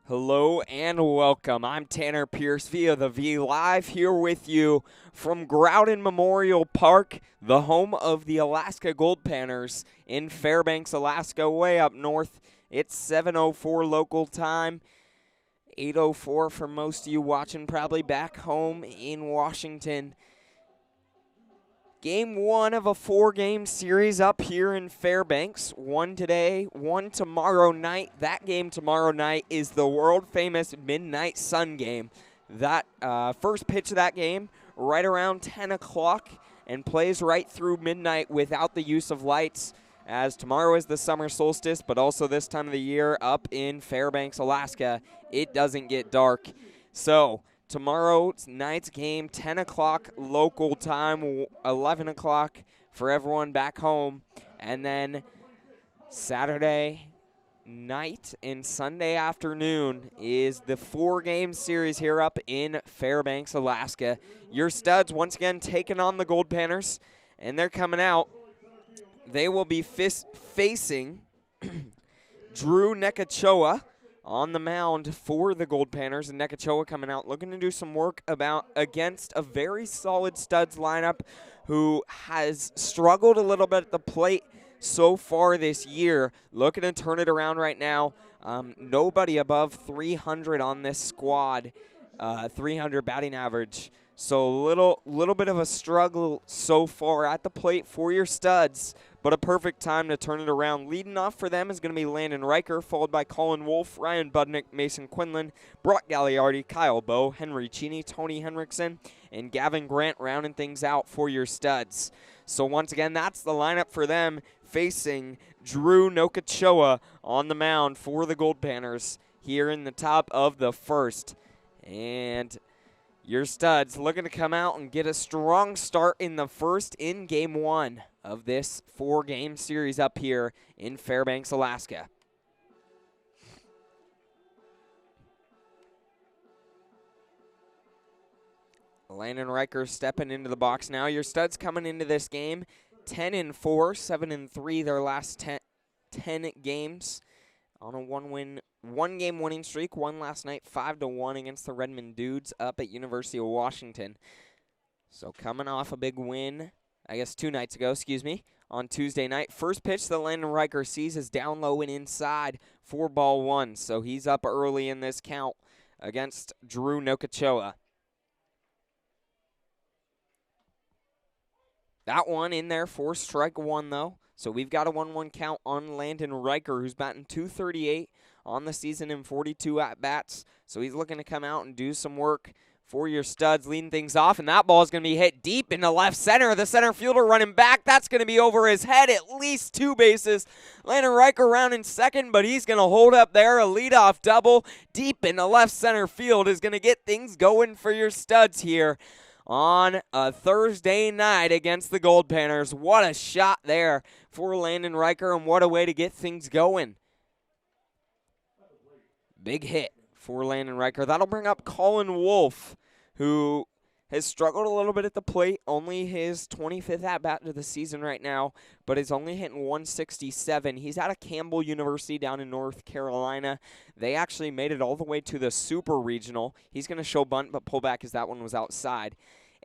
Hello and welcome. I'm Tanner Pierce via the V Live here with you from Groudon Memorial Park, the home of the Alaska Goldpanners in Fairbanks, Alaska, way up north. It's 7:04 local time, 8:04 for most of you watching probably back home in Washington. Game one of a four-game series up here in Fairbanks. One today, one tomorrow night. That game tomorrow night is the world-famous Midnight Sun game. That first pitch of that game, right around 10 o'clock, and plays right through midnight without the use of lights, as tomorrow is the summer solstice, but also this time of the year up in Fairbanks, Alaska, it doesn't get dark. So tomorrow night's game, 10 o'clock local time, 11 o'clock for everyone back home. And then Saturday night and Sunday afternoon is the four-game series here up in Fairbanks, Alaska. Your Studs once again taking on the Goldpanners, and they're coming out. They will be facing Drew Nekachoa on the mound for the Goldpanners, and Nekachoa coming out looking to do some work against a very solid Studs lineup who has struggled a little bit at the plate so far this year. Looking to turn it around right now. Nobody above 300 on this squad, 300 batting average. So little bit of a struggle so far at the plate for your Studs, but a perfect time to turn it around. Leading off for them is going to be Landon Riker, followed by Colin Wolf, Ryan Budnick, Mason Quinlan, Brock Gagliardi, Kyle Bowe, Henry Cheney, Tony Henriksen, and Gavin Grant rounding things out for your Studs. So once again, that's the lineup for them, facing Drew Nekachoa on the mound for the Goldpanners here in the top of the first. And your Studs looking to come out and get a strong start in the first in game one of this four-game series up here in Fairbanks, Alaska. Landon Riker stepping into the box now. Your Studs coming into this game 10-4, 7-3 their last 10 games on a one-game winning streak. Won last night 5-1 against the Redmond Dudes up at University of Washington. So coming off a big win, I guess 2 nights ago, on Tuesday night. First pitch that Landon Riker sees is down low and inside for ball one. So he's up early in this count against Drew Nekachoa. That one in there for strike one, though. So we've got a 1-1 count on Landon Riker, who's batting .238 on the season in 42 at-bats. So he's looking to come out and do some work for your Studs, leading things off. And that ball is going to be hit deep into left center. The center fielder running back. That's going to be over his head, at least 2 bases. Landon Riker rounding second, but he's going to hold up there. A leadoff double deep into left center field is going to get things going for your Studs here on a Thursday night against the Goldpanners. What a shot there for Landon Riker, and what a way to get things going. Big hit for Landon Riker. That'll bring up Colin Wolf, who has struggled a little bit at the plate. Only his 25th at-bat of the season right now, but is only hitting .167. He's out of Campbell University down in North Carolina. They actually made it all the way to the Super Regional. He's going to show bunt, but pull back as that one was outside.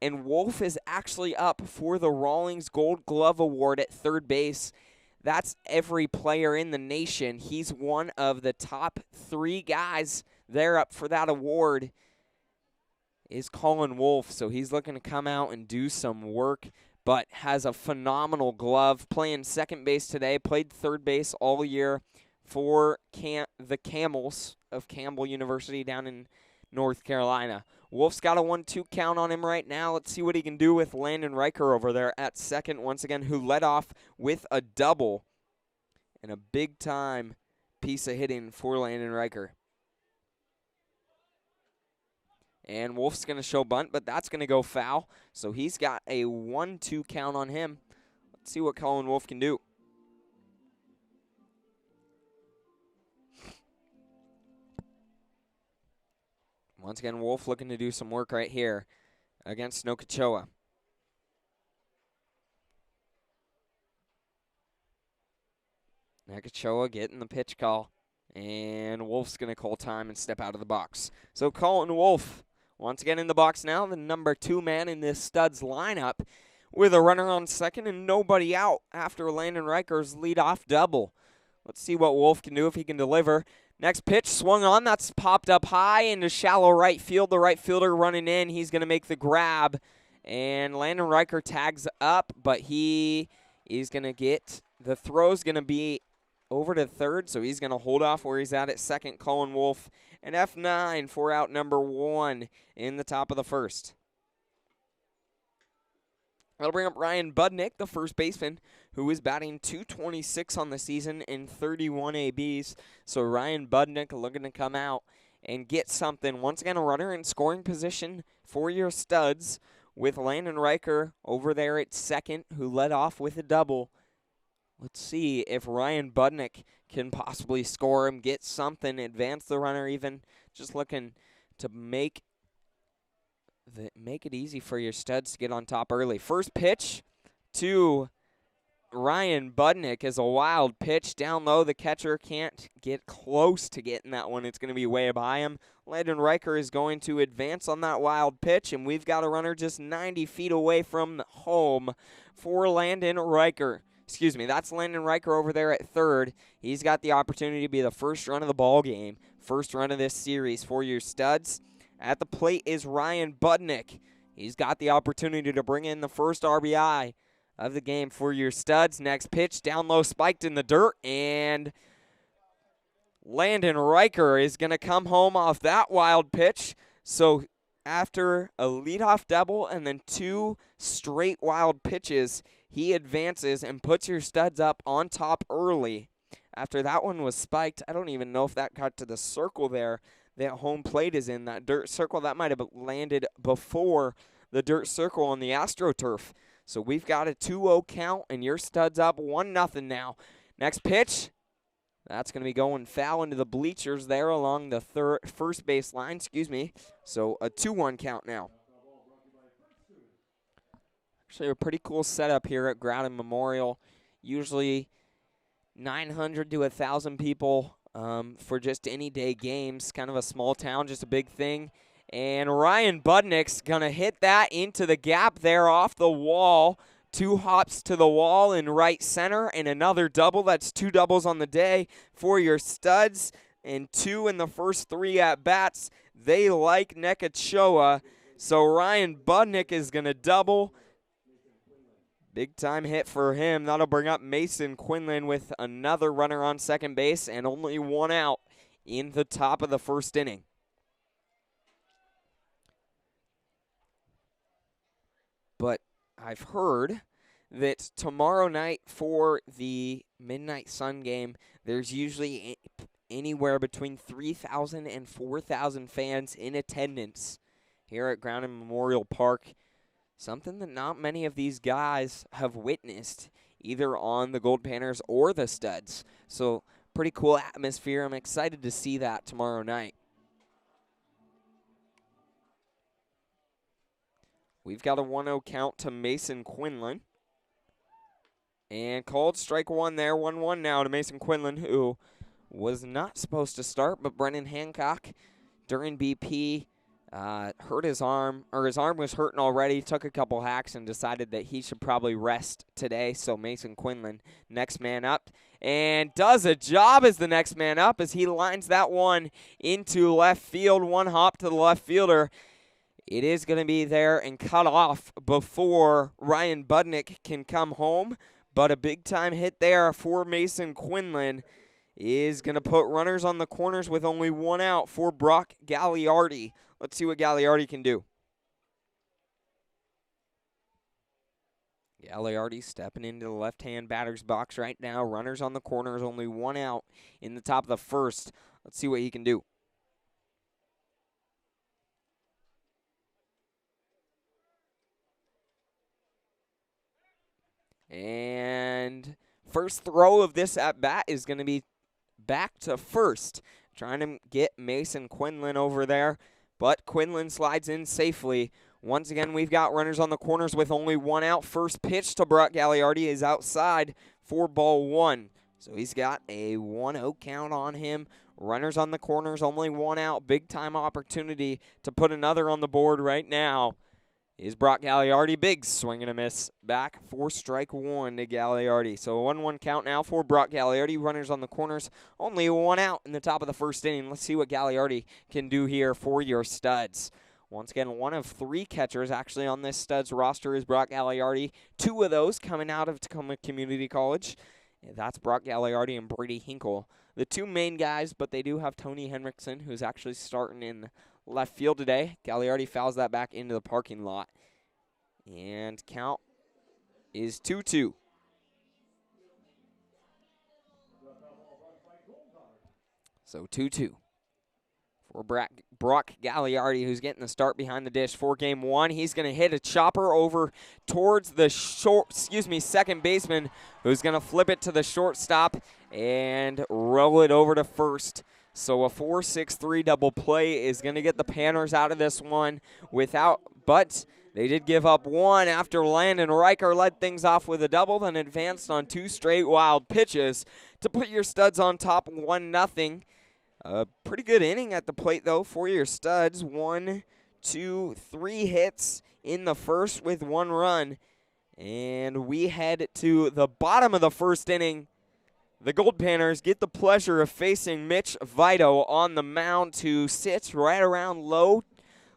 And Wolf is actually up for the Rawlings Gold Glove Award at third base. That's every player in the nation. He's one of the top 3 guys there up for that award is Colin Wolf. So he's looking to come out and do some work, but has a phenomenal glove. Playing second base today, played third base all year for the Camels of Campbell University down in North Carolina. Wolf's got a 1-2 count on him right now. Let's see what he can do with Landon Riker over there at second once again, who led off with a double and a big-time piece of hitting for Landon Riker. And Wolf's going to show bunt, but that's going to go foul. So he's got a 1-2 count on him. Let's see what Colin Wolf can do. Once again, Wolf looking to do some work right here against Nekachoa. Nekachoa getting the pitch call. And Wolf's going to call time and step out of the box. So Colton Wolf once again in the box now, the number 2 man in this Studs lineup, with a runner on second and nobody out after Landon Riker's leadoff double. Let's see what Wolf can do if he can deliver. Next pitch swung on. That's popped up high into shallow right field. The right fielder running in. He's going to make the grab. And Landon Riker tags up, but he is going to get the throw's going to be over to third, so he's going to hold off where he's at second. Colin Wolf and F9 for out number 1 in the top of the first. That'll bring up Ryan Budnick, the first baseman, who is batting .226 on the season in 31 ABs. So Ryan Budnick looking to come out and get something. Once again, a runner in scoring position for your Studs, with Landon Riker over there at second, who led off with a double. Let's see if Ryan Budnick can possibly score him, get something, advance the runner even. Just looking to make it easy for your Studs to get on top early. First pitch to Ryan Budnick is a wild pitch. Down low, the catcher can't get close to getting that one. It's going to be way by him. Landon Riker is going to advance on that wild pitch, and we've got a runner just 90 feet away from home for Landon Riker. Excuse me, that's Landon Riker over there at third. He's got the opportunity to be the first run of the ball game, first run of this series for your Studs. At the plate is Ryan Budnick. He's got the opportunity to bring in the first RBI of the game for your Studs. Next pitch, down low, spiked in the dirt, and Landon Riker is going to come home off that wild pitch. So after a leadoff double and then 2 straight wild pitches, he advances and puts your Studs up on top early. After that one was spiked, I don't even know if that got to the circle there that home plate is in. That dirt circle, that might have landed before the dirt circle on the AstroTurf. So we've got a 2-0 count, and your Studs up 1-0 now. Next pitch, that's going to be going foul into the bleachers there along the first base line. So a 2-1 count now. Actually, a pretty cool setup here at Groudon Memorial. Usually 900 to 1,000 people for just any day games. Kind of a small town, just a big thing. And Ryan Budnick's going to hit that into the gap there off the wall. 2 hops to the wall in right center and another double. That's 2 doubles on the day for your Studs, and 2 in the first 3 at-bats. They like Nekachoa. So Ryan Budnick is going to double. Big time hit for him. That'll bring up Mason Quinlan with another runner on second base and only 1 out in the top of the first inning. But I've heard that tomorrow night for the Midnight Sun game, there's usually anywhere between 3,000 and 4,000 fans in attendance here at Groudon Memorial Park. Something that not many of these guys have witnessed, either on the Goldpanners or the Studs. So, pretty cool atmosphere. I'm excited to see that tomorrow night. We've got a 1-0 count to Mason Quinlan. And called strike 1 there. 1-1 now to Mason Quinlan, who was not supposed to start, but Brennan Hancock during BP hurt his arm, or his arm was hurting already, took a couple hacks and decided that he should probably rest today. So Mason Quinlan, next man up, and does a job as the next man up as he lines that one into left field. 1 hop to the left fielder. It is going to be there and cut off before Ryan Budnick can come home, but a big-time hit there for Mason Quinlan is going to put runners on the corners with only 1 out for Brock Gagliardi. Let's see what Gagliardi can do. Gagliardi stepping into the left-hand batter's box right now. Runners on the corners, only 1 out in the top of the first. Let's see what he can do. And first throw of this at-bat is going to be back to first. Trying to get Mason Quinlan over there, but Quinlan slides in safely. Once again, we've got runners on the corners with only 1 out. First pitch to Brock Gagliardi is outside for ball 1. So he's got a 1-0 count on him Runners on the corners, only one out. Big time opportunity to put another on the board right now. Is Brock Gagliardi. Big swing and a miss. Back for strike one to Gagliardi. So a 1-1 count now for Brock Gagliardi. Runners on the corners. Only one out in the top of the first inning. Let's see what Gagliardi can do here for your Studs. Once again, one of 3 catchers actually on this Studs roster is Brock Gagliardi. 2 of those coming out of Tacoma Community College. That's Brock Gagliardi and Brady Hinkle. The 2 main guys, but they do have Tony Henriksen, who's actually starting in left field today. Gagliardi fouls that back into the parking lot. And count is 2-2. So 2-2 for Brock Gagliardi, who's getting the start behind the dish for game 1. He's going to hit a chopper over towards the second baseman, who's going to flip it to the shortstop and roll it over to first. So a 4-6-3 double play is going to get the Panners out of this one but they did give up 1 after Landon Riker led things off with a double, then advanced on 2 straight wild pitches to put your Studs on top 1-0. A pretty good inning at the plate, though, for your Studs. 1, 2, 3 hits in the first with 1 run. And we head to the bottom of the first inning. The Goldpanners get the pleasure of facing Mitch Vito on the mound, who sits right around low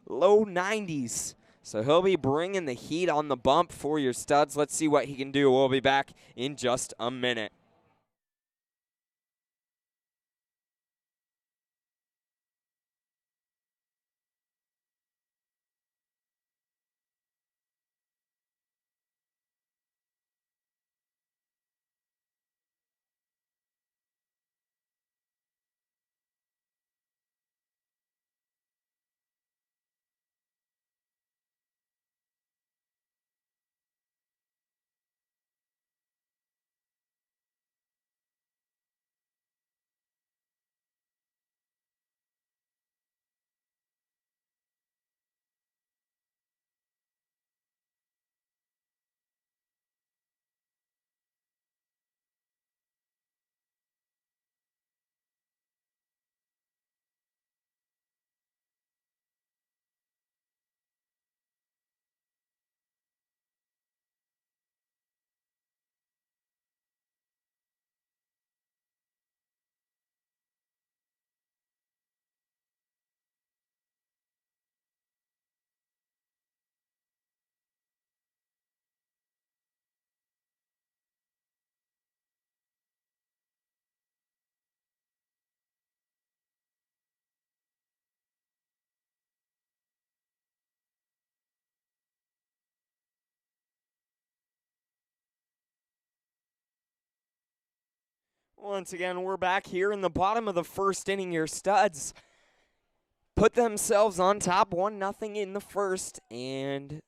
90s. So he'll be bringing the heat on the bump for your Studs. Let's see what he can do. We'll be back in just a minute. Once again, we're back here in the bottom of the first inning. Your Studs put themselves on top 1-0 in the first, and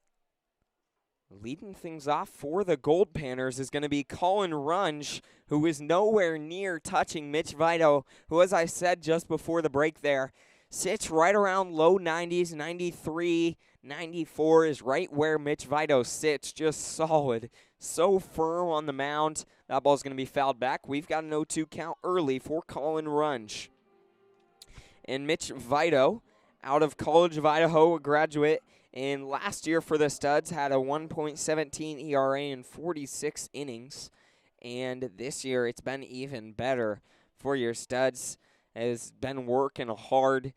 leading things off for the Goldpanners is going to be Colin Runge, who is nowhere near touching Mitch Vito, who, as I said just before the break there, sits right around low 90s, 93, 94 is right where Mitch Vito sits, just solid, so firm on the mound. That ball's going to be fouled back. We've got an 0-2 count early for Colin Runge. And Mitch Vito, out of College of Idaho, a graduate, and last year for the Studs had a 1.17 ERA in 46 innings. And this year it's been even better for your Studs. Has been working hard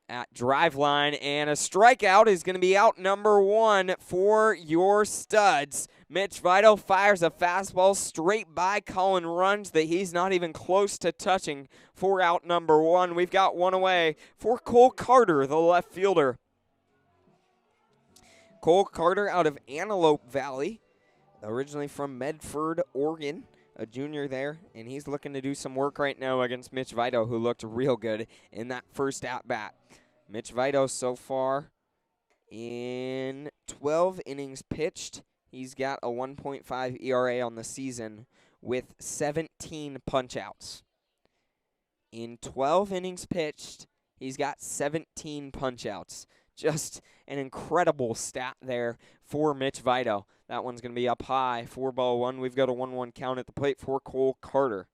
at driveline, and a strikeout is going to be out number 1 for your Studs. Mitch Vito fires a fastball straight by Colin Runge that he's not even close to touching for out number 1. We've got one away for Cole Carter, the left fielder. Cole Carter out of Antelope Valley, originally from Medford, Oregon. A junior there, and he's looking to do some work right now against Mitch Vito, who looked real good in that first at-bat. Mitch Vito so far in 12 innings pitched, he's got a 1.5 ERA on the season with 17 punch-outs. In 12 innings pitched, he's got 17 punch-outs. Just an incredible stat there for Mitch Vito. That one's going to be up high, 4-1. We've got a 1-1 count at the plate for Cole Carter.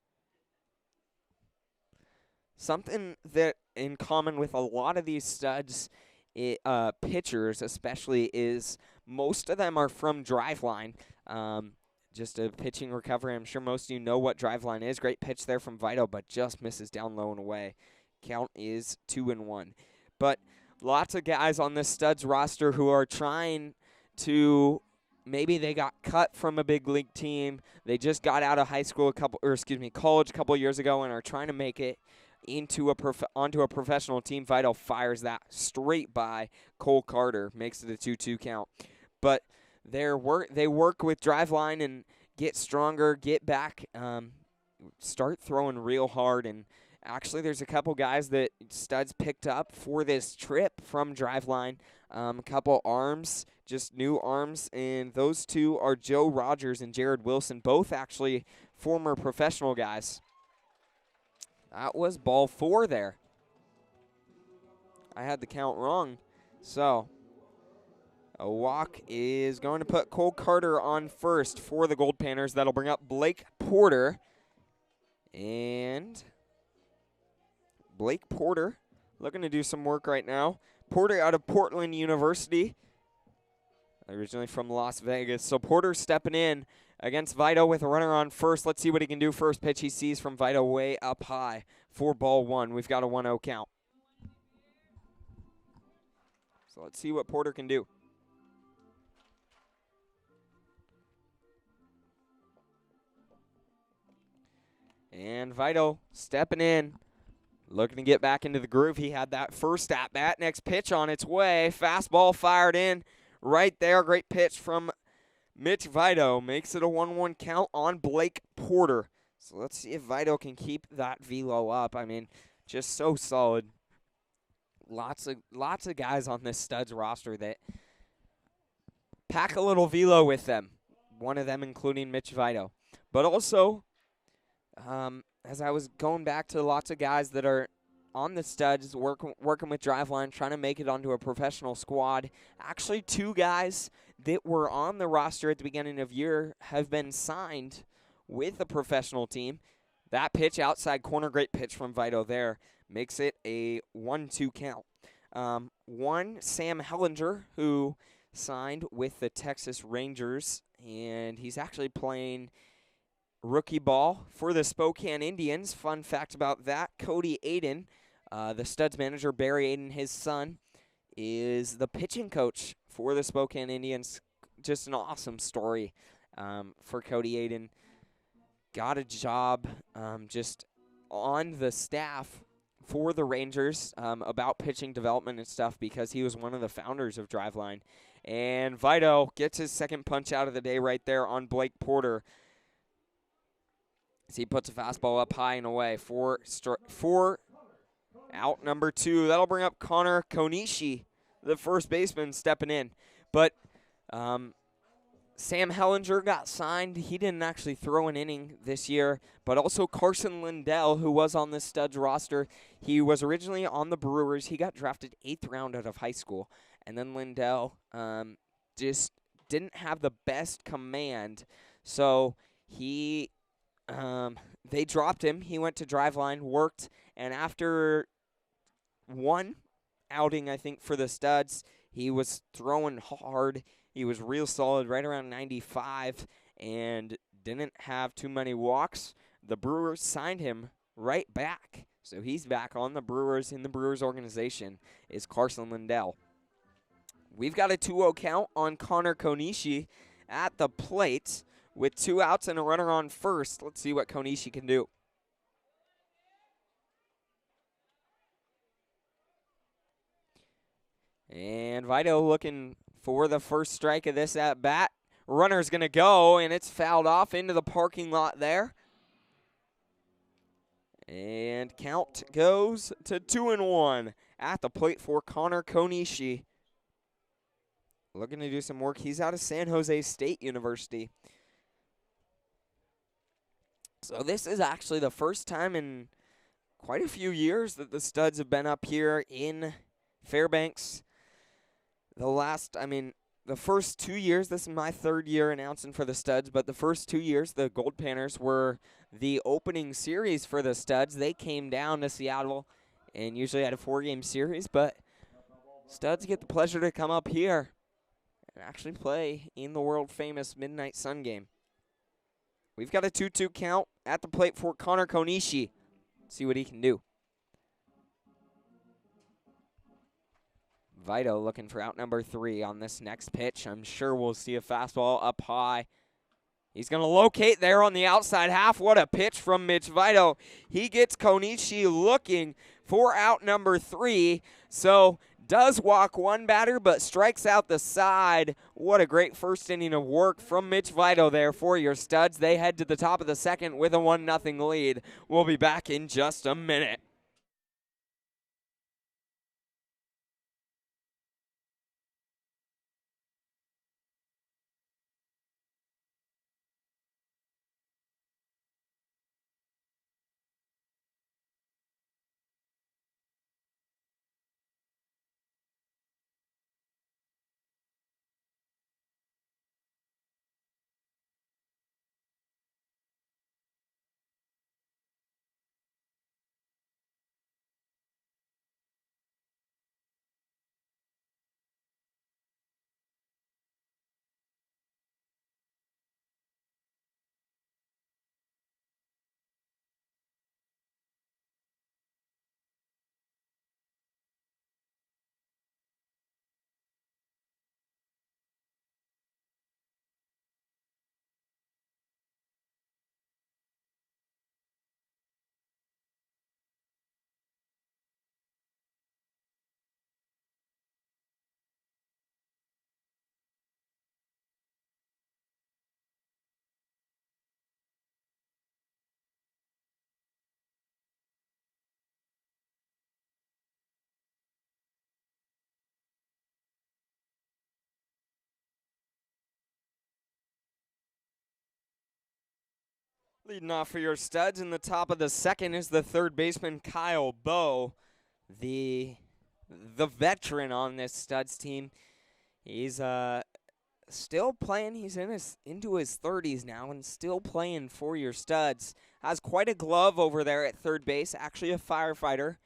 something that in common with a lot of these studs, pitchers especially, is most of them are from Driveline. Just a pitching recovery. I'm sure most of you know what Driveline is. Great pitch there from Vito, but just misses down low and away. Count is 2-1. But lots of guys on this studs roster who are trying to, maybe they got cut from a big league team. They just got out of college a couple years ago and are trying to make it onto a professional team. Vito fires that straight by Cole Carter, makes it a 2-2 count. But they work with Driveline and get stronger, get back, start throwing real hard. And actually, there's a couple guys that studs picked up for this trip from Driveline. A couple arms, just new arms, and those two are Joe Rogers and Jared Wilson, both actually former professional guys. That was ball 4 there. I had the count wrong. So a walk is going to put Cole Carter on first for the Goldpanners. That'll bring up Blake Porter. And Blake Porter looking to do some work right now. Porter out of Portland University, originally from Las Vegas. So Porter stepping in against Vito with a runner on first. Let's see what he can do. First pitch he sees from Vito way up high for ball 1. We've got a 1-0 count. So let's see what Porter can do. And Vito stepping in, looking to get back into the groove. He had that first at-bat. Next pitch on its way. Fastball fired in right there. Great pitch from Mitch Vito. Makes it a 1-1 count on Blake Porter. So let's see if Vito can keep that velo up. I mean, just so solid. Lots of guys on this studs roster that pack a little velo with them. One of them including Mitch Vito. But also, as I was going back to lots of guys that are on the studs, working with Driveline, trying to make it onto a professional squad. Actually, 2 guys that were on the roster at the beginning of year have been signed with a professional team. That pitch outside corner, great pitch from Vito there, makes it a 1-2 count. One, Sam Hellinger, who signed with the Texas Rangers, and he's actually playing rookie ball for the Spokane Indians. Fun fact about that, Cody Aiden, the studs manager, Barry Aiden, his son, is the pitching coach for the Spokane Indians. Just an awesome story for Cody Aiden. Got a job just on the staff for the Rangers about pitching development and stuff because he was one of the founders of Driveline. And Vito gets his second punch out of the day right there on Blake Porter. As he puts a fastball up high and away for out number 2. That'll bring up Connor Konishi, the first baseman, stepping in. But Sam Hellinger got signed. He didn't actually throw an inning this year. But also Carson Lindell, who was on this studs roster. He was originally on the Brewers. He got drafted 8th round out of high school. And then Lindell just didn't have the best command. So they dropped him. He went to Driveline, worked, and after one outing, I think, for the studs, he was throwing hard. He was real solid, right around 95, and didn't have too many walks. The Brewers signed him right back. So he's back on the Brewers, in the Brewers organization, is Carson Lindell. We've got a 2-0 count on Connor Konishi at the plate with 2 outs and a runner on first. Let's see what Konishi can do. And Vito looking for the first strike of this at bat. Runner's going to go, and it's fouled off into the parking lot there. And count goes to 2-1 at the plate for Connor Konishi. Looking to do some work. He's out of San Jose State University. So this is actually the first time in quite a few years that the studs have been up here in Fairbanks. The the first 2 years, this is my third year announcing for the Studs, but the first 2 years, the Goldpanners were the opening series for the Studs. They came down to Seattle and usually had a 4-game series, but Studs get the pleasure to come up here and actually play in the world-famous Midnight Sun game. We've got a 2-2 count at the plate for Connor Konishi. See what he can do. Vito looking for out number 3 on this next pitch. I'm sure we'll see a fastball up high. He's going to locate there on the outside half. What a pitch from Mitch Vito. He gets Konishi looking for out number 3. So does walk one batter, but strikes out the side. What a great first inning of work from Mitch Vito there for your Studs. They head to the top of the second with a 1-0 lead. We'll be back in just a minute. Leading off for your Studs in the top of the second is the third baseman Kyle Bowe, the veteran on this Studs team. He's still playing. He's into his 30s now and still playing for your Studs. Has quite a glove over there at third base. Actually a firefighter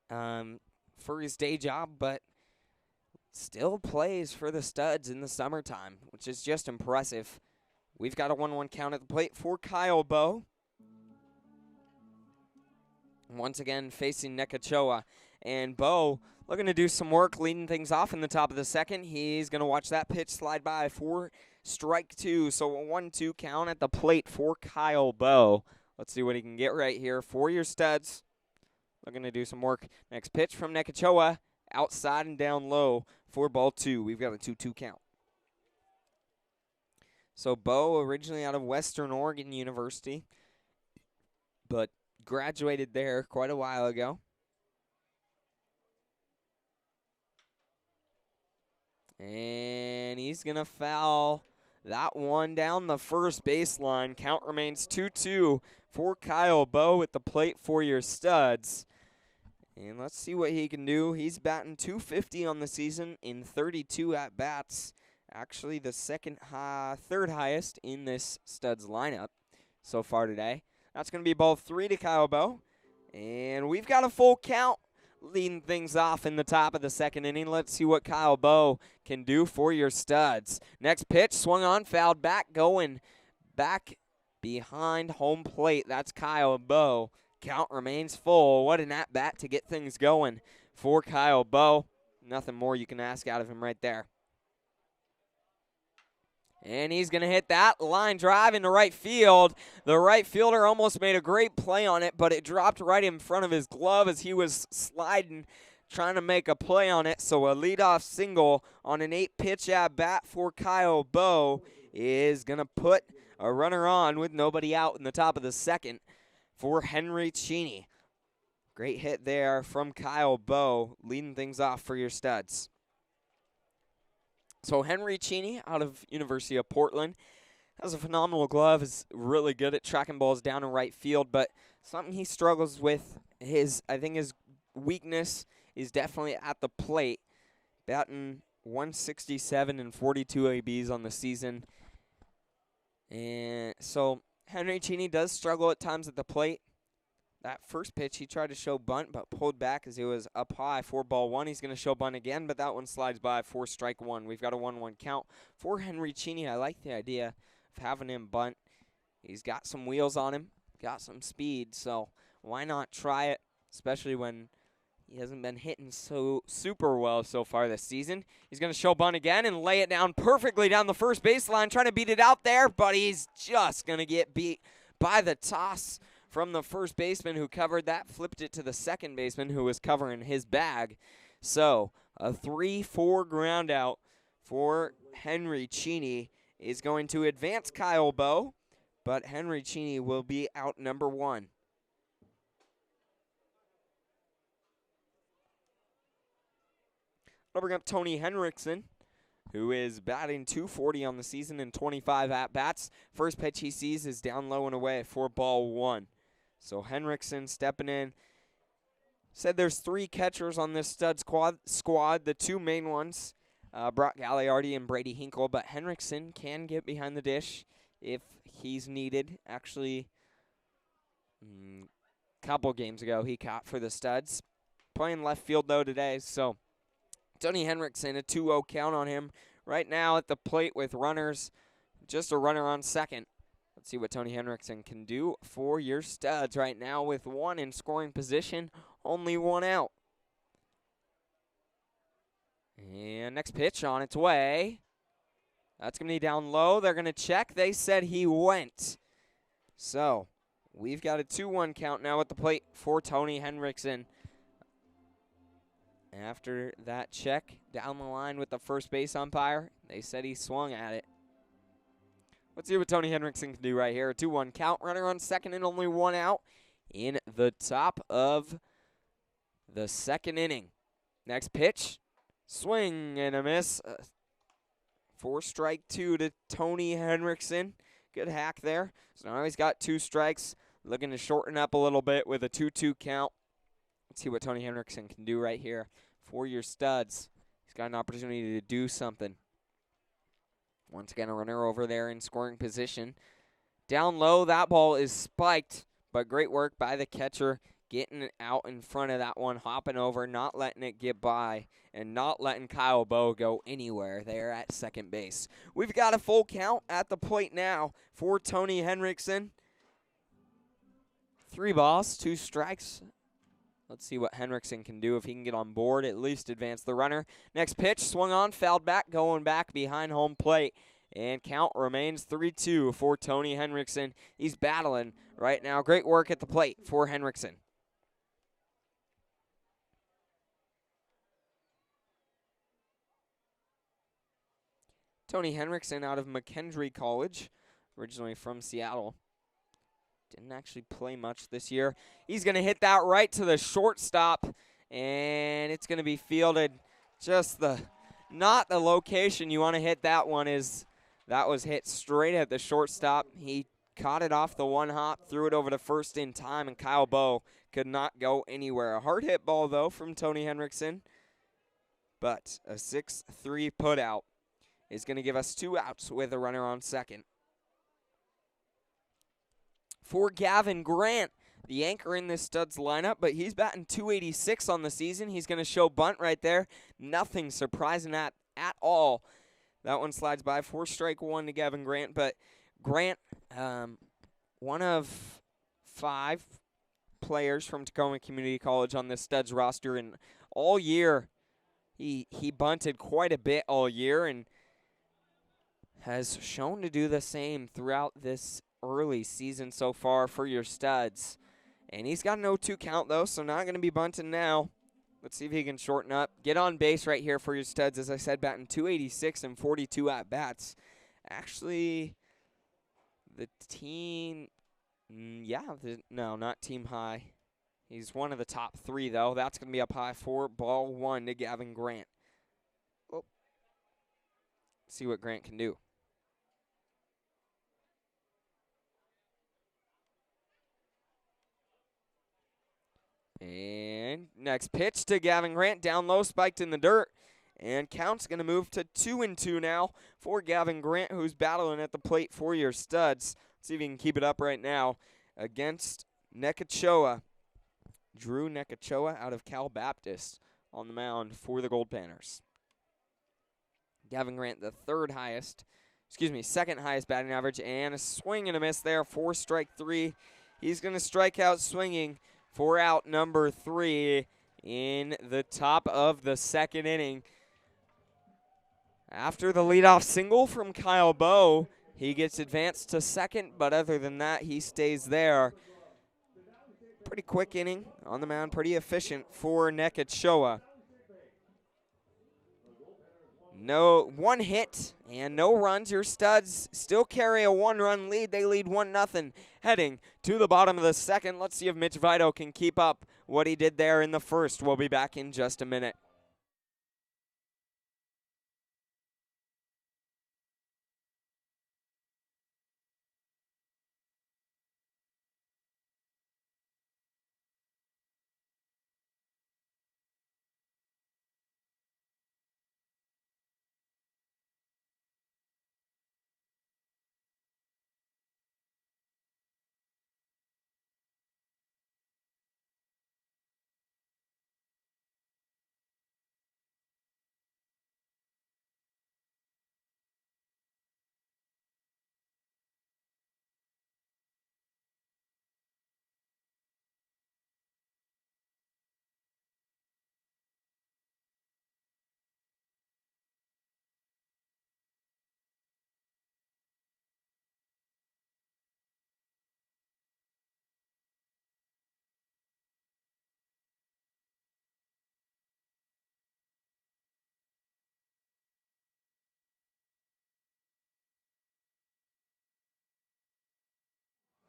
for his day job, but still plays for the Studs in the summertime, which is just impressive. We've got a 1-1 count at the plate for Kyle Bowe. Once again, facing Nekachoa. And Bowe looking to do some work, leading things off in the top of the second. He's going to watch that pitch slide by for strike 2. So a 1-2 count at the plate for Kyle Bowe. Let's see what he can get right here for your Studs. Looking to do some work. Next pitch from Nekachoa. Outside and down low for ball 2. We've got a 2-2 count. So Bowe, originally out of Western Oregon University, but graduated there quite a while ago. And he's going to foul that one down the first baseline. Count remains 2-2 for Kyle Bowe at the plate for your Studs. And let's see what he can do. He's batting .250 on the season in 32 at-bats. Actually, the third highest in this Studs lineup so far today. That's going to be ball 3 to Kyle Bowe. And we've got a full count leading things off in the top of the second inning. Let's see what Kyle Bowe can do for your Studs. Next pitch, swung on, fouled back, going back behind home plate. That's Kyle Bowe. Count remains full. What an at-bat to get things going for Kyle Bowe. Nothing more you can ask out of him right there. And he's going to hit that line drive into right field. The right fielder almost made a great play on it, but it dropped right in front of his glove as he was sliding, trying to make a play on it. So a leadoff single on an 8-pitch at-bat for Kyle Bowe is going to put a runner on with nobody out in the top of the second for Henry Cheney. Great hit there from Kyle Bowe, leading things off for your Studs. So Henry Cheney out of University of Portland has a phenomenal glove, is really good at tracking balls down in right field, but something he struggles with, I think his weakness is definitely at the plate. Batting 167 and 42 ABs on the season. And so Henry Cheney does struggle at times at the plate. That first pitch, he tried to show bunt, but pulled back as he was up high. 4-1. He's going to show bunt again, but that one slides by. 4-1. We've got a 1-1 count for Henry Cheney. I like the idea of having him bunt. He's got some wheels on him, got some speed, so why not try it, especially when he hasn't been hitting so super well so far this season. He's going to show bunt again and lay it down perfectly down the first baseline, trying to beat it out there, but he's just going to get beat by the toss from the first baseman who covered that, flipped it to the second baseman who was covering his bag. So a 3-4 ground out for Henry Cheney is going to advance Kyle Bowe, but Henry Cheney will be out number 1. I'll bring up Tony Henriksen, who is batting .240 on the season in 25 at-bats. First pitch he sees is down low and away, 4-1. So Henriksen stepping in. Said there's 3 catchers on this stud squad. The 2 main ones, Brock Gagliardi and Brady Hinkle, but Henriksen can get behind the dish if he's needed. Actually, a couple games ago he caught for the Studs. Playing left field, though, today, so Tony Henriksen, a 2-0 count on him right now at the plate with runners, just a runner on second. Let's see what Tony Henriksen can do for your Studs right now with 1 in scoring position, only 1 out. And next pitch on its way. That's going to be down low. They're going to check. They said he went. So we've got a 2-1 count now at the plate for Tony Henriksen. After that check down the line with the first base umpire, they said he swung at it. Let's see what Tony Henriksen can do right here. A 2-1 count, runner on second and only 1 out in the top of the second inning. Next pitch, swing and a miss. 4-2 to Tony Henriksen. Good hack there. So now he's got 2 strikes, looking to shorten up a little bit with a 2-2 count. Let's see what Tony Henriksen can do right here for your Studs. He's got an opportunity to do something. Once again, a runner over there in scoring position. Down low, that ball is spiked, but great work by the catcher, getting it out in front of that one, hopping over, not letting it get by, and not letting Kyle Bowe go anywhere there at second base. We've got a full count at the plate now for Tony Henriksen. 3 balls, 2 strikes. Let's see what Henriksen can do if he can get on board, at least advance the runner. Next pitch, swung on, fouled back, going back behind home plate. And count remains 3-2 for Tony Henriksen. He's battling right now. Great work at the plate for Henriksen. Tony Henriksen out of McKendree College, originally from Seattle. Didn't actually play much this year. He's going to hit that right to the shortstop, and it's going to be fielded just not the location you want to hit that one. That was hit straight at the shortstop. He caught it off the one hop, threw it over to first in time, and Kyle Bowe could not go anywhere. A hard hit ball, though, from Tony Henriksen, but a 6-3 put out is going to give us 2 outs with a runner on second. For Gavin Grant, the anchor in this Studs lineup, but he's batting .286 on the season. He's going to show bunt right there. Nothing surprising at all. That one slides by. 4-1 to Gavin Grant, but Grant, one of 5 players from Tacoma Community College on this Studs roster, and all year he bunted quite a bit all year and has shown to do the same throughout this early season so far for your Studs. And he's got an 0-2 count, though, so not going to be bunting now. Let's see if he can shorten up. Get on base right here for your Studs. As I said, batting .286 and 42 at-bats. Actually, the team, no, not team high. He's one of the top 3, though. That's going to be up high. 4-1 to Gavin Grant. Oh. See what Grant can do. And next pitch to Gavin Grant, down low, spiked in the dirt, And count's going to move to 2-2 now for Gavin Grant, who's battling at the plate for your studs. Let's see if he can keep it up right now against Nekachoa. Drew Nekachoa out of Cal Baptist on the mound for the Goldpanners. Gavin Grant, the second highest batting average, and a swing and a miss there for strike 3. He's going to strike out swinging for out number 3 in the top of the second inning. After the leadoff single from Kyle Bowe, he gets advanced to second, but other than that, he stays there. Pretty quick inning on the mound, pretty efficient for Nekachoa. No one hit and no runs. Your studs still carry a 1-run lead. They lead 1-0 heading to the bottom of the second. Let's see if Mitch Vito can keep up what he did there in the first. We'll be back in just a minute.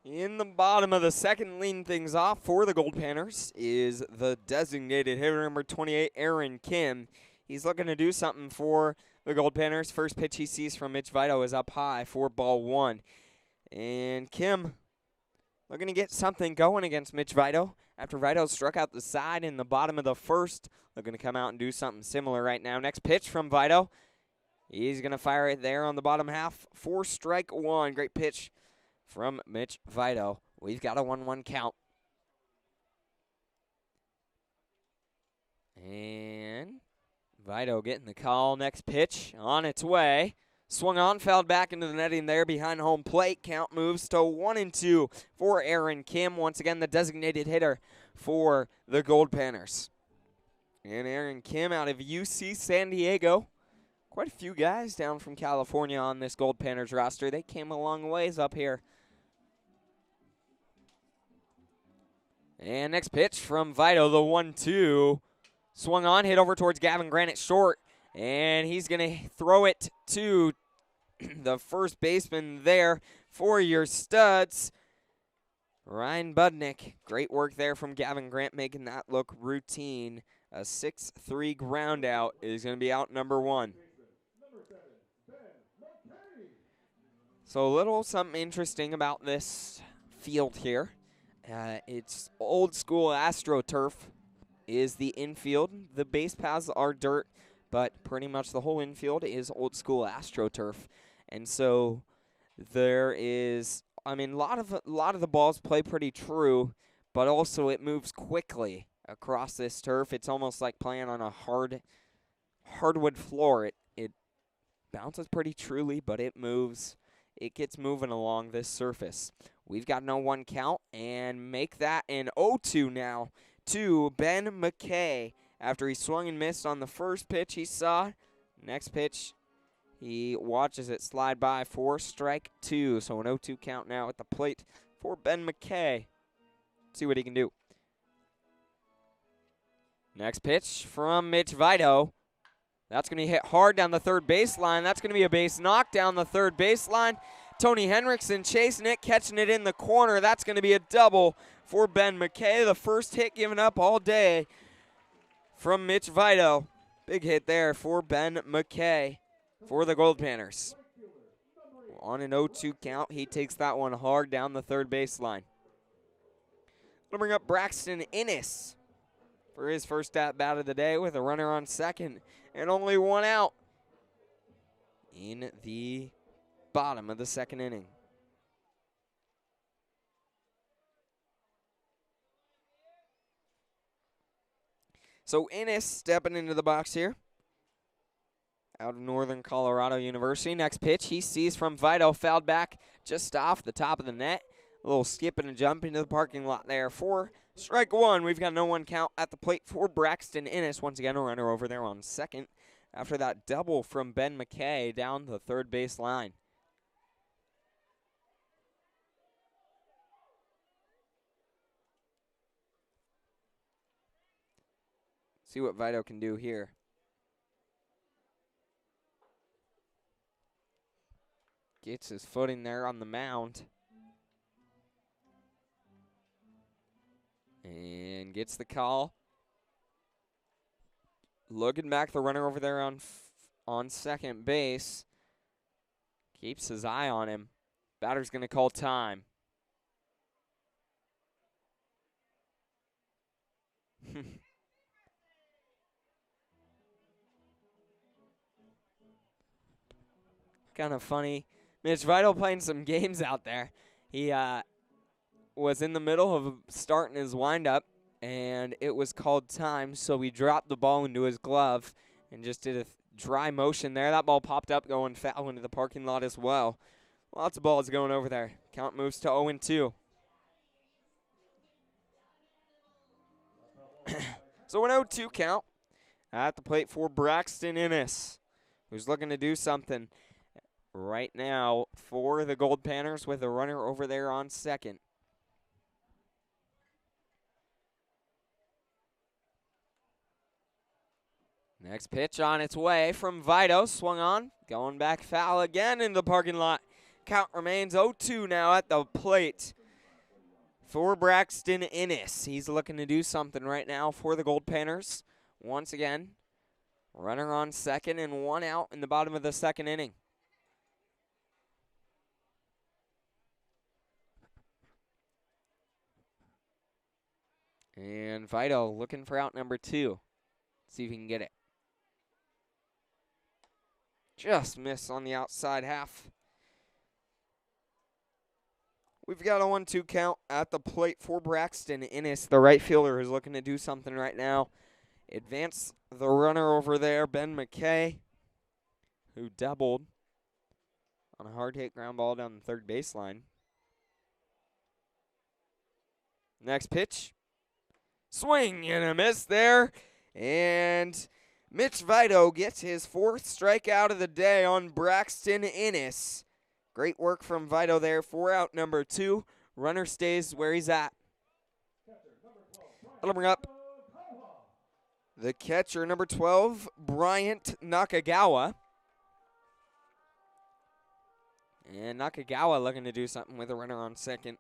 In the bottom of the second, leading things off for the Goldpanners is the designated hitter, number 28, Aaron Kim. He's looking to do something for the Goldpanners. First pitch he sees from Mitch Vito is up high for ball 1. And Kim looking to get something going against Mitch Vito. After Vito struck out the side in the bottom of the first, looking to come out and do something similar right now. Next pitch from Vito. He's going to fire it there on the bottom half for strike 1. Great pitch from Mitch Vito. We've got a 1-1 count. And Vito getting the call. Next pitch on its way. Swung on, fouled back into the netting there behind home plate. Count moves to 1-2 for Aaron Kim. Once again, the designated hitter for the Goldpanners. And Aaron Kim out of UC San Diego. Quite a few guys down from California on this Goldpanners roster. They came a long ways up here. And next pitch from Vito, the 1-2. Swung on, hit over towards Gavin Grant at short. And he's going to throw it to the first baseman there for your studs, Ryan Budnick. Great work there from Gavin Grant, making that look routine. A 6-3 ground out is going to be out number 1. So a little something interesting about this field here. It's old school AstroTurf is the infield. The base paths are dirt, but pretty much the whole infield is old school AstroTurf. And so there is, a lot of the balls play pretty true, but also it moves quickly across this turf. It's almost like playing on a hardwood floor. It bounces pretty truly, but it moves. It gets moving along this surface. We've got no 1 count, and make that an 0-2 now to Ben McKay. After he swung and missed on the first pitch he saw, next pitch he watches it slide by for strike 2. So an 0-2 count now at the plate for Ben McKay. See what he can do. Next pitch from Mitch Vito. That's going to hit hard down the third baseline. That's going to be a base knock down the third baseline. Tony Henriksen chasing it, catching it in the corner. That's going to be a double for Ben McKay. The first hit given up all day from Mitch Vito. Big hit there for Ben McKay for the Goldpanners. On an 0-2 count, he takes that one hard down the third baseline. Going to bring up Braxton Innes for his first at-bat of the day with a runner on second and only one out in the bottom of the second inning. So Ennis stepping into the box here. Out of Northern Colorado University. Next pitch, he sees from Vito, fouled back just off the top of the net. A little skip and a jump into the parking lot there for strike one. We've got no one count at the plate for Braxton Ennis. Once again, a runner over there on second after that double from Ben McKay down the third base line. See what Vito can do here. Gets his footing there on the mound. And gets the call. Looking back, the runner over there on second base. Keeps his eye on him. Batter's going to call time. Kind of funny. Mitch Vito playing some games out there. He was in the middle of starting his windup, and it was called time, so he dropped the ball into his glove and just did a dry motion there. That ball popped up going foul into the parking lot as well. Lots of balls going over there. Count moves to 0-2. So an 0-2 count at the plate for Braxton Ennis, who's looking to do something right now for the Goldpanners with a runner over there on second. Next pitch on its way from Vito. Swung on. Going back foul again in the parking lot. Count remains 0-2 now at the plate for Braxton Ennis. He's looking to do something right now for the Goldpanners. Once again, runner on second and one out in the bottom of the second inning. And Vito looking for out number 2. See if he can get it. Just missed on the outside half. We've got a 1-2 count at the plate for Braxton Ennis. The right fielder is looking to do something right now. Advance the runner over there, Ben McKay, who doubled on a hard hit ground ball down the third baseline. Next pitch. Swing and a miss there. And Mitch Vito gets his 4th strikeout of the day on Braxton Ennis. Great work from Vito there for out number 2. Runner stays where he's at. That'll bring up the catcher, number 12, Bryant Nakagawa. And Nakagawa looking to do something with a runner on second.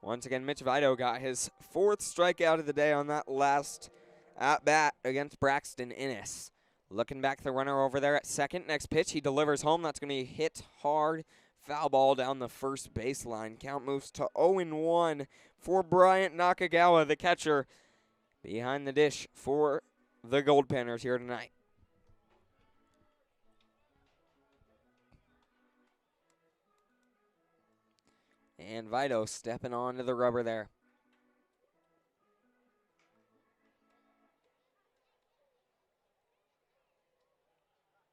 Once again, Mitch Vito got his 4th strikeout of the day on that last at-bat against Braxton Ennis. Looking back, the runner over there at second. Next pitch, he delivers home. That's going to be hit hard. Foul ball down the first baseline. Count moves to 0-1 for Bryant Nakagawa, the catcher, behind the dish for the Goldpanners here tonight. And Vito stepping onto the rubber there.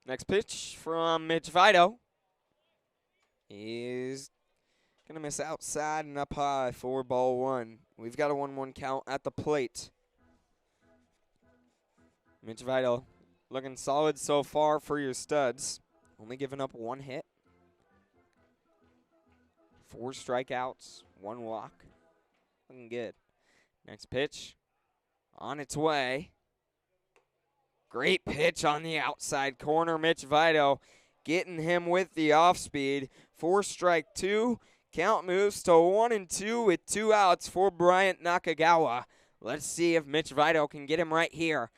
Next pitch from Mitch Vito is going to miss outside and up high for ball 1. We've got a 1-1 count at the plate. Mitch Vito looking solid so far for your studs. Only giving up 1 hit. 4 strikeouts, 1 walk. Looking good. Next pitch on its way. Great pitch on the outside corner. Mitch Vito getting him with the off speed. 4 strike 2. Count moves to 1-2 with 2 outs for Bryant Nakagawa. Let's see if Mitch Vito can get him right here.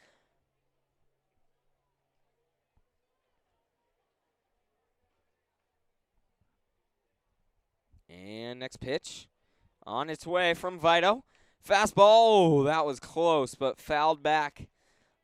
And next pitch on its way from Vito. Fastball. Oh, that was close, but fouled back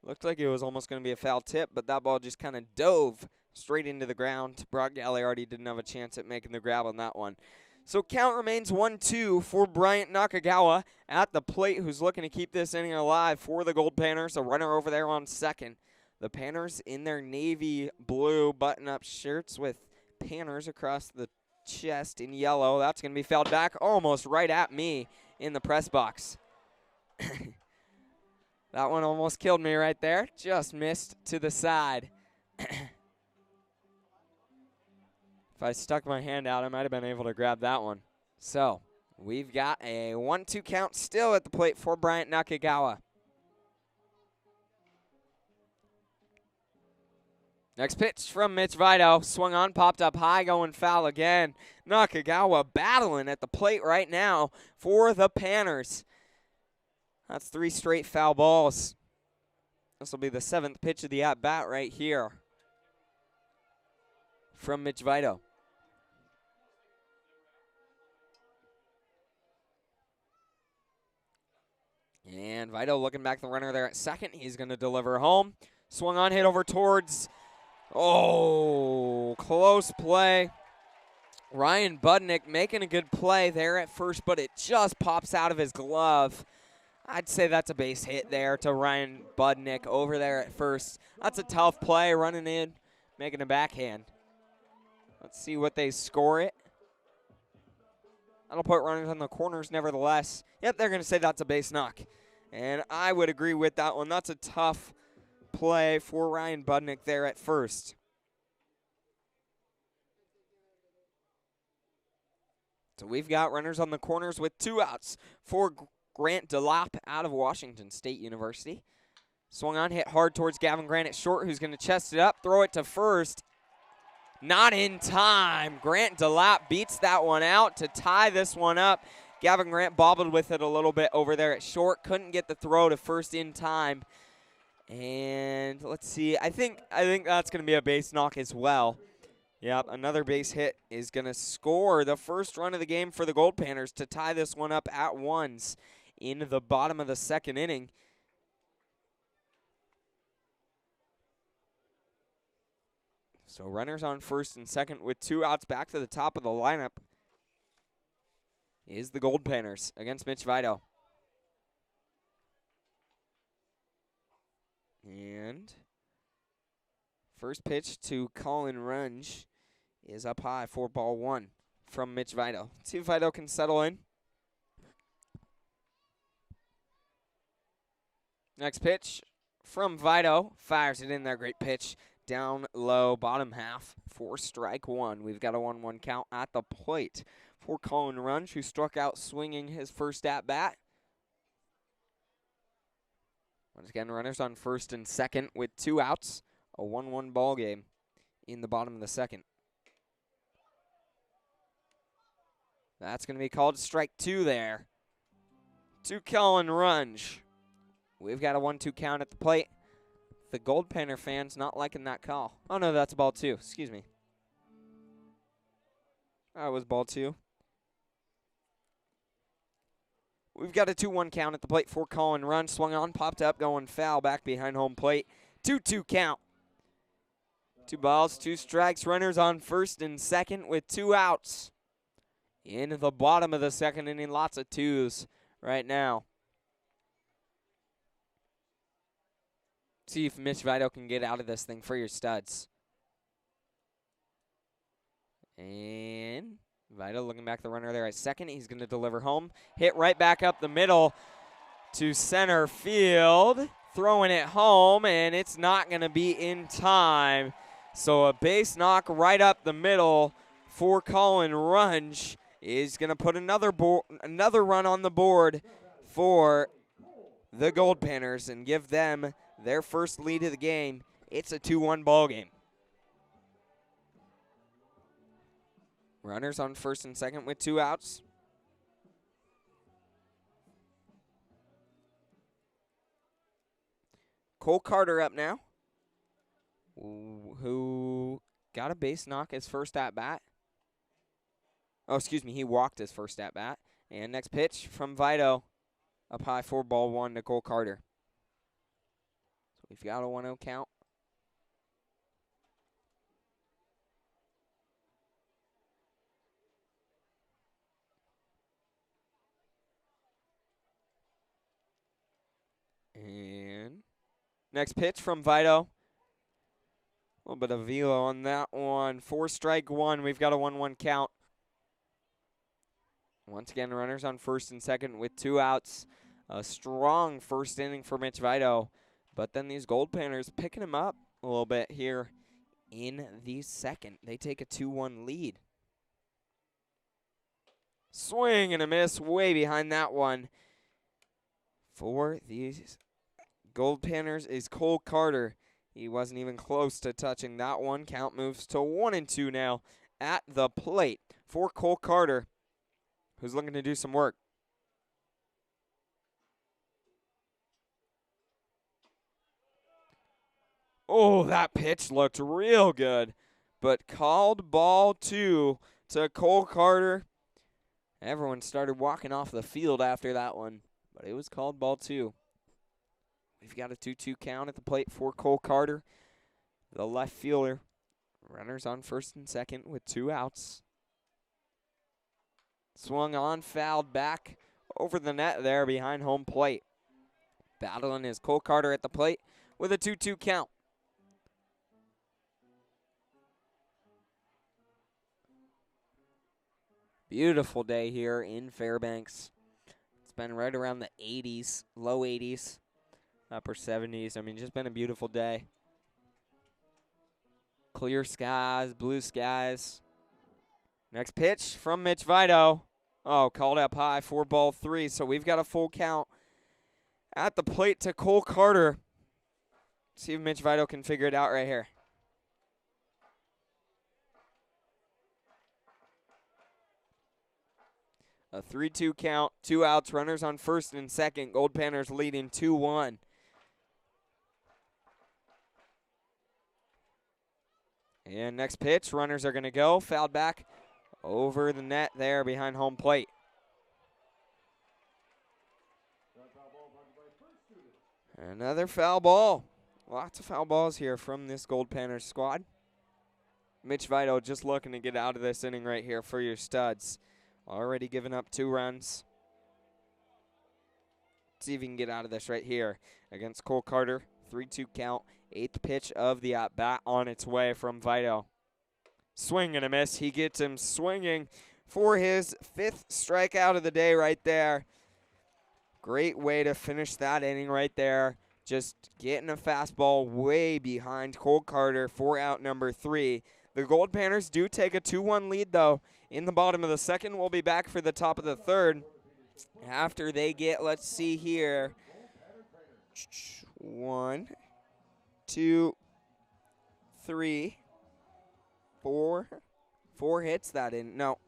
Looked like it was almost going to be a foul tip, but that ball just kind of dove straight into the ground. Brock Gagliardi didn't have a chance at making the grab on that one. So count remains 1-2 for Bryant Nakagawa at the plate, who's looking to keep this inning alive for the Goldpanners. A runner over there on second. The Panners in their navy blue button-up shirts with Panners across the chest in yellow. That's going to be fouled back almost right at me in the press box. That one almost killed me right there. Just missed to the side. If I stuck my hand out, I might have been able to grab that one. So we've got a 1-2 count still at the plate for Bryant Nakagawa. Next pitch from Mitch Vito. Swung on, popped up high, going foul again. Nakagawa battling at the plate right now for the Panners. That's 3 straight foul balls. This will be the 7th pitch of the at-bat right here from Mitch Vito. And Vito looking back the runner there at second. He's going to deliver home. Swung on, hit over towards, close play. Ryan Budnick making a good play there at first, but it just pops out of his glove. I'd say that's a base hit there to Ryan Budnick over there at first. That's a tough play, running in, making a backhand. Let's see what they score it. That'll put runners on the corners nevertheless. Yep, they're going to say that's a base knock. And I would agree with that one. That's a tough play for Ryan Budnick there at first. So we've got runners on the corners with 2 outs for Grant DeLopp out of Washington State University. Swung on, hit hard towards Gavin Grant at short, who's going to chest it up, throw it to first. Not in time. Grant DeLopp beats that one out to tie this one up. Gavin Grant bobbled with it a little bit over there at short. Couldn't get the throw to first in time. And let's see. I think that's going to be a base knock as well. Yep, another base hit is going to score the first run of the game for the Goldpanners to tie this one up at 1s in the bottom of the 2nd inning. So runners on first and second with 2 outs. Back to the top of the lineup is the Goldpanners against Mitch Vito. And first pitch to Colin Runge is up high for ball 1 from Mitch Vito. Let's see if Vito can settle in. Next pitch from Vito. Fires it in there. Great pitch. Down low, bottom half for strike 1. We've got a 1-1 count at the plate for Colin Runge, who struck out swinging his first at-bat. Once again, runners on first and second with 2 outs. A 1-1 ball game in the bottom of the 2nd. That's going to be called strike 2 there to Colin Runge. We've got a 1-2 count at the plate. The Goldpanner fans not liking that call. Oh, no, that's ball 2. Excuse me. That was ball 2. We've got a 2-1 count at the plate for Colin Runge. Swung on, popped up, going foul back behind home plate. 2-2 count. 2 balls, 2 strikes. Runners on first and second with 2 outs. In the bottom of the 2nd inning, lots of 2s right now. See if Mitch Vito can get out of this thing for your studs. And Vito looking back the runner there at second. He's going to deliver home. Hit right back up the middle to center field. Throwing it home, and it's not going to be in time. So a base knock right up the middle for Colin Runge is going to put another run on the board for the Goldpanners and give them their first lead of the game. It's a 2-1 ball game. Runners on first and second with 2 outs. Cole Carter up now, who got a base knock his first at-bat. Oh, excuse me, he walked his first at-bat. And next pitch from Vito, up high for ball 1 to Cole Carter. So We've got a 1-0 count. And next pitch from Vito. A little bit of velo on that one. 4-strike-1. We've got a 1-1 count. Once again, runners on first and second with 2 outs. A strong first inning for Mitch Vito. But then these Goldpanners picking him up a little bit here in the second. They take a 2-1 lead. Swing and a miss way behind that one. For these Goldpanners is Cole Carter. He wasn't even close to touching that one. Count moves to 1-2 now at the plate for Cole Carter, who's looking to do some work. Oh, that pitch looked real good, but called ball 2 to Cole Carter. Everyone started walking off the field after that one, but it was called ball 2. We've got a 2-2 count at the plate for Cole Carter, the left fielder. Runners on first and second with 2 outs. Swung on, fouled back over the net there behind home plate. Battling is Cole Carter at the plate with a 2-2 count. Beautiful day here in Fairbanks. It's been right around the 80s, low 80s, upper 70s. I mean, just been a beautiful day. Clear skies, blue skies. Next pitch from Mitch Vito. Oh, called up high for ball 3, so we've got a full count at the plate to Cole Carter. See if Mitch Vito can figure it out right here. A 3-2 count, 2 outs, runners on first and second. Goldpanners leading 2-1. And next pitch, runners are going to go. Fouled back over the net there behind home plate. Another foul ball. Lots of foul balls here from this Goldpanners squad. Mitch Vito just looking to get out of this inning right here for your studs. Already given up 2 runs. Let's see if he can get out of this right here against Cole Carter. 3-2 count. 8th pitch of the at-bat on its way from Vito. Swing and a miss. He gets him swinging for his 5th strikeout of the day right there. Great way to finish that inning right there. Just getting a fastball way behind Cole Carter for out number 3. The Goldpanners do take a 2-1 lead, though, in the bottom of the second. We'll be back for the top of the third after they get, let's see here, 1, 2, 3, 4. 4 hits that in. No,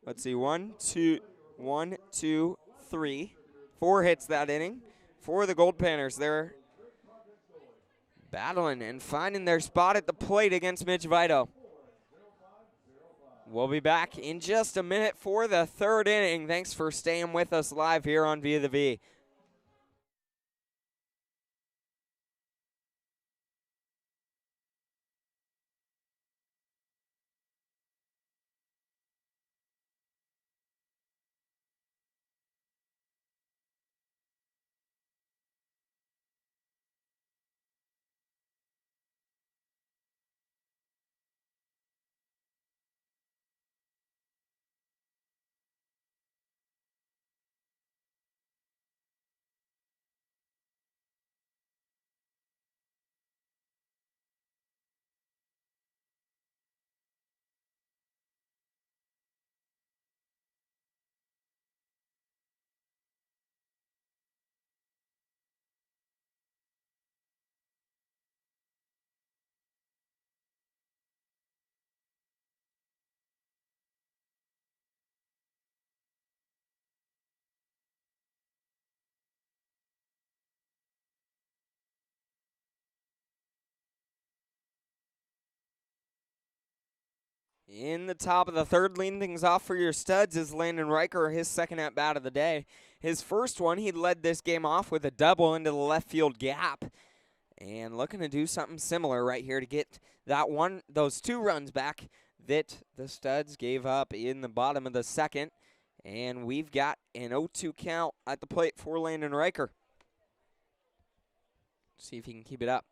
let's see, 1, 2, 3. 4 hits that inning for the Goldpanners. They're battling and finding their spot at the plate against Mitch Vito. We'll be back in just a minute for the third inning. Thanks for staying with us live here on Via the V. In the top of the third, leading things off for your studs is Landon Riker, his second at-bat of the day. His first one, he led this game off with a double into the left field gap. And looking to do something similar right here to get those 2 runs back that the Studs gave up in the bottom of the second. And we've got an 0-2 count at the plate for Landon Riker. See if he can keep it up.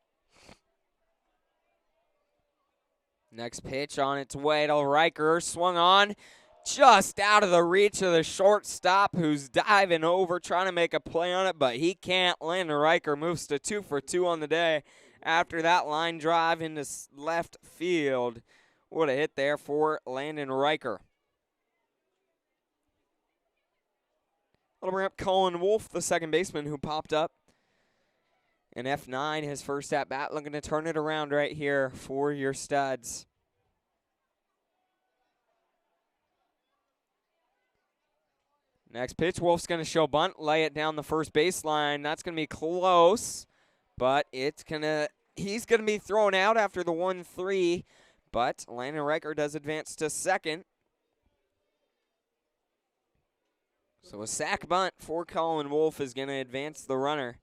Next pitch on its way to Riker. Swung on. Just out of the reach of the shortstop, who's diving over, trying to make a play on it, but he can't. Landon Riker moves to 2 for 2 on the day after that line drive into left field. What a hit there for Landon Riker. That'll bring up Colin Wolf, the second baseman, who popped up. And F9, his first at-bat, looking to turn it around right here for your Studs. Next pitch, Wolf's going to show bunt, lay it down the first baseline. That's going to be close, but he's going to be thrown out after the 1-3, but Landon Riker does advance to second. So a sac bunt for Colin Wolf is going to advance the runner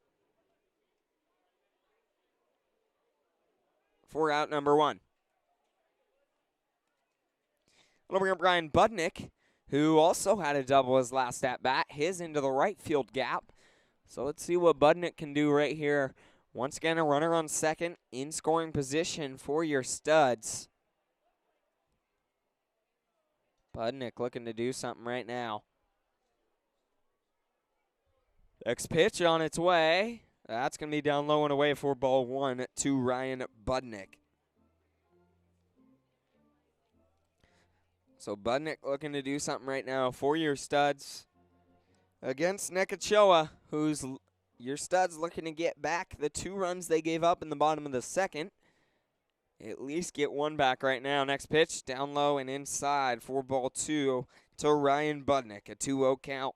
for out number 1. It'll bring up Ryan Budnick, who also had a double his last at-bat, his into the right field gap. So let's see what Budnick can do right here. Once again, a runner on second in scoring position for your Studs. Budnick looking to do something right now. Next pitch on its way. That's going to be down low and away for ball 1 to Ryan Budnick. So Budnick looking to do something right now for your Studs against Nekachoa, who's your Studs looking to get back the 2 runs they gave up in the bottom of the second. At least get 1 back right now. Next pitch, down low and inside for ball 2 to Ryan Budnick, a 2-0 count.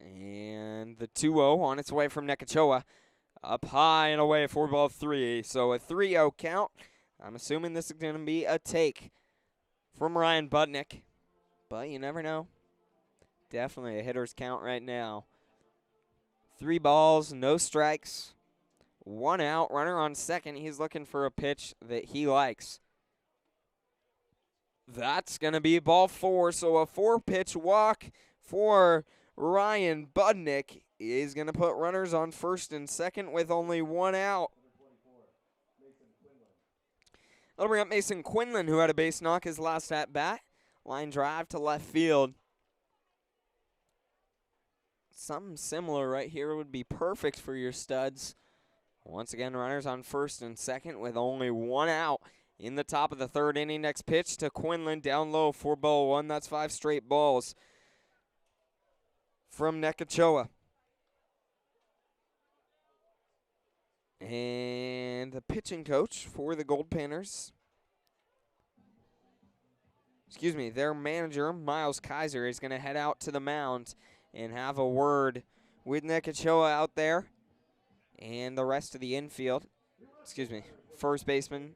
And the 2-0 on its way from Nekachoa. Up high and away for ball 3. So a 3-0 count. I'm assuming this is going to be a take from Ryan Budnick. But you never know. Definitely a hitter's count right now. 3 balls, no strikes. 1 out, runner on second. He's looking for a pitch that he likes. That's going to be ball 4. So a 4-pitch walk for Ryan Budnick is going to put runners on first and second with only 1 out. That'll bring up Mason Quinlan, who had a base knock his last at-bat. Line drive to left field. Something similar right here would be perfect for your Studs. Once again, runners on first and second with only 1 out in the top of the 3rd inning. Next pitch to Quinlan, down low for ball 1. That's 5 straight balls from Nekachoa. And the pitching coach for the Goldpanners, their manager, Miles Kaiser, is going to head out to the mound and have a word with Nekachoa out there and the rest of the infield. First baseman,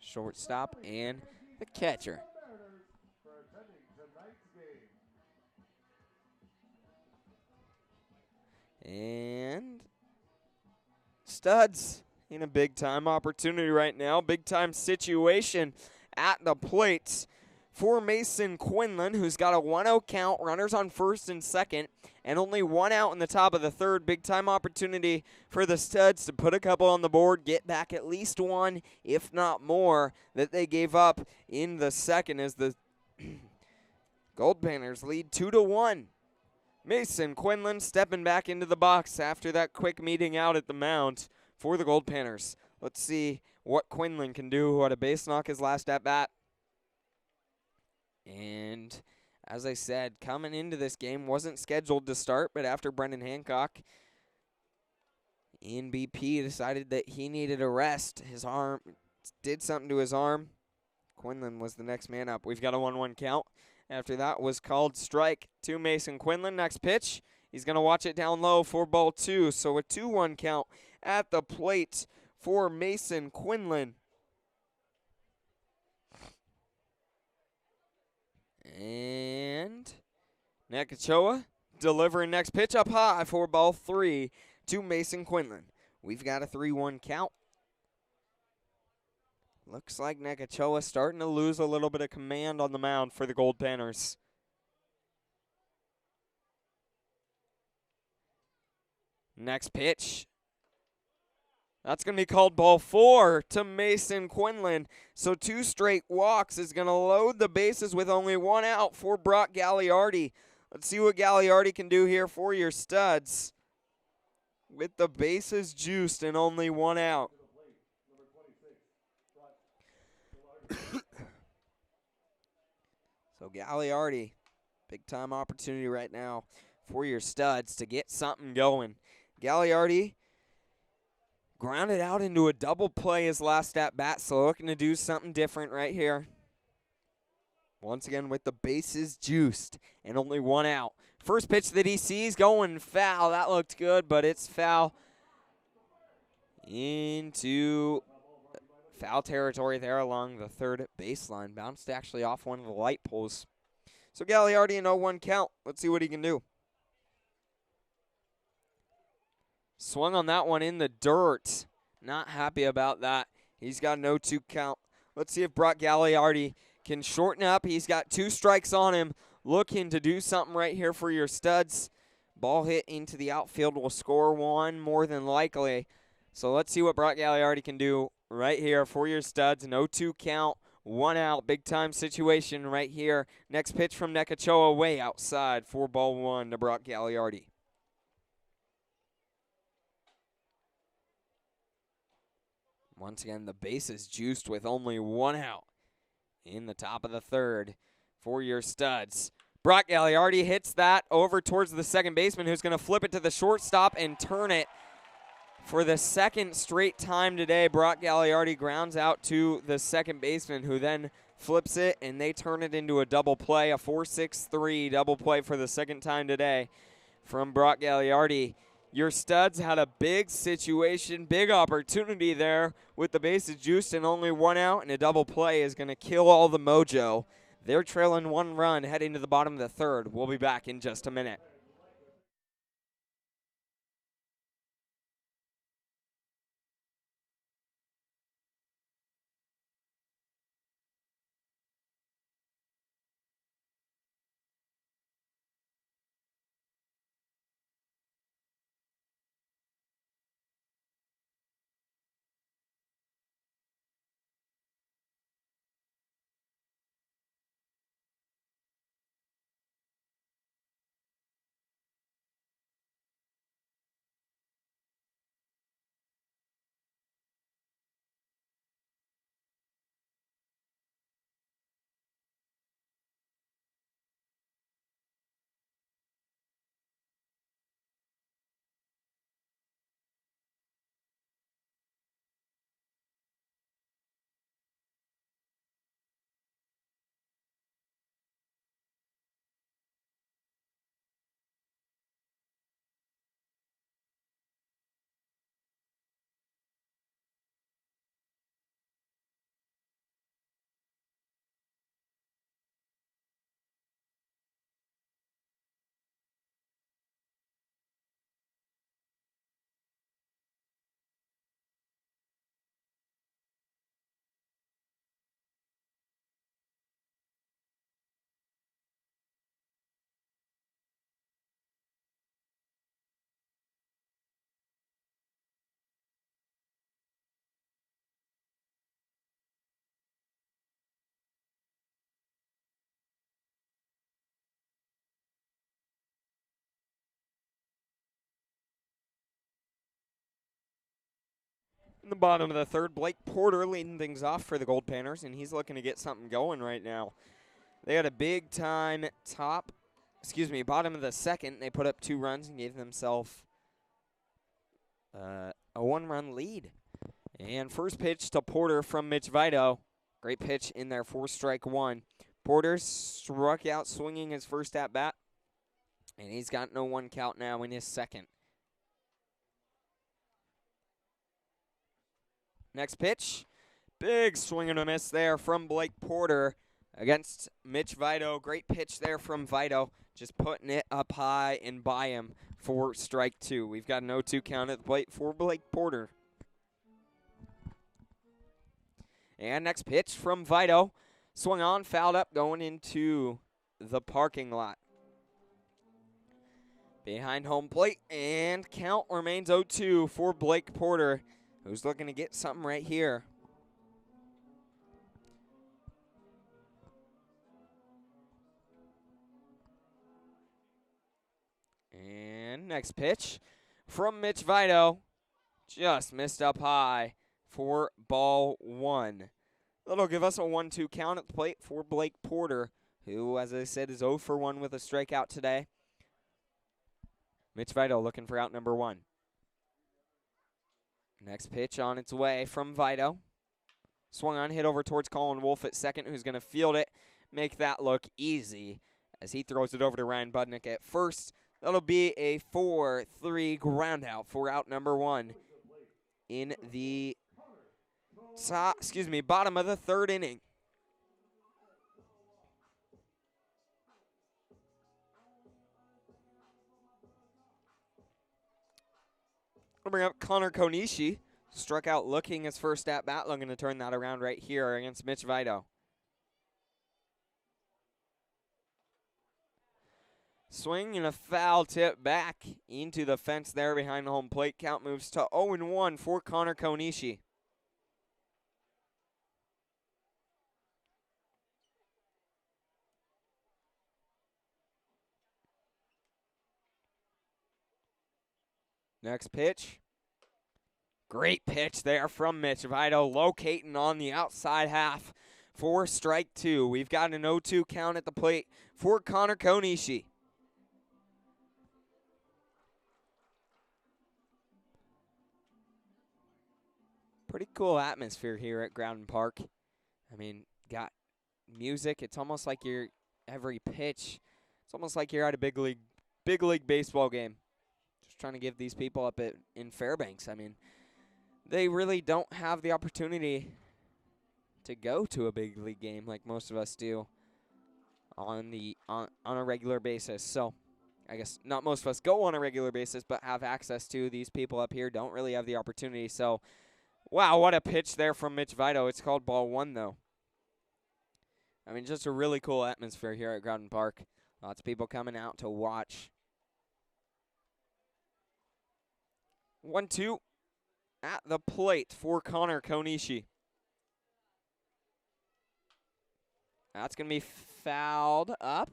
shortstop, and the catcher. And Studs in a big-time opportunity right now. Big-time situation at the plates for Mason Quinlan, who's got a 1-0 count, runners on first and second, and only 1 out in the top of the 3rd. Big-time opportunity for the Studs to put a couple on the board, get back at least 1, if not more, that they gave up in the second as the Goldpanners lead 2-1. Mason Quinlan stepping back into the box after that quick meeting out at the mound for the Goldpanners. Let's see what Quinlan can do, who had a base knock his last at-bat. And as I said, coming into this game, wasn't scheduled to start, but after Brendan Hancock in BP decided that he needed a rest, his arm did something to his arm. Quinlan was the next man up. We've got a 1-1 count. After that was called strike to Mason Quinlan. Next pitch, he's going to watch it down low for ball 2. So a 2-1 count at the plate for Mason Quinlan. And Nakachoa delivering next pitch up high for ball 3 to Mason Quinlan. We've got a 3-1 count. Looks like Nakachoa starting to lose a little bit of command on the mound for the Goldpanners. Next pitch. That's going to be called ball 4 to Mason Quinlan. So 2 straight walks is going to load the bases with only 1 out for Brock Gagliardi. Let's see what Gagliardi can do here for your Studs. With the bases juiced and only 1 out. So Gagliardi, big time opportunity right now for your Studs to get something going. Gagliardi grounded out into a double play his last at bat, so looking to do something different right here. Once again with the bases juiced and only 1 out. First pitch that he sees going foul. That looked good, but it's foul into foul territory there along the third baseline. Bounced actually off one of the light poles. So Gagliardi an 0-1 count. Let's see what he can do. Swung on that one in the dirt. Not happy about that. He's got an 0-2 count. Let's see if Brock Gagliardi can shorten up. He's got 2 strikes on him. Looking to do something right here for your Studs. Ball hit into the outfield will score 1 more than likely. So let's see what Brock Gagliardi can do right here for your Studs. An 0-2 count, 1 out. Big time situation right here. Next pitch from Nakachoa way outside for ball 1 to Brock Gagliardi. Once again, the bases juiced with only 1 out in the top of the third for your Studs. Brock Gagliardi hits that over towards the second baseman, who's going to flip it to the shortstop and turn it. For the second straight time today, Brock Gagliardi grounds out to the second baseman, who then flips it, and they turn it into a double play, a 4-6-3 double play for the second time today from Brock Gagliardi. Your Studs had a big situation, big opportunity there with the bases juiced and only 1 out, and a double play is going to kill all the mojo. They're trailing 1 run heading to the bottom of the third. We'll be back in just a minute. In the bottom of the third, Blake Porter leading things off for the Goldpanners, and he's looking to get something going right now. They had a big time bottom of the second. They put up 2 runs and gave themselves a 1-run lead. And first pitch to Porter from Mitch Vito. Great pitch in there, 4-strike-1. Porter struck out swinging his first at bat, and he's got no 1 count now in his second. Next pitch. Big swing and a miss there from Blake Porter against Mitch Vito. Great pitch there from Vito. Just putting it up high and by him for strike 2. We've got an 0-2 count at the plate for Blake Porter. And next pitch from Vito. Swung on, fouled up, going into the parking lot. Behind home plate, and count remains 0-2 for Blake Porter, who's looking to get something right here. And next pitch from Mitch Vito. Just missed up high for ball 1. That'll give us a 1-2 count at the plate for Blake Porter, who, as I said, is 0 for 1 with a strikeout today. Mitch Vito looking for out number 1. Next pitch on its way from Vito. Swung on, hit over towards Colin Wolf at second, who's going to field it, make that look easy as he throws it over to Ryan Budnick at first. That'll be a 4-3 ground out for out number 1 in the bottom of the 3rd inning. We'll bring up Connor Konishi. Struck out looking his first at bat, looking to turn that around right here against Mitch Vito. Swing and a foul tip back into the fence there behind the home plate. Count moves to 0-1 for Connor Konishi. Next pitch. Great pitch there from Mitch Vito, locating on the outside half for strike 2. We've got an 0-2 count at the plate for Connor Konishi. Pretty cool atmosphere here at Groudon Park. I mean, got music. It's almost like you're every pitch. It's almost like you're at a big league baseball game. Just trying to give these people up in Fairbanks. I mean, they really don't have the opportunity to go to a big league game like most of us do on a regular basis. So I guess not most of us go on a regular basis, but have access to. These people up here don't really have the opportunity. So, wow, what a pitch there from Mitch Vito. It's called ball 1, though. I mean, just a really cool atmosphere here at Groudon Park. Lots of people coming out to watch. 1-2 at the plate for Connor Konishi. That's going to be fouled up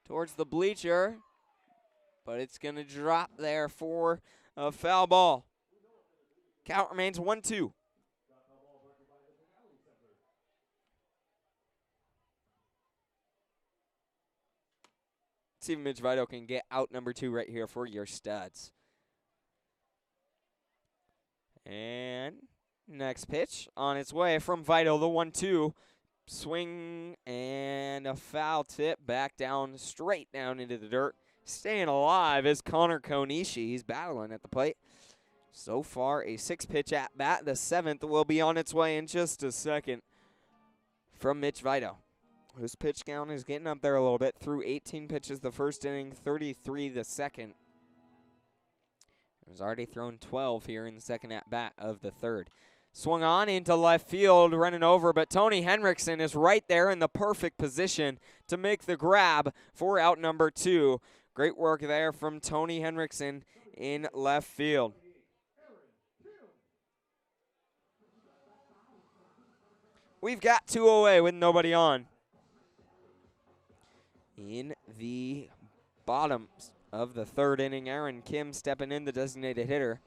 towards the bleacher, but it's going to drop there for a foul ball. Count remains 1-2. See if Mitch Vito can get out number 2 right here for your studs. And next pitch on its way from Vito, the 1-2. Swing and a foul tip back down, straight down into the dirt. Staying alive is Connor Konishi. He's battling at the plate. So far, a 6-pitch at bat. The 7th will be on its way in just a second from Mitch Vito, whose pitch count is getting up there a little bit. Through 18 pitches the first inning, 33 the second. He's already thrown 12 here in the second at bat of the 3rd. Swung on into left field, running over, but Tony Henriksen is right there in the perfect position to make the grab for out number 2. Great work there from Tony Henriksen in left field. We've got 2 away with nobody on. In the bottom of the 3rd inning, Aaron Kim stepping in, the designated hitter,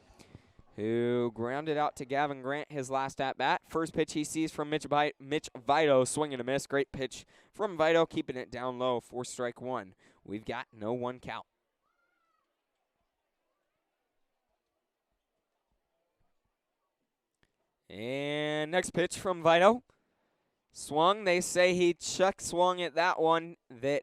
who grounded out to Gavin Grant his last at-bat. First pitch he sees from Mitch Vito, swing and a miss. Great pitch from Vito, keeping it down low for strike 1. We've got no 1 count. And next pitch from Vito. Swung. They say he chuck swung at that one. That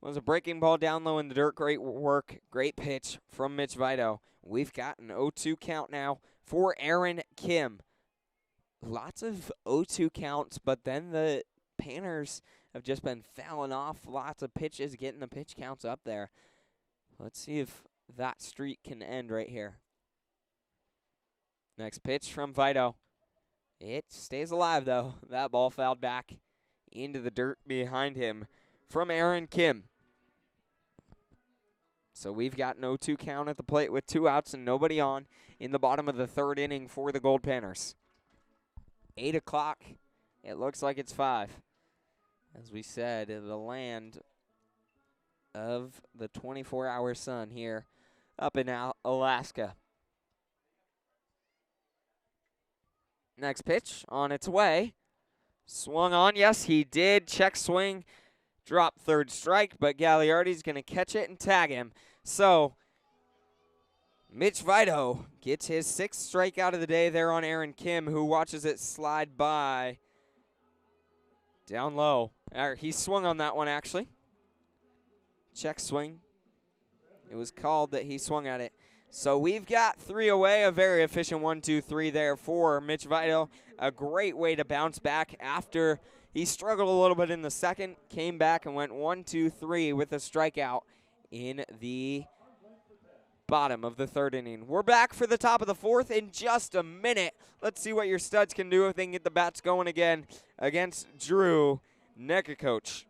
was a breaking ball down low in the dirt. Great work. Great pitch from Mitch Vito. We've got an 0-2 count now for Aaron Kim. lots of 0-2 counts, but then the Panners have just been fouling off lots of pitches, getting the pitch counts up there. Let's see if that streak can end right here. Next pitch from Vito. It stays alive, though. That ball fouled back into the dirt behind him from Aaron Kim. So we've got an 0-2 count at the plate with 2 outs and nobody on in the bottom of the 3rd inning for the Goldpanners. 8 o'clock. It looks like it's 5. As we said, the land of the 24-hour sun here up in Alaska. Next pitch on its way. Swung on. Yes, he did. Check swing. Drop 3rd strike, but Gagliardi's going to catch it and tag him. So Mitch Vito gets his 6th strikeout of the day there on Aaron Kim, who watches it slide by down low. He swung on that one, actually. Check swing. It was called that he swung at it. So we've got 3 away, a very efficient 1-2-3 there for Mitch Vito. A great way to bounce back after he struggled a little bit in the 2nd, came back and went 1-2-3 with a strikeout in the bottom of the 3rd inning. We're back for the top of the 4th in just a minute. Let's see what your studs can do if they can get the bats going again against Drew Nekakoch.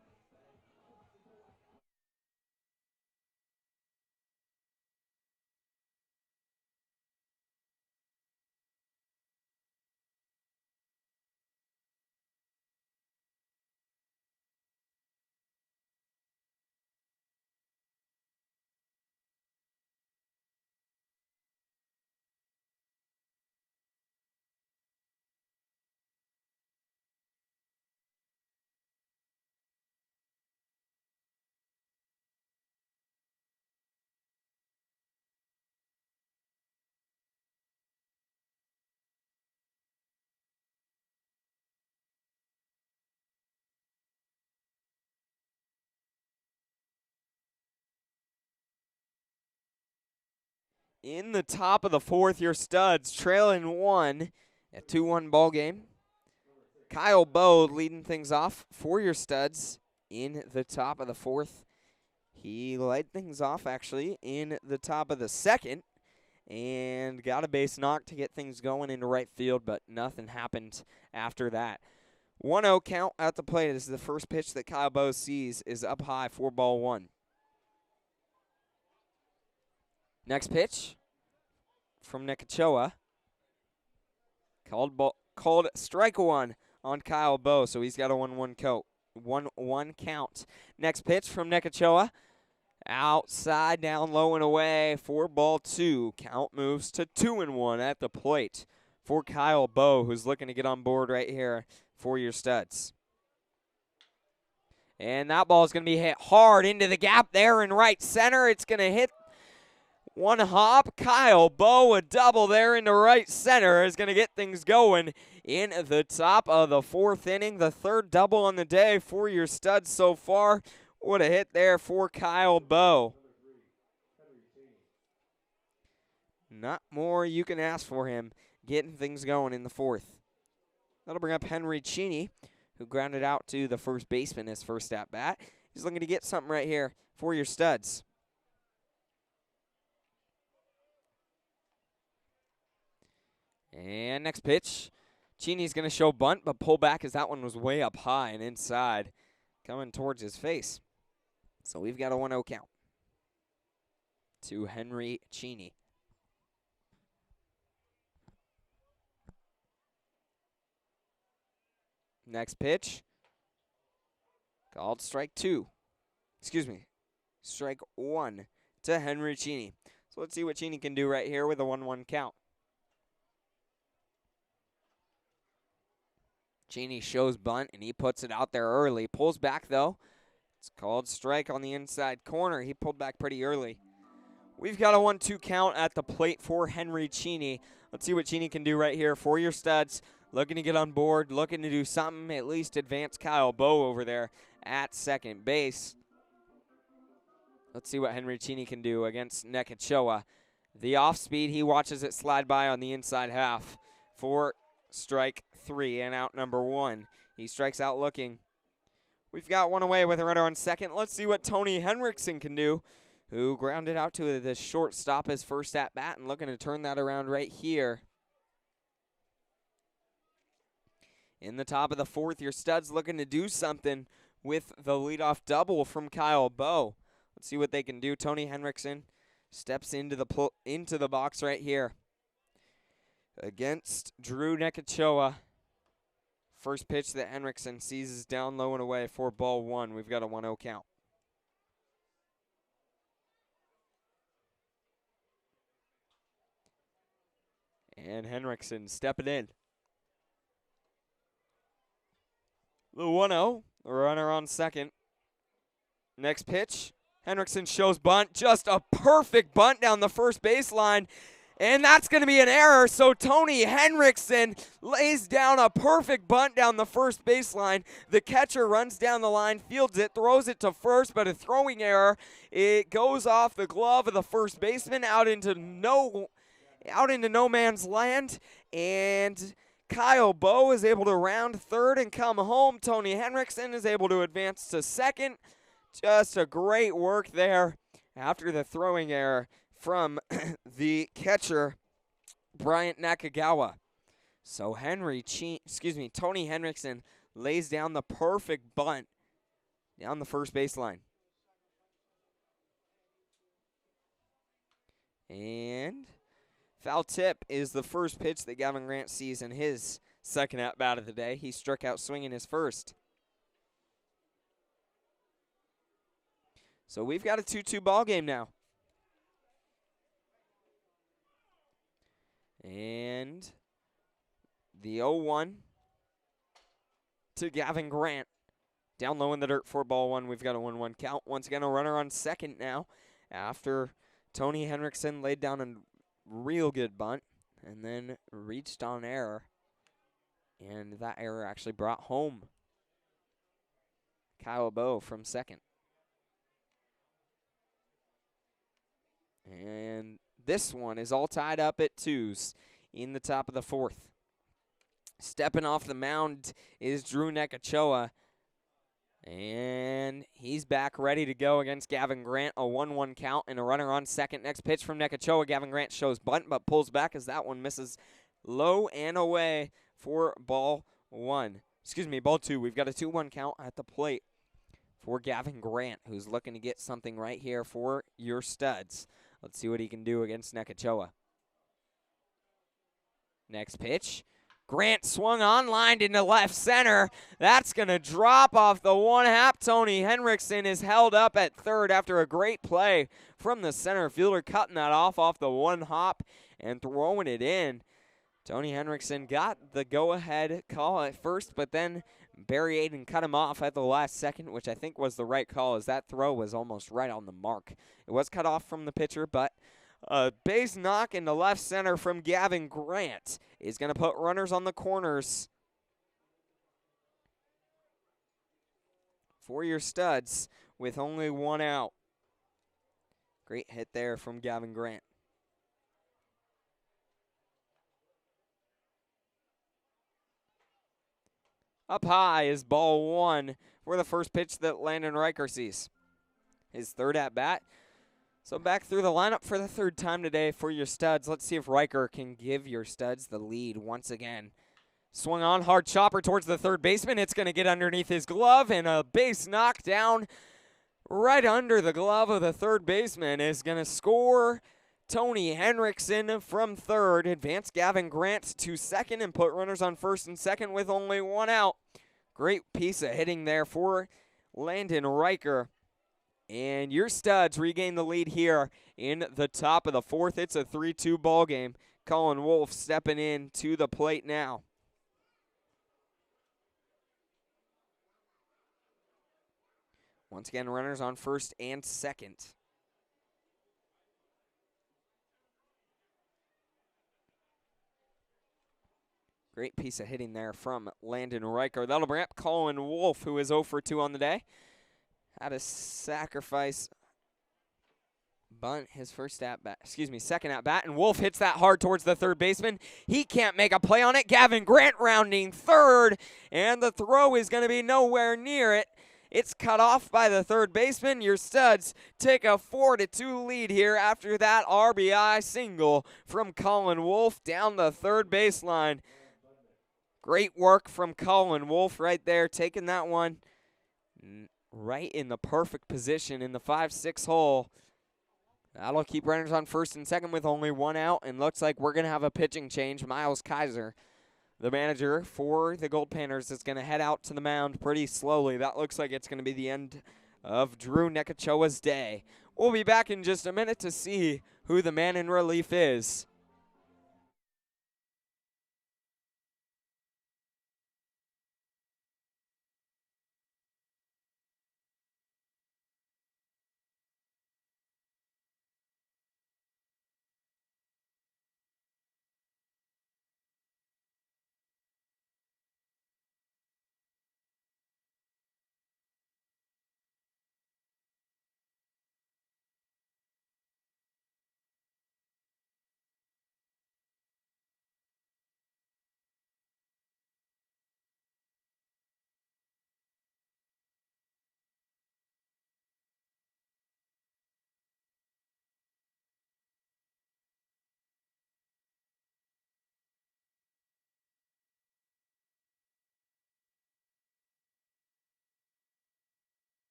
In the top of the 4th, your studs trailing 1 at 2-1 ball game. Kyle Bowe leading things off for your studs in the top of the 4th. He led things off, actually, in the top of the 2nd and got a base knock to get things going into right field, but nothing happened after that. 1-0 count at the plate as the first pitch that Kyle Bowe sees is up high for ball 1. Next pitch from Nekakoch. Called strike 1 on Kyle Bowe, so he's got a 1-1 count. Next pitch from Nekakoch. Outside, down low and away for ball 2. Count moves to 2-1 at the plate for Kyle Bowe, who's looking to get on board right here for your studs. And that ball is going to be hit hard into the gap there in right center. It's going to hit one hop. Kyle Bowe, a double there into right center, is going to get things going in the top of the 4th inning. The 3rd double on the day for your studs so far. What a hit there for Kyle Bowe. Not more you can ask for him getting things going in the 4th. That'll bring up Henry Cheney, who grounded out to the first baseman his first at-bat. He's looking to get something right here for your studs. And next pitch, Cheney's going to show bunt, but pull back as that one was way up high and inside, coming towards his face. So we've got a 1-0 count to Henry Cheney. Next pitch, called strike 2. Excuse me, strike 1 to Henry Cheney. So let's see what Cheney can do right here with a 1-1 count. Cheney shows bunt, and he puts it out there early. Pulls back, though. It's called strike on the inside corner. He pulled back pretty early. We've got a 1-2 count at the plate for Henry Cheney. Let's see what Cheney can do right here for your studs. Looking to get on board, looking to do something, at least advance Kyle Bowe over there at second base. Let's see what Henry Cheney can do against Nekakoch. The off speed, he watches it slide by on the inside half for strike 3 and out number 1. He strikes out looking. We've got one away with a runner on second. Let's see what Tony Henriksen can do, who grounded out to the shortstop his first at bat and looking to turn that around right here. In the top of the 4th, your Studs looking to do something with the leadoff double from Kyle Bowe. Let's see what they can do. Tony Henriksen steps into the box right here against Drew Nekachoa. First pitch that Henriksen seizes down low and away for ball 1. We've got a 1-0 count. And Henriksen stepping in. The 1-0, the runner on second. Next pitch, Henriksen shows bunt, just a perfect bunt down the first baseline, and that's going to be an error, so Tony Henriksen lays down a perfect bunt down the first baseline. The catcher runs down the line, fields it, throws it to first, but a throwing error. It goes off the glove of the first baseman out into no man's land, and Kyle Bowe is able to round third and come home. Tony Henriksen is able to advance to second. Just a great work there after the throwing error from the catcher, Bryant Nakagawa. So Tony Henriksen lays down the perfect bunt down the first baseline. And foul tip is the first pitch that Gavin Grant sees in his second at-bat of the day. He struck out swinging his first. So we've got a 2-2 ball game now. And the 0-1 to Gavin Grant. Down low in the dirt for ball 1. We've got a 1-1 count. Once again, a runner on second now after Tony Henriksen laid down a real good bunt and then reached on error. And that error actually brought home Kyle Bowe from second. And this one is all tied up at 2s in the top of the 4th. Stepping off the mound is Drew Nekachoa. And he's back ready to go against Gavin Grant. A 1-1 count and a runner on second. Next pitch from Nekachoa. Gavin Grant shows bunt but pulls back as that one misses low and away for ball 2. We've got a 2-1 count at the plate for Gavin Grant, who's looking to get something right here for your Studs. Let's see what he can do against Nekachoa. Next pitch. Grant swung on, lined into left center. That's going to drop off the one-hop. Tony Henriksen is held up at third after a great play from the center fielder, cutting that off the one-hop and throwing it in. Tony Henriksen got the go-ahead call at first, but then Barry Aiden cut him off at the last second, which I think was the right call, as that throw was almost right on the mark. It was cut off from the pitcher, but a base knock into left center from Gavin Grant is going to put runners on the corners for your Studs with only 1 out. Great hit there from Gavin Grant. Up high is ball 1 for the first pitch that Landon Riker sees. His third at bat. So back through the lineup for the third time today for your Studs. Let's see if Riker can give your Studs the lead once again. Swung on, hard chopper towards the third baseman. It's going to get underneath his glove, and a base knockdown right under the glove of the third baseman is going to score Tony Henriksen from third. Advance Gavin Grant to second and put runners on first and second with only 1 out. Great piece of hitting there for Landon Riker. And your Studs regain the lead here in the top of the 4th. It's a 3-2 ball game. Colin Wolf stepping in to the plate now. Once again, runners on first and second. Great piece of hitting there from Landon Riker. That'll bring up Colin Wolf, who is 0 for 2 on the day. Had a sacrifice Bunt his second at bat, and Wolf hits that hard towards the third baseman. He can't make a play on it. Gavin Grant rounding third, and the throw is going to be nowhere near it. It's cut off by the third baseman. Your Studs take a 4-2 lead here after that RBI single from Colin Wolf down the third baseline. Great work from Colin Wolf right there, taking that one right in the perfect position in the 5-6 hole. That'll keep runners on first and second with only one out, and looks like we're going to have a pitching change. Miles Kaiser, the manager for the Goldpanners, is going to head out to the mound pretty slowly. That looks like it's going to be the end of Drew Nekachowa's day. We'll be back in just a minute to see who the man in relief is.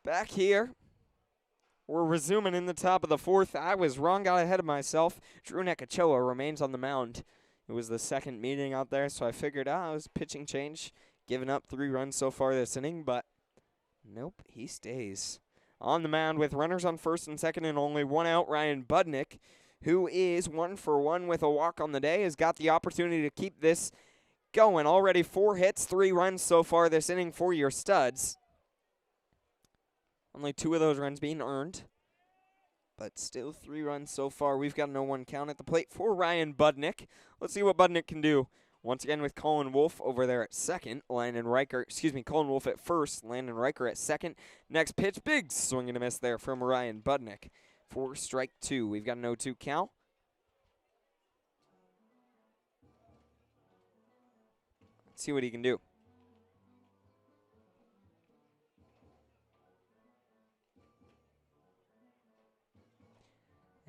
Back here, we're resuming in the top of the fourth. I was wrong, got ahead of myself. Drew Nekachowa remains on the mound. It was the second meeting out there, so I figured out it was pitching change. Giving up 3 runs so far this inning, but nope, he stays on the mound with runners on first and second and only one out. Ryan Budnick, who is 1 for 1 with a walk on the day, has got the opportunity to keep this going. Already 4 hits, 3 runs so far this inning for your Studs. Only 2 of those runs being earned, but still 3 runs so far. We've got a 0-1 count at the plate for Ryan Budnick. Let's see what Budnick can do. Once again with Colin Wolf over there at second. Colin Wolf at first. Landon Riker at second. Next pitch, big swing and a miss there from Ryan Budnick for strike 2. We've got an 0-2 count. Let's see what he can do.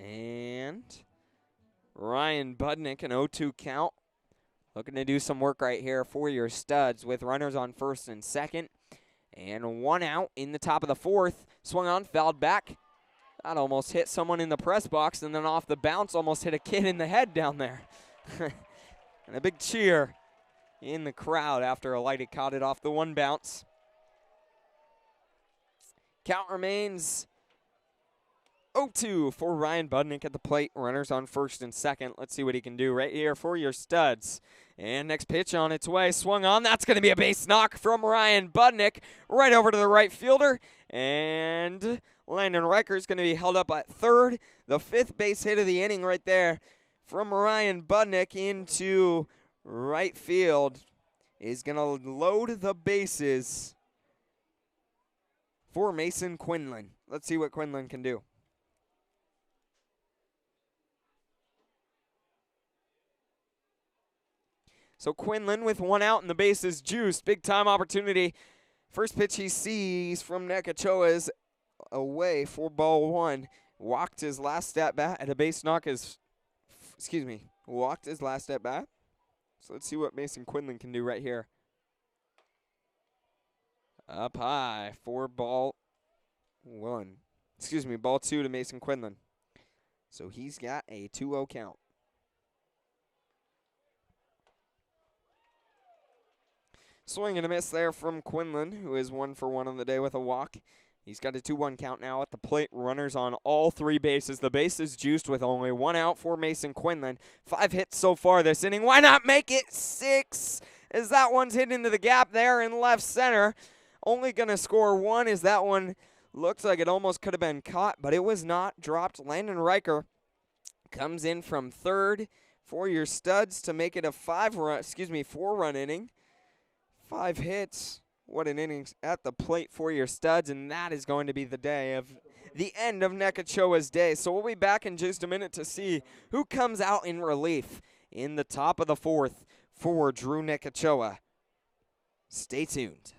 And Ryan Budnick, an 0-2 count. Looking to do some work right here for your Studs with runners on first and second. And 1 out in the top of the fourth. Swung on, fouled back. That almost hit someone in the press box, and then off the bounce almost hit a kid in the head down there. And a big cheer in the crowd after a lady caught it off the 1 bounce. Count remains 0-2 for Ryan Budnick at the plate. Runners on first and second. Let's see what he can do right here for your Studs. And next pitch on its way. Swung on. That's going to be a base knock from Ryan Budnick right over to the right fielder. And Landon Riker is going to be held up at third. The 5th base hit of the inning right there from Ryan Budnick into right field is going to load the bases for Mason Quinlan. Let's see what Quinlan can do. So Quinlan with 1 out and the bases juiced. Big time opportunity. First pitch he sees from Nekachowa is away for ball 1. Walked his last at bat at a base knock walked his last at bat. So let's see what Mason Quinlan can do right here. Up high for ball 2 to Mason Quinlan. So he's got a 2-0 count. Swing and a miss there from Quinlan, who is 1 for 1 on the day with a walk. He's got a 2-1 count now at the plate. Runners on all 3 bases. The bases juiced with only 1 out for Mason Quinlan. 5 hits so far this inning. Why not make it 6? As that one's hit into the gap there in left center. Only going to score 1 as that one looks like it almost could have been caught, but it was not. Dropped. Landon Riker comes in from third for your Studs to make it a 4-run inning. 5 hits. What an inning at the plate for your Studs, and that is going to be the end of Nekachoa's day. So we'll be back in just a minute to see who comes out in relief in the top of the 4th for Drew Nekachoa. Stay tuned.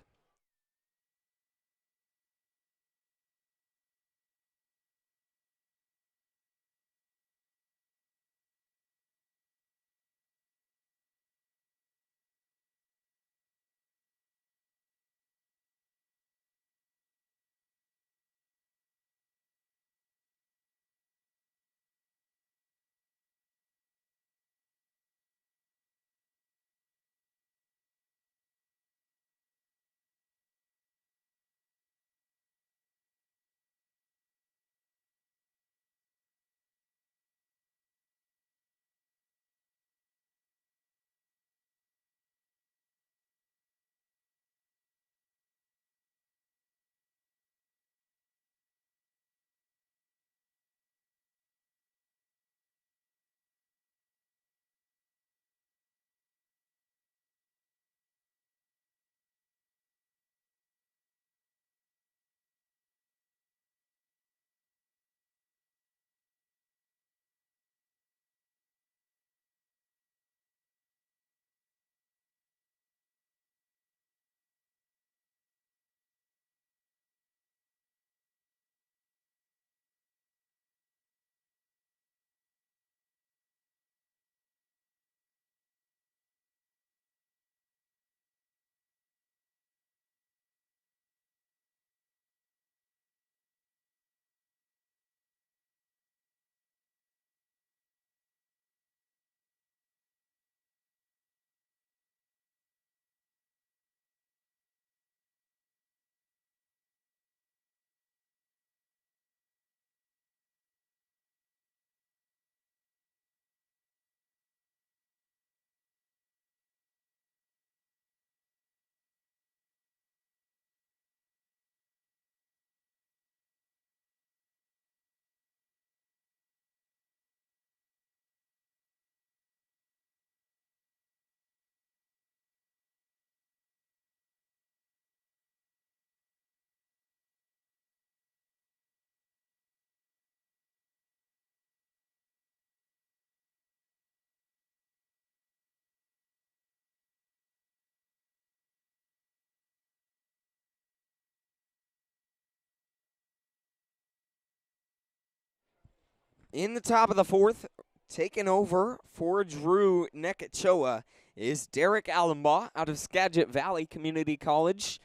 In the top of the 4th, taking over for Drew Nekachoa is Derek Allenbaugh out of Skagit Valley Community College.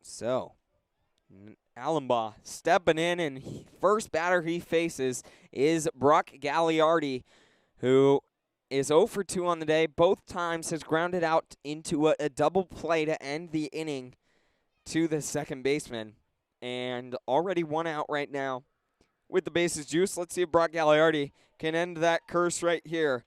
So, Allenbaugh stepping in, and first batter he faces is Brock Gagliardi, who is 0 for 2 on the day. Both times has grounded out into a double play to end the inning to the second baseman. And already 1 out right now with the bases juiced. Let's see if Brock Gagliardi can end that curse right here.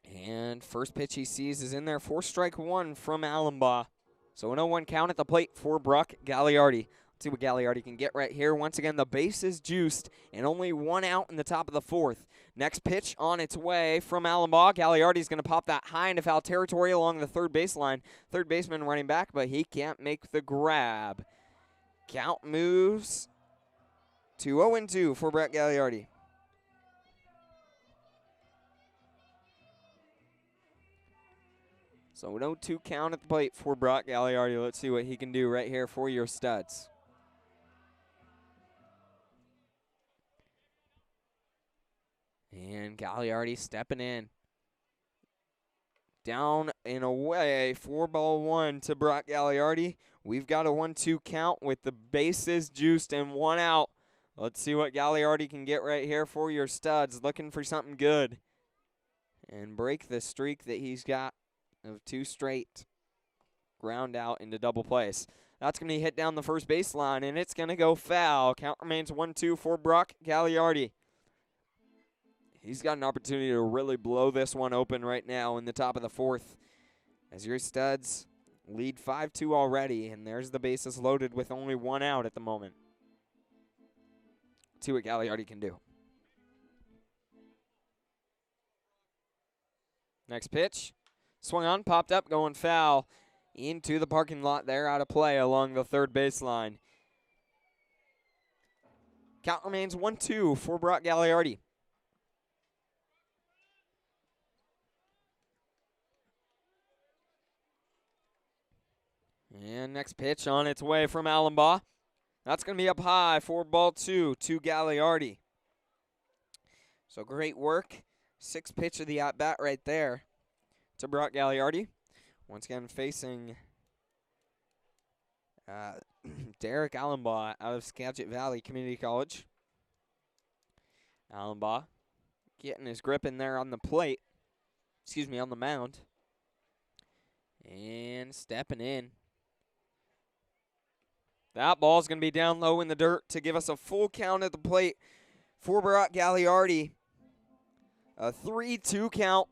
And first pitch he sees is in there for strike 1 from Allenbaugh. So an 0-1 count at the plate for Brock Gagliardi. Let's see what Gagliardi can get right here. Once again, the bases juiced and only 1 out in the top of the 4th. Next pitch on its way from Allenbaugh. Gagliardi's going to pop that high into foul territory along the third baseline. Third baseman running back, but he can't make the grab. Count moves to 0-2 for Brock Gagliardi. So an 0-2 count at the plate for Brock Gagliardi. Let's see what he can do right here for your Studs. And Gagliardi stepping in. Down and away, 4-1 to Brock Gagliardi. We've got a 1-2 count with the bases juiced and 1 out. Let's see what Gagliardi can get right here for your Studs. Looking for something good and break the streak that he's got of 2 straight. ground out into double plays. That's going to be hit down the first baseline, and it's going to go foul. Count remains 1-2 for Brock Gagliardi. He's got an opportunity to really blow this one open right now in the top of the fourth, as your Studs lead 5-2 already, and there's the bases loaded with only one out at the moment. See what Gagliardi can do. Next pitch. Swung on, popped up, going foul into the parking lot there, out of play along the third baseline. Count remains 1-2 for Brock Gagliardi. And next pitch on its way from Allenbaugh. That's going to be up high for ball 2 to Gagliardi. So great work. Sixth pitch of the at-bat right there to Brock Gagliardi. Once again facing Derek Allenbaugh out of Skagit Valley Community College. Allenbaugh getting his grip in there on the plate. On the mound. And stepping in. That ball's going to be down low in the dirt to give us a full count at the plate for Brock Gagliardi. A 3-2 count.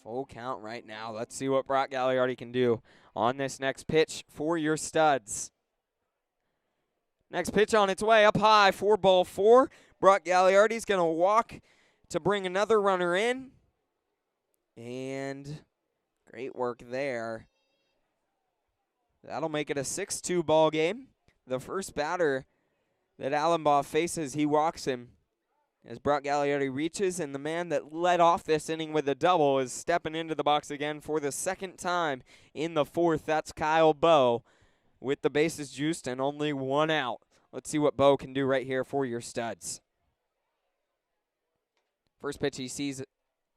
Full count right now. Let's see what Brock Gagliardi can do on this next pitch for your Studs. Next pitch on its way up high for ball 4. Brock Gagliardi's going to walk to bring another runner in. And great work there. That'll make it a 6-2 ball game. The first batter that Allenbaugh faces, he walks him as Brock Gagliardi reaches, and the man that led off this inning with a double is stepping into the box again for the second time in the fourth. That's Kyle Bowe with the bases juiced and only one out. Let's see what Bowe can do right here for your Studs. First pitch he sees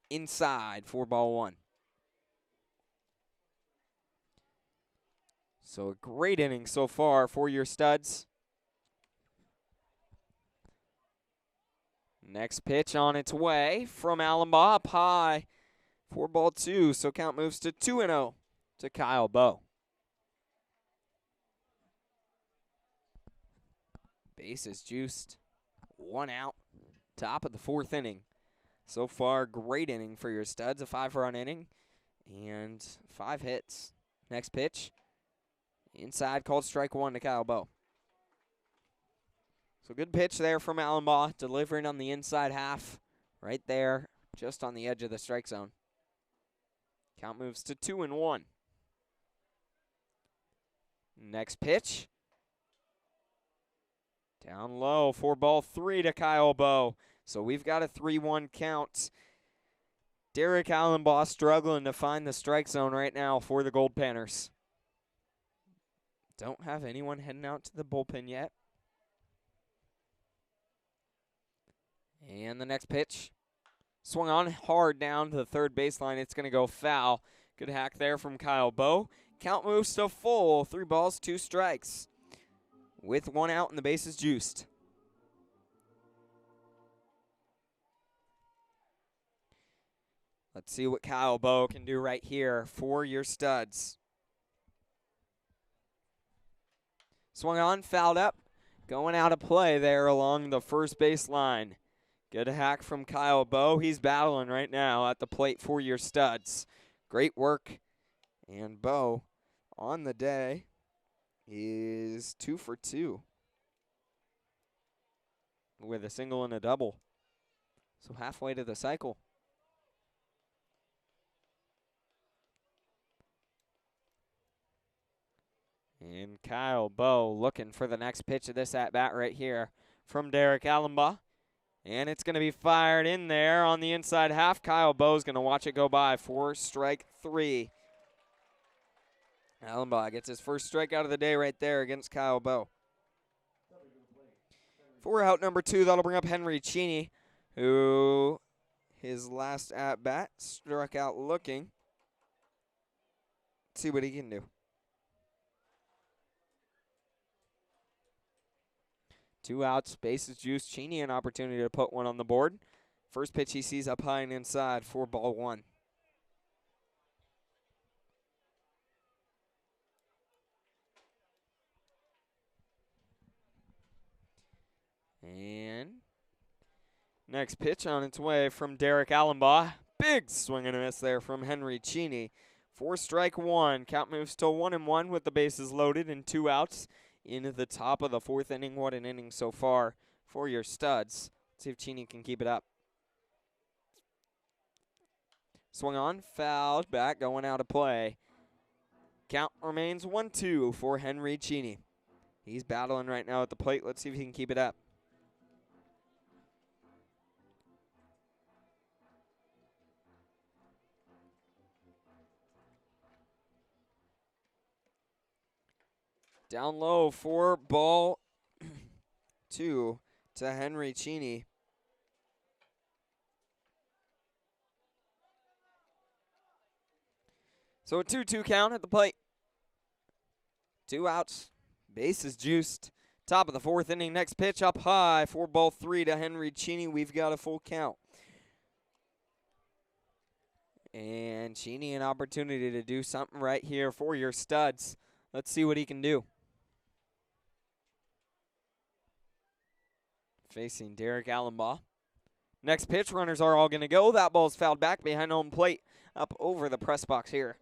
inside for ball 1. So a great inning so far for your Studs. Next pitch on its way from Allenbaugh up high for ball 2. So count moves to 2-0 to Kyle Bowe. Bases juiced. One out. Top of the fourth inning. So far, great inning for your Studs. A 5-run inning and 5 hits. Next pitch. Inside, called strike 1 to Kyle Bowe. So good pitch there from Allenbaugh, delivering on the inside half, right there, just on the edge of the strike zone. Count moves to 2-1. Next pitch. Down low for ball 3 to Kyle Bowe. So we've got a 3-1 count. Derek Allenbaugh struggling to find the strike zone right now for the Goldpanners. Don't have anyone heading out to the bullpen yet. And the next pitch. Swung on hard down to the third baseline. It's going to go foul. Good hack there from Kyle Bowe. Count moves to full. 3 balls, 2 strikes. With 1 out and the bases juiced. Let's see what Kyle Bowe can do right here for your Studs. Swung on, fouled up. Going out of play there along the first base line. Good hack from Kyle Bowe. He's battling right now at the plate for your Studs. Great work. And Bowe on the day is 2 for 2 with a single and a double. So halfway to the cycle. And Kyle Bowe looking for the next pitch of this at-bat right here from Derek Allenbaugh. And it's going to be fired in there on the inside half. Kyle Bowe's going to watch it go by for strike 3. Allenbaugh gets his first strikeout of the day right there against Kyle Bowe. For out number 2, that'll bring up Henry Cheney, who his last at-bat struck out looking. Let's see what he can do. 2 outs, bases juiced. Cheney an opportunity to put one on the board. First pitch he sees up high and inside for ball 1. And next pitch on its way from Derek Allenbaugh. Big swing and a miss there from Henry Cheney. 4 strike 1. Count moves to 1-1 with the bases loaded and 2 outs into the top of the 4th inning. What an inning so far for your studs. Let's see if Cheney can keep it up. Swung on, fouled back, going out of play. Count remains 1-2 for Henry Cheney. He's battling right now at the plate. Let's see if he can keep it up. Down low for ball 2 to Henry Cheney. So a 2-2 count at the plate. 2 outs. Bases juiced. Top of the 4th inning. Next pitch up high for ball 3 to Henry Cheney. We've got a full count. And Cheney an opportunity to do something right here for your studs. Let's see what he can do. Facing Derek Allenbaugh. Next pitch, runners are all going to go. That ball's fouled back behind home plate up over the press box here.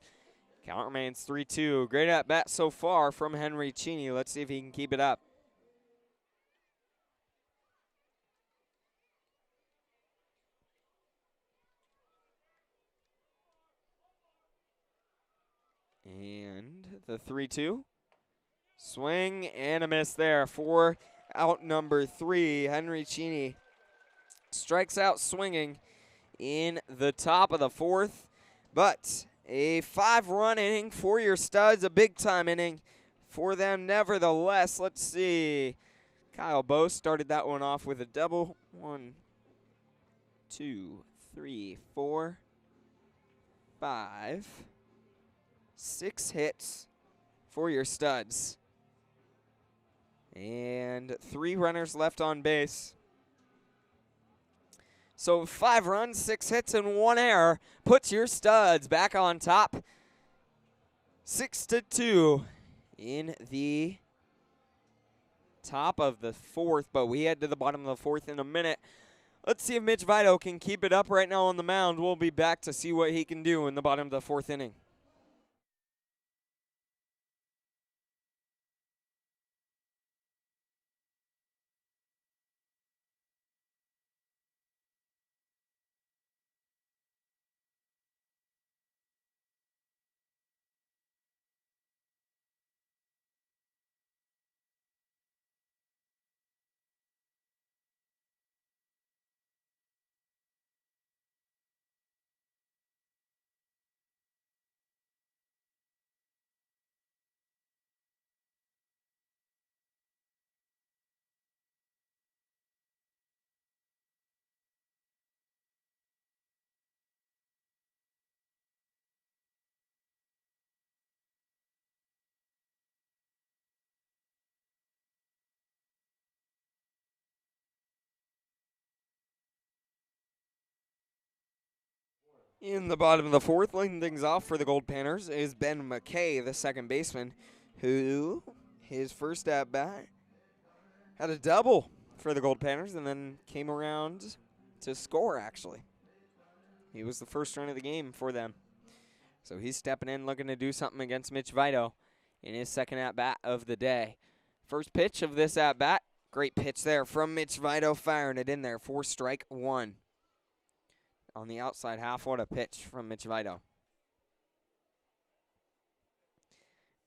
Count remains 3-2. Great at bat so far from Henry Cheney. Let's see if he can keep it up. And the 3-2. Swing and a miss there for out number 3. Henry Cheney strikes out swinging in the top of the 4th. But a 5-run inning for your studs, a big-time inning for them nevertheless. Let's see. Kyle Bose started that one off with a double. 1, 2, 3, 4, 5, 6 hits for your studs. And 3 runners left on base. So 5 runs, 6 hits, and 1 error puts your studs back on top. 6-2 in the top of the 4th, but we head to the bottom of the 4th in a minute. Let's see if Mitch Vito can keep it up right now on the mound. We'll be back to see what he can do in the bottom of the 4th inning. In the bottom of the 4th, leading things off for the Goldpanners is Ben McKay, the second baseman, who his first at-bat had a double for the Goldpanners and then came around to score, actually. He was the first run of the game for them. So he's stepping in, looking to do something against Mitch Vito in his second at-bat of the day. First pitch of this at-bat, great pitch there from Mitch Vito, firing it in there for strike 1. On the outside half, what a pitch from Mitch Vito.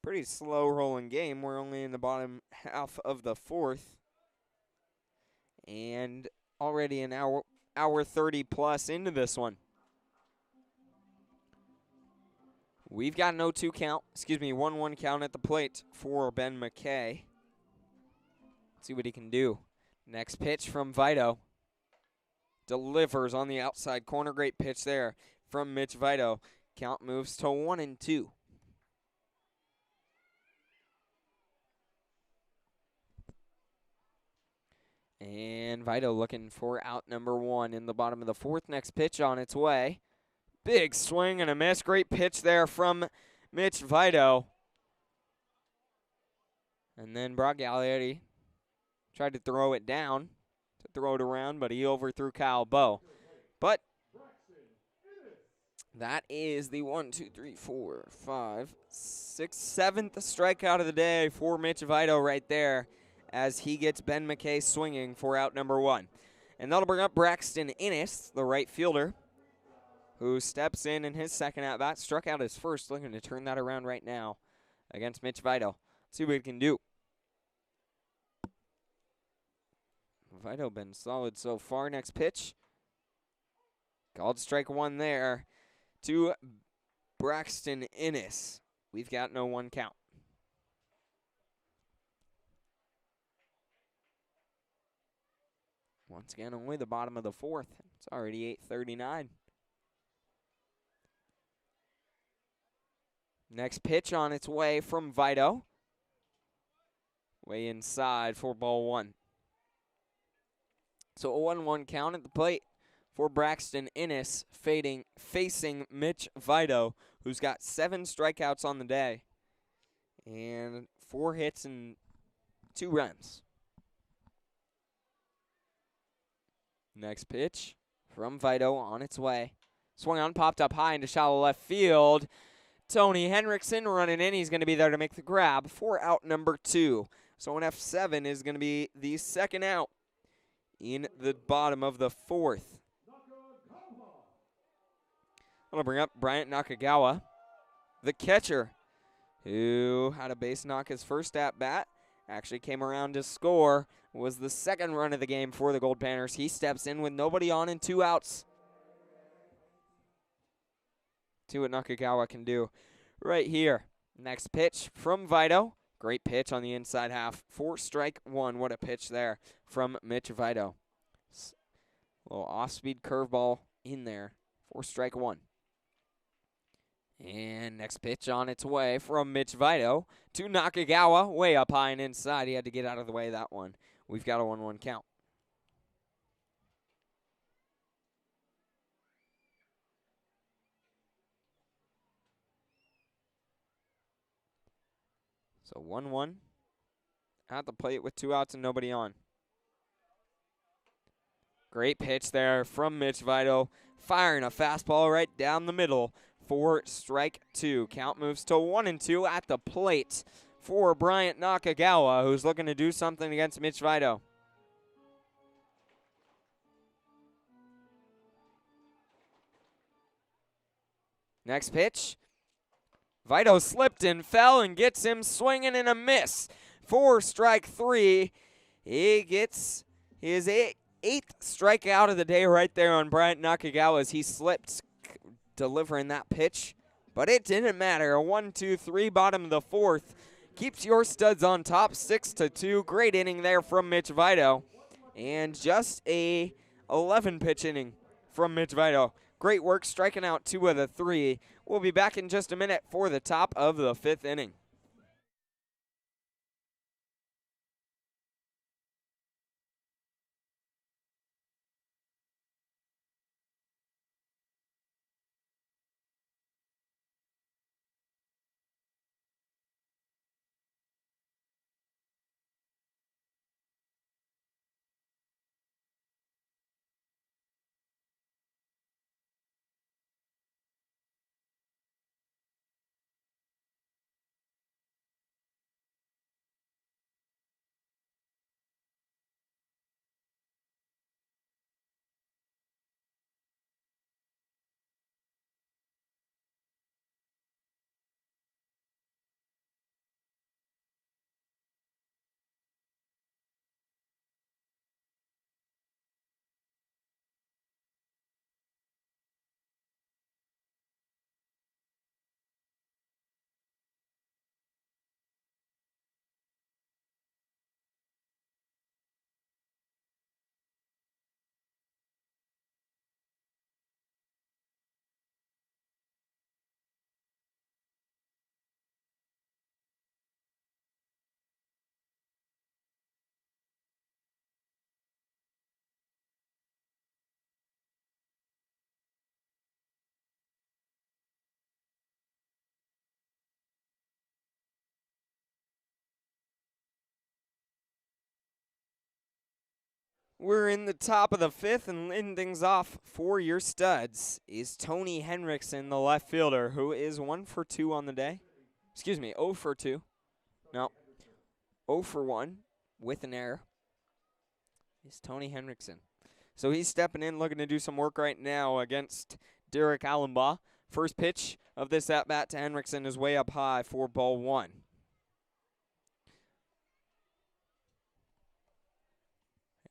Pretty slow rolling game. We're only in the bottom half of the 4th. And already an hour 30 plus into this one. We've got an 0-2 count. 1-1 count at the plate for Ben McKay. Let's see what he can do. Next pitch from Vito. Delivers on the outside corner. Great pitch there from Mitch Vito. Count moves to 1-2. And Vito looking for out number 1 in the bottom of the 4th. Next pitch on its way. Big swing and a miss. Great pitch there from Mitch Vito. And then Brock Gagliotti tried to throw it down. to throw it around, but he overthrew Kyle Bowe. But that is the 1, 2, 3, 4, 5, 6, 7th strikeout of the day for Mitch Vito right there as he gets Ben McKay swinging for out number 1. And that'll bring up Braxton Innes, the right fielder, who steps in his second at-bat. Struck out his first, looking to turn that around right now against Mitch Vito. See what he can do. Vito been solid so far. Next pitch. Called strike 1 there to Braxton Innes. We've got no 1 count. Once again, only the bottom of the 4th. It's already 8:39. Next pitch on its way from Vito. Way inside for ball 1. So a 1-1 count at the plate for Braxton Innes, facing Mitch Vito, who's got 7 strikeouts on the day and 4 hits and 2 runs. Next pitch from Vito on its way. Swung on, popped up high into shallow left field. Tony Henriksen running in. He's going to be there to make the grab for out number 2. So an F7 is going to be the second out in the bottom of the 4th. I'll bring up Bryant Nakagawa, the catcher, who had a base knock his first at-bat. Actually came around to score. Was the second run of the game for the Goldpanners. He steps in with nobody on and 2 outs. See what Nakagawa can do right here. Next pitch from Vito. Great pitch on the inside half for strike 1. What a pitch there from Mitch Vito. A little off-speed curveball in there for strike 1. And next pitch on its way from Mitch Vito to Nakagawa. Way up high and inside. He had to get out of the way of that one. We've got a 1-1 count. So 1-1 at the plate with 2 outs and nobody on. Great pitch there from Mitch Vito. Firing a fastball right down the middle for strike 2. Count moves to 1-2 at the plate for Bryant Nakagawa, who's looking to do something against Mitch Vito. Next pitch. Vito slipped and fell and gets him swinging and a miss for strike 3. He gets his 8th strikeout of the day right there on Bryant Nakagawa as he slipped delivering that pitch. But it didn't matter. A 1-2-3 bottom of the 4th. Keeps your studs on top 6-2. Great inning there from Mitch Vito. And just a 11-pitch inning from Mitch Vito. Great work striking out 2 of the 3. We'll be back in just a minute for the top of the 5th inning. We're in the top of the fifth, and leading things off for your studs is Tony Henriksen, the left fielder, who is 1 for 2 on the day. Excuse me, 0 for 2. No, 0 for 1 with an error is Tony Henriksen. So he's stepping in, looking to do some work right now against Derek Allenbaugh. First pitch of this at-bat to Henriksen is way up high for ball 1.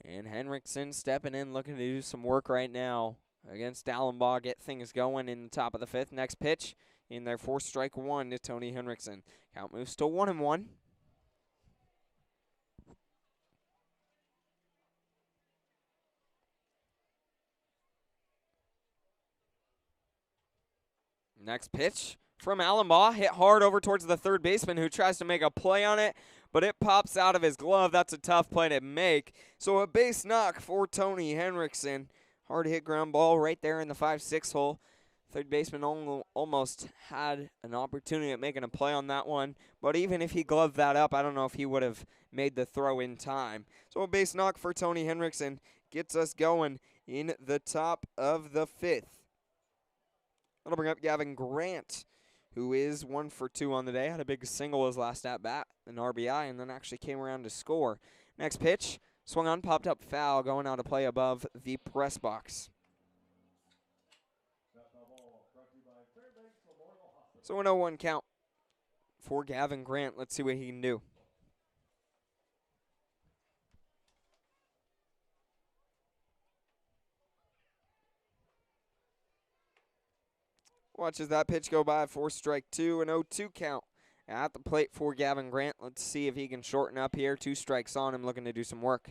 And Henriksen stepping in, looking to do some work right now against Allenbaugh, get things going in the top of the fifth. Next pitch in there for strike 1 to Tony Henriksen. Count moves to 1-1. Next pitch from Allenbaugh, hit hard over towards the third baseman who tries to make a play on it, but it pops out of his glove. That's a tough play to make. So a base knock for Tony Henriksen. Hard hit ground ball right there in the 5-6 hole. Third baseman almost had an opportunity at making a play on that one, but even if he gloved that up, I don't know if he would have made the throw in time. So a base knock for Tony Henriksen gets us going in the top of the fifth. That'll bring up Gavin Grant, who is 1 for 2 on the day. Had a big single his last at-bat, an RBI, and then actually came around to score. Next pitch, swung on, popped up foul, going out to play above the press box. So an 0-1 count for Gavin Grant. Let's see what he can do. Watches that pitch go by for strike 2, an 0-2 count at the plate for Gavin Grant. Let's see if he can shorten up here. 2 strikes on him, looking to do some work.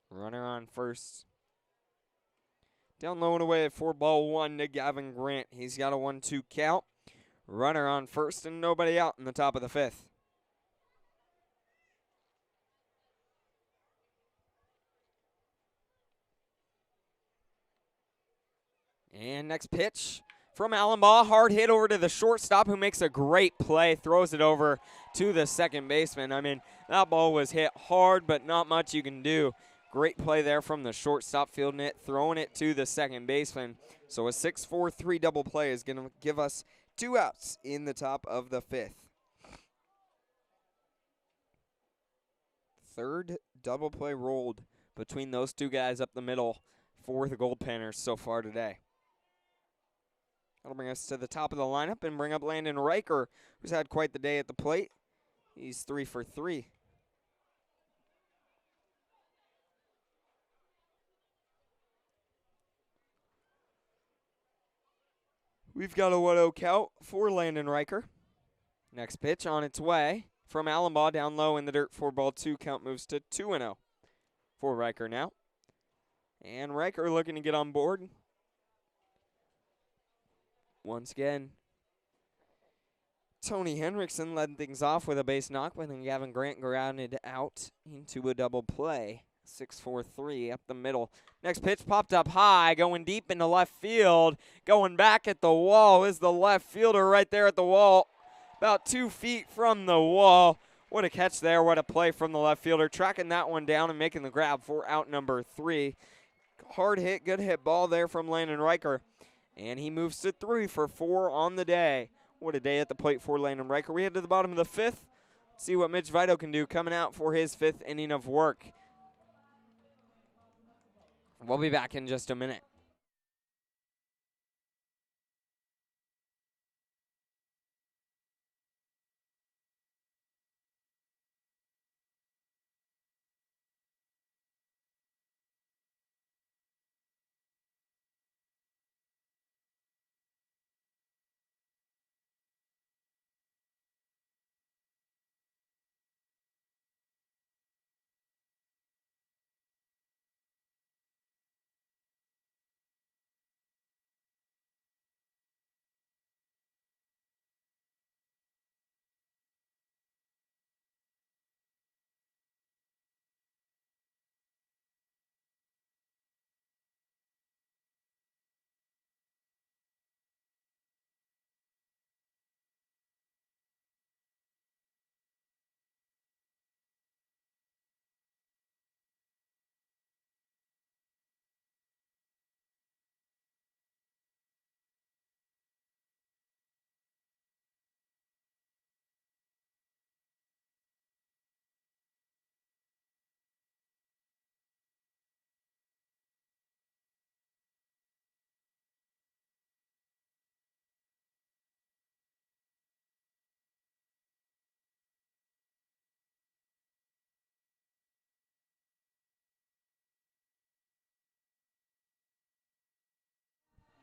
Runner on first. Down low and away for ball 1 to Gavin Grant. He's got a 1-2 count. Runner on first and nobody out in the top of the fifth. And next pitch from Allenbaugh. Hard hit over to the shortstop who makes a great play. Throws it over to the second baseman. I mean, that ball was hit hard, but not much you can do. Great play there from the shortstop, fielding it, throwing it to the second baseman. So a 6-4-3 double play is going to give us 2 outs in the top of the fifth. Third double play rolled between those 2 guys up the middle for the Goldpanners so far today. That'll bring us to the top of the lineup and bring up Landon Riker, who's had quite the day at the plate. He's 3 for 3. We've got a 1-0 count for Landon Riker. Next pitch on its way from Allenbaugh down low in the dirt for ball 2. Count moves to 2-0 for Riker now. And Riker looking to get on board. Once again, Tony Henriksen led things off with a base knock, but then Gavin Grant grounded out into a double play. 6-4-3 up the middle. Next pitch popped up high, going deep into left field. Going back at the wall is the left fielder right there at the wall, about 2 feet from the wall. What a catch there, what a play from the left fielder. Tracking that one down and making the grab for out number 3. Hard hit, good hit ball there from Landon Riker. And he moves to 3 for 4 on the day. What a day at the plate for Landon Riker. We head to the bottom of the fifth. See what Mitch Vito can do coming out for his 5th inning of work. We'll be back in just a minute.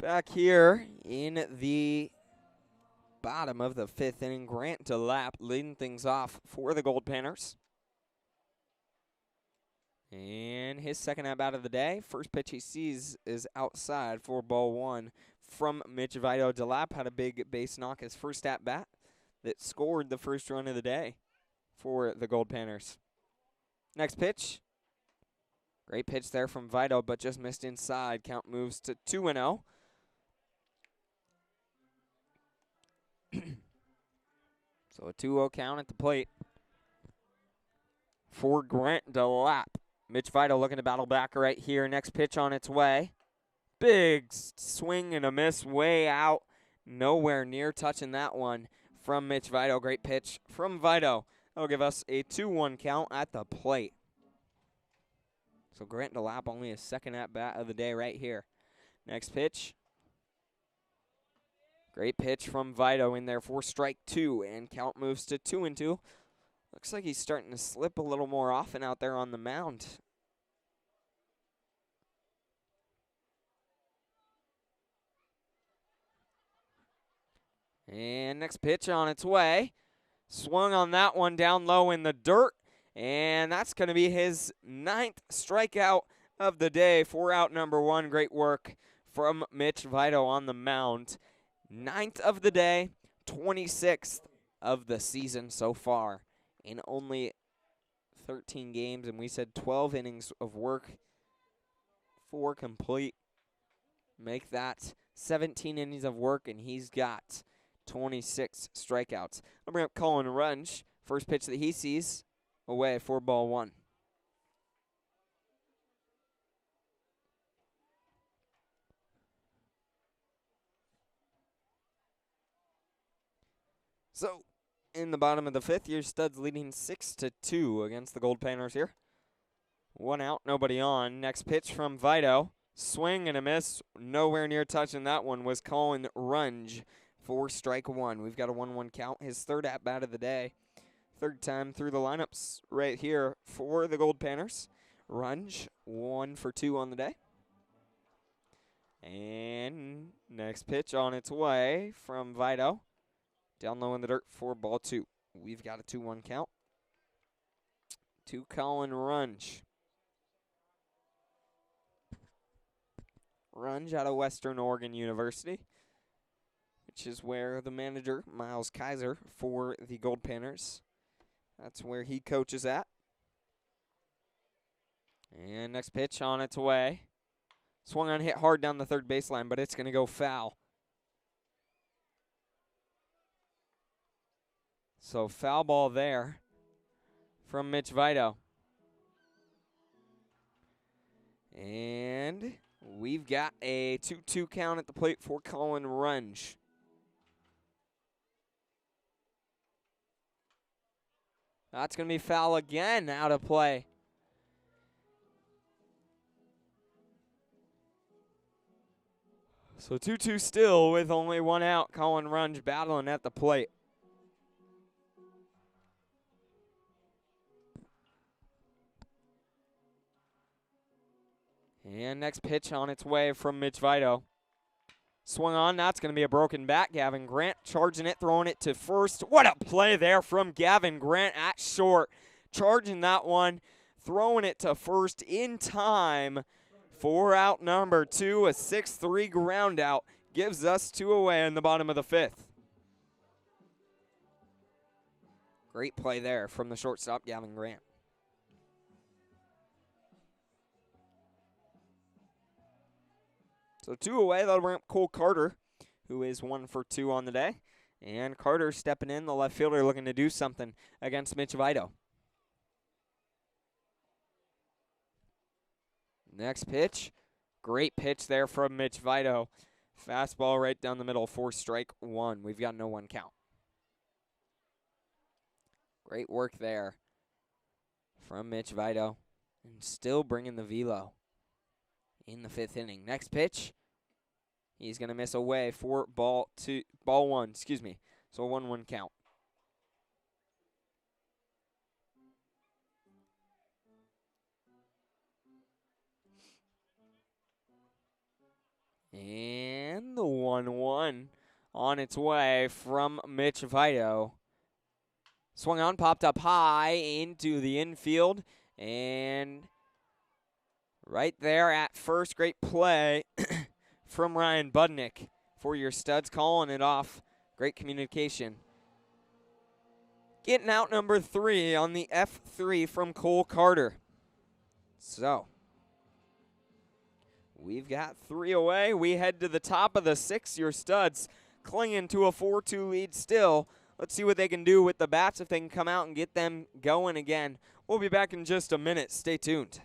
Back here in the bottom of the 5th inning, Grant DeLapp leading things off for the Goldpanners. And his second at-bat of the day. First pitch he sees is outside for ball 1 from Mitch Vito. DeLapp had a big base knock his first at-bat that scored the first run of the day for the Goldpanners. Next pitch. Great pitch there from Vito, but just missed inside. Count moves to 2-0. So a 2-0 count at the plate for Grant DeLapp. Mitch Vito looking to battle back right here. Next pitch on its way. Big swing and a miss way out. Nowhere near touching that one from Mitch Vito. Great pitch from Vito. That'll give us a 2-1 count at the plate. So Grant DeLapp only his second at-bat of the day right here. Next pitch. Great pitch from Vito in there for strike 2, and count moves to 2-2. Looks like he's starting to slip a little more often out there on the mound. And next pitch on its way. Swung on that one down low in the dirt, and that's going to be his 9th strikeout of the day for out number 1. Great work from Mitch Vito on the mound. 9th of the day, 26th of the season so far in only 13 games, and we said 12 innings of work, 4 complete. Make that 17 innings of work, and he's got 26 strikeouts. I'll bring up Colin Runge. First pitch that he sees, away for ball 1. So, in the bottom of the 5th, your Studs leading 6-2 against the Goldpanners here. 1 out, nobody on. Next pitch from Vito. Swing and a miss. Nowhere near touching that one was Colin Runge for strike 1. We've got a 1-1 count. His 3rd at-bat of the day. 3rd time through the lineups right here for the Goldpanners. Runge, 1 for 2 on the day. And next pitch on its way from Vito. Down low in the dirt for ball 2. We've got a 2-1 count to Colin Runge. Runge out of Western Oregon University, which is where the manager, Miles Kaiser, for the Goldpanners, that's where he coaches at. And next pitch on its way. Swung on, hit hard down the 3rd baseline, but it's going to go foul. So foul ball there from Mitch Vito. And we've got a 2-2 count at the plate for Colin Runge. That's going to be foul again, out of play. So 2-2 still with only 1 out. Colin Runge battling at the plate. And next pitch on its way from Mitch Vito. Swung on, that's going to be a broken bat. Gavin Grant charging it, throwing it to first. What a play there from Gavin Grant at short. Charging that one, throwing it to first in time for out number 2. A 6-3 ground out gives us 2 away in the bottom of the 5th. Great play there from the shortstop, Gavin Grant. So 2 away, that'll bring up Cole Carter, who is 1 for 2 on the day. And Carter stepping in, the left fielder looking to do something against Mitch Vito. Next pitch, great pitch there from Mitch Vito. Fastball right down the middle for strike 1. We've got no 1 count. Great work there from Mitch Vito. And still bringing the velo in the 5th inning. Next pitch, he's going to miss away for ball 1, So a 1-1 count. And the 1-1 on its way from Mitch Vito. Swung on, popped up high into the infield, and right there at first, great play from Ryan Budnick for your studs, calling it off. Great communication. Getting out number 3 on the F3 from Cole Carter. So, we've got 3 away. We head to the top of the 6th. Your studs clinging to a 4-2 lead still. Let's see what they can do with the bats, if they can come out and get them going again. We'll be back in just a minute. Stay tuned.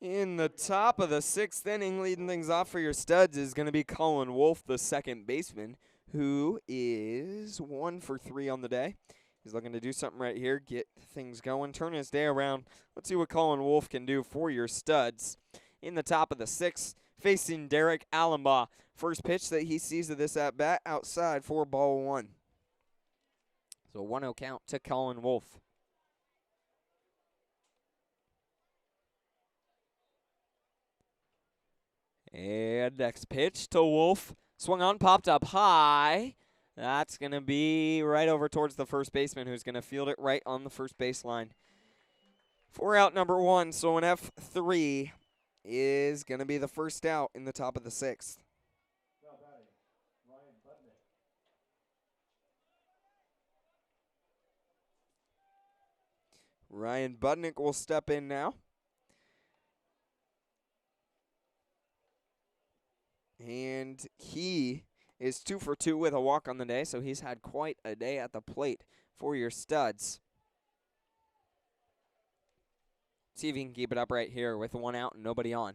In the top of the 6th inning, leading things off for your studs is going to be Colin Wolf, the second baseman, who is 1 for 3 on the day. He's looking to do something right here, get things going, turn his day around. Let's see what Colin Wolf can do for your studs. In the top of the 6th, facing Derek Allenbaugh. First pitch that he sees of this at-bat, outside for ball 1. So 1-0 count to Colin Wolf. And next pitch to Wolf. Swung on, popped up high. That's going to be right over towards the first baseman, who's going to field it right on the first baseline. 4 out number 1, so an F3 is going to be the first out in the top of the 6th. Ryan Budnick will step in now. And he is 2 for 2 with a walk on the day, so he's had quite a day at the plate for your studs. See if he can keep it up right here with 1 out and nobody on.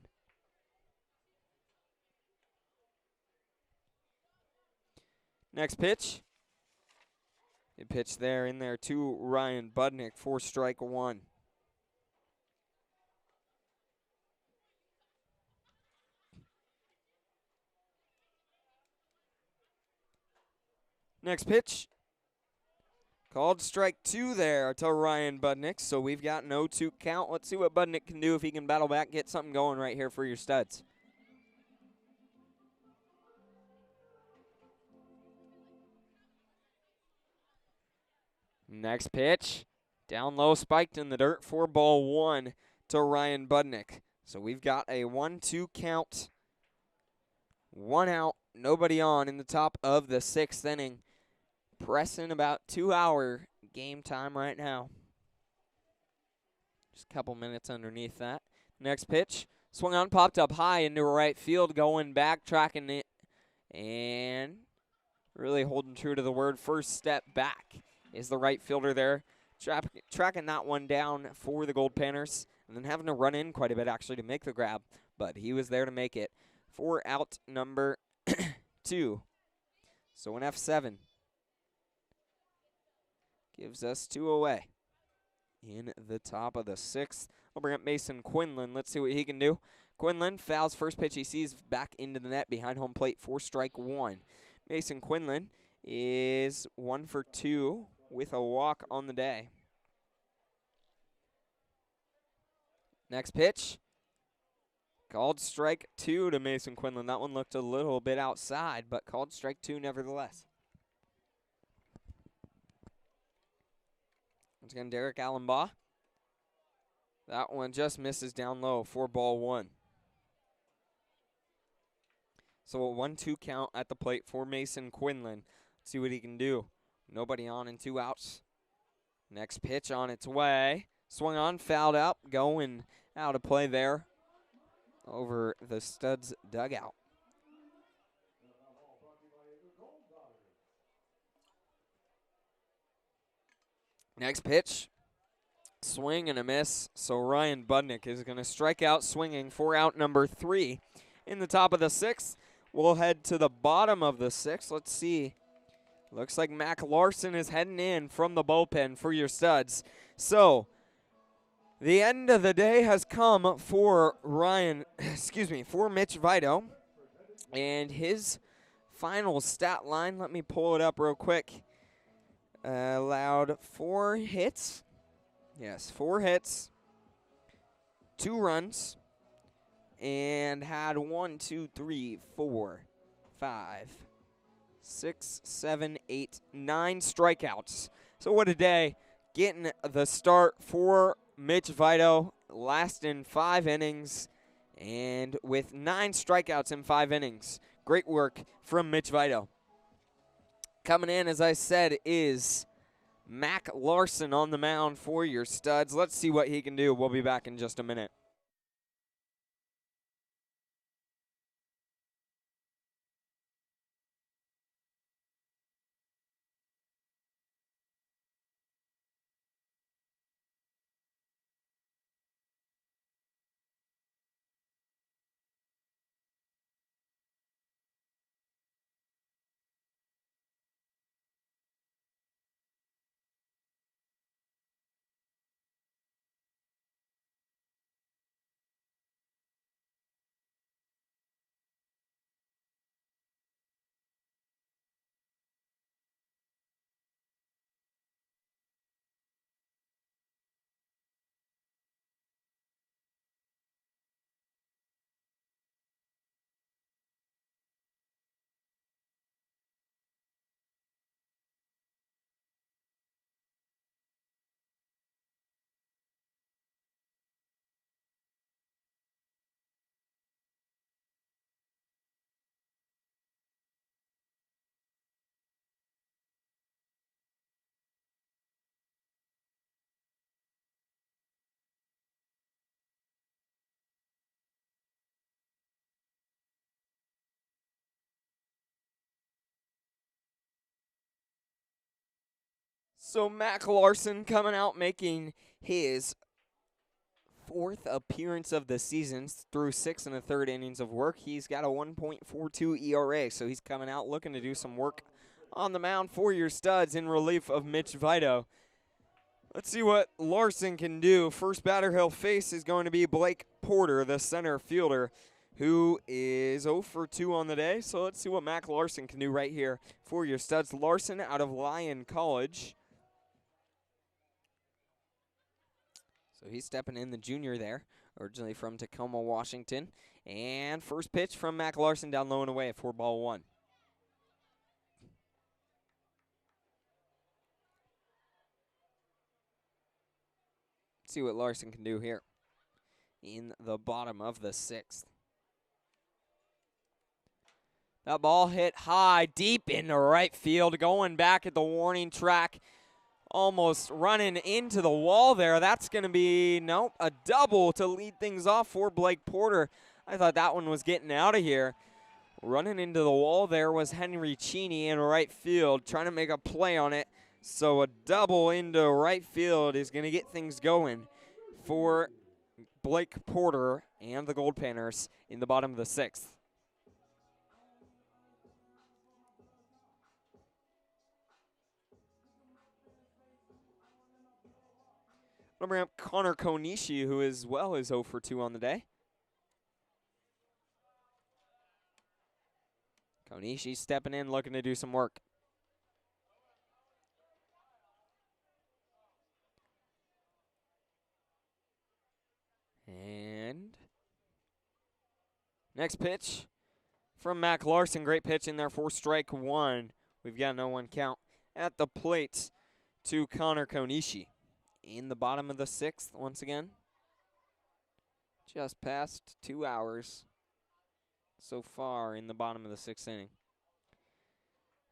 Next pitch. Good pitch there in there to Ryan Budnick for strike 1. Next pitch. Called strike 2 there to Ryan Budnick, so we've got an 0-2 count. Let's see what Budnick can do if he can battle back, get something going right here for your studs. Next pitch. Down low, spiked in the dirt for ball 1 to Ryan Budnick. So we've got a 1-2 count. 1 out, nobody on in the top of the 6th inning. Pressing about 2-hour game time right now. Just a couple minutes underneath that. Next pitch. Swung on, popped up high into right field, going back, tracking it, and really holding true to the word. First step back is the right fielder there. Tracking that one down for the Goldpanners, and then having to run in quite a bit actually to make the grab, but he was there to make it. 4 out number 2. So an F7 gives us 2 away. In the top of the 6th, I'll bring up Mason Quinlan. Let's see what he can do. Quinlan fouls first pitch he sees back into the net behind home plate for strike one. Mason Quinlan is 1 for 2 with a walk on the day. Next pitch. Called strike 2 to Mason Quinlan. That one looked a little bit outside, but called strike 2 nevertheless. Once again, Derek Allenbaugh. That one just misses down low for ball 1. So a 1-2 count at the plate for Mason Quinlan. Let's see what he can do. Nobody on and 2 outs. Next pitch on its way. Swung on, fouled out, going out of play there over the Studs dugout. Next pitch. Swing and a miss. So Ryan Budnick is going to strike out swinging for out number 3 in the top of the 6th. We'll head to the bottom of the 6th. Let's see. Looks like Mac Larson is heading in from the bullpen for your Studs. So the end of the day has come for for Mitch Vito. And his final stat line, let me pull it up real quick. Allowed 4 hits. Yes, 4 hits, 2 runs, and had 1, 2, 3, 4, 5, 6, 7, 8, 9 strikeouts. So what a day. Getting the start for Mitch Vito, lasting 5 innings, and with 9 strikeouts in 5 innings. Great work from Mitch Vito. Coming in, as I said, is Mac Larson on the mound for your Studs. Let's see what he can do. We'll be back in just a minute. So Mac Larson coming out making his 4th appearance of the season through 6 1/3 innings of work. He's got a 1.42 ERA, so he's coming out looking to do some work on the mound for your Studs in relief of Mitch Vito. Let's see what Larson can do. First batter he'll face is going to be Blake Porter, the center fielder, who is 0 for 2 on the day. So let's see what Mac Larson can do right here for your Studs. Larson out of Lyon College. So he's stepping in, the junior there, originally from Tacoma, Washington. And first pitch from Mac Larson down low and away for ball 1. Let's see what Larson can do here in the bottom of the 6th. That ball hit high, deep into right field, going back at the warning track. Almost running into the wall there. That's going to be, nope, a double to lead things off for Blake Porter. I thought that one was getting out of here. Running into the wall there was Henry Cheney in right field, trying to make a play on it. So a double into right field is going to get things going for Blake Porter and the Goldpanners in the bottom of the 6th. Bring up Connor Konishi, who as well is 0 for 2 on the day. Konishi stepping in, looking to do some work. And next pitch from Mac Larson. Great pitch in there for strike one. We've got no one count at the plate to Connor Konishi. In the bottom of the sixth once again. Just past 2 hours so far in the bottom of the sixth inning.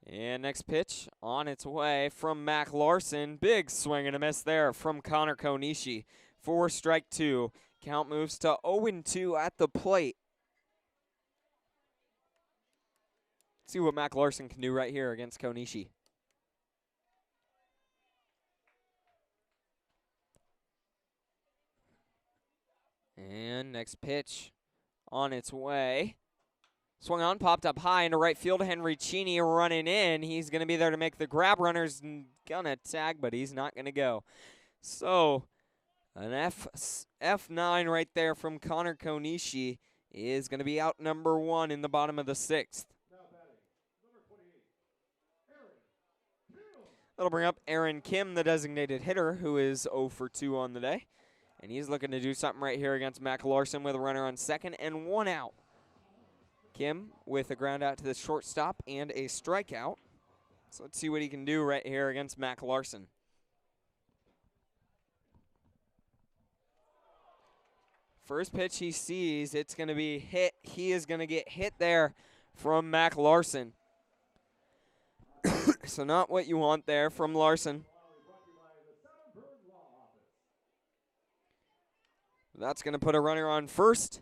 And next pitch on its way from Mac Larson. Big swing and a miss there from Connor Konishi for strike two. Count moves to 0-2 at the plate. See what Mac Larson can do right here against Konishi. And next pitch on its way. Swung on, popped up high into right field. Henry Cheney running in. He's going to be there to make the grab. Runner's going to tag, but he's not going to go. So an F9 right there from Connor Konishi is going to be out number one in the bottom of the sixth. That'll bring up Aaron Kim, the designated hitter, who is 0 for 2 on the day. And he's looking to do something right here against Mac Larson with a runner on second and one out. Kim with a ground out to the shortstop and a strikeout. So let's see what he can do right here against Mac Larson. First pitch he sees, it's going to be hit. He is going to get hit there from Mac Larson. So not what you want there from Larson. That's going to put a runner on first,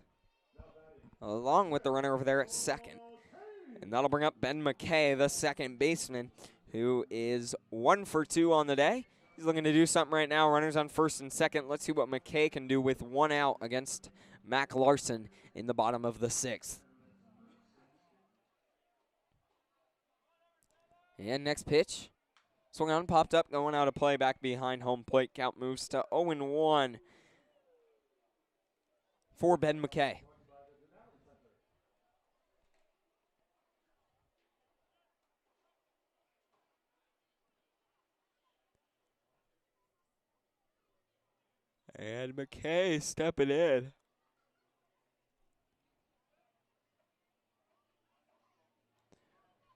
along with the runner over there at second. And that'll bring up Ben McKay, the second baseman, who is 1 for 2 on the day. He's looking to do something right now. Runners on first and second. Let's see what McKay can do with one out against Mac Larson in the bottom of the sixth. And next pitch. Swung on, popped up, going out of play, back behind home plate. Count moves to 0-1 for Ben McKay. And McKay stepping in.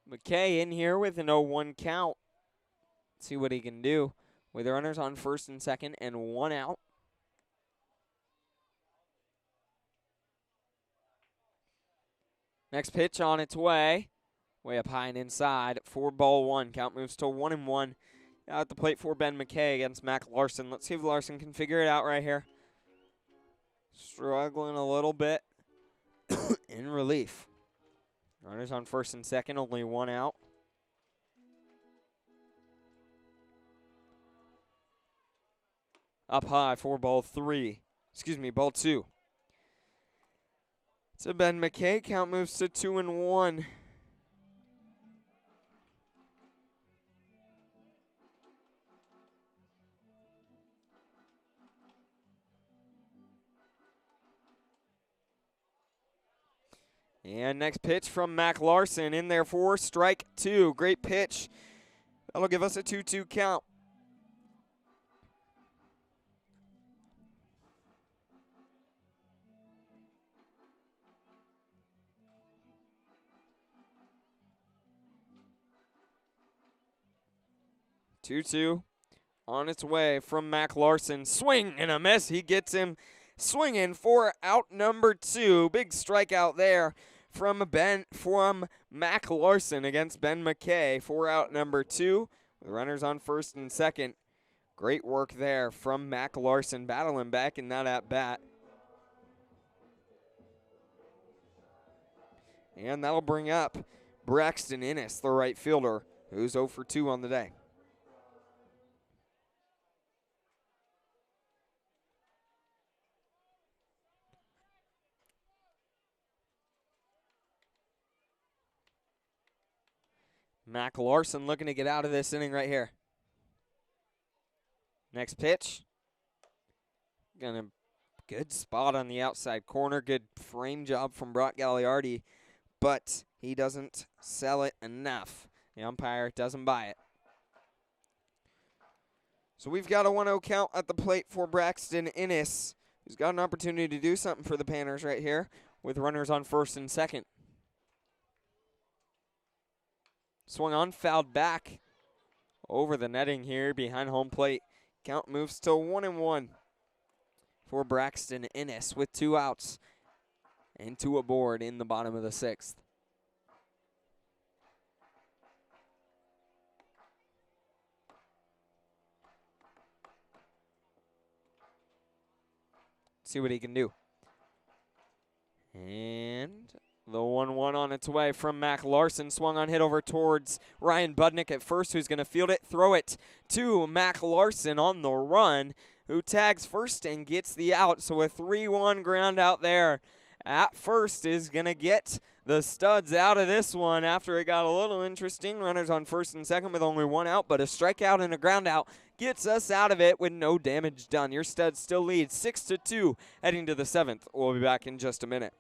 McKay in here with an 0-1 count. Let's see what he can do with the runners on first and second and one out. Next pitch on its way. Way up high and inside for ball one. Count moves to 1-1. Out at the plate for Ben McKay against Mac Larson. Let's see if Larson can figure it out right here. Struggling a little bit in relief. Runners on first and second, only one out. Up high for ball two. So Ben McKay, count moves to 2-1. And next pitch from Mac Larson in there for strike two. Great pitch. That'll give us a 2-2 count. Two on its way from Mac Larson. Swing and a miss. He gets him swinging for out number two. Big strikeout there from Mac Larson against Ben McKay for out number two. With runners on first and second. Great work there from Mac Larson, battling back in that at bat. And that'll bring up Braxton Innes, the right fielder, who's 0 for 2 on the day. Mac Larson looking to get out of this inning right here. Next pitch. Good spot on the outside corner. Good frame job from Brock Gagliardi, but he doesn't sell it enough. The umpire doesn't buy it. So we've got a 1-0 count at the plate for Braxton Innes, who's got an opportunity to do something for the Panners right here with runners on first and second. Swung on, fouled back over the netting here behind home plate. Count moves to 1-1 for Braxton Innes with 2 outs and 2 aboard in the bottom of the 6th. See what he can do. And the 1-1 on its way from Mac Larson. Swung on, hit over towards Ryan Budnick at first, who's going to field it, throw it to Mac Larson on the run, who tags first and gets the out. So a 3-1 ground out there at first is going to get the Studs out of this one after it got a little interesting. Runners on first and second with only 1 out, but a strikeout and a ground out gets us out of it with no damage done. Your Studs still lead 6-2 heading to the 7th. We'll be back in just a minute.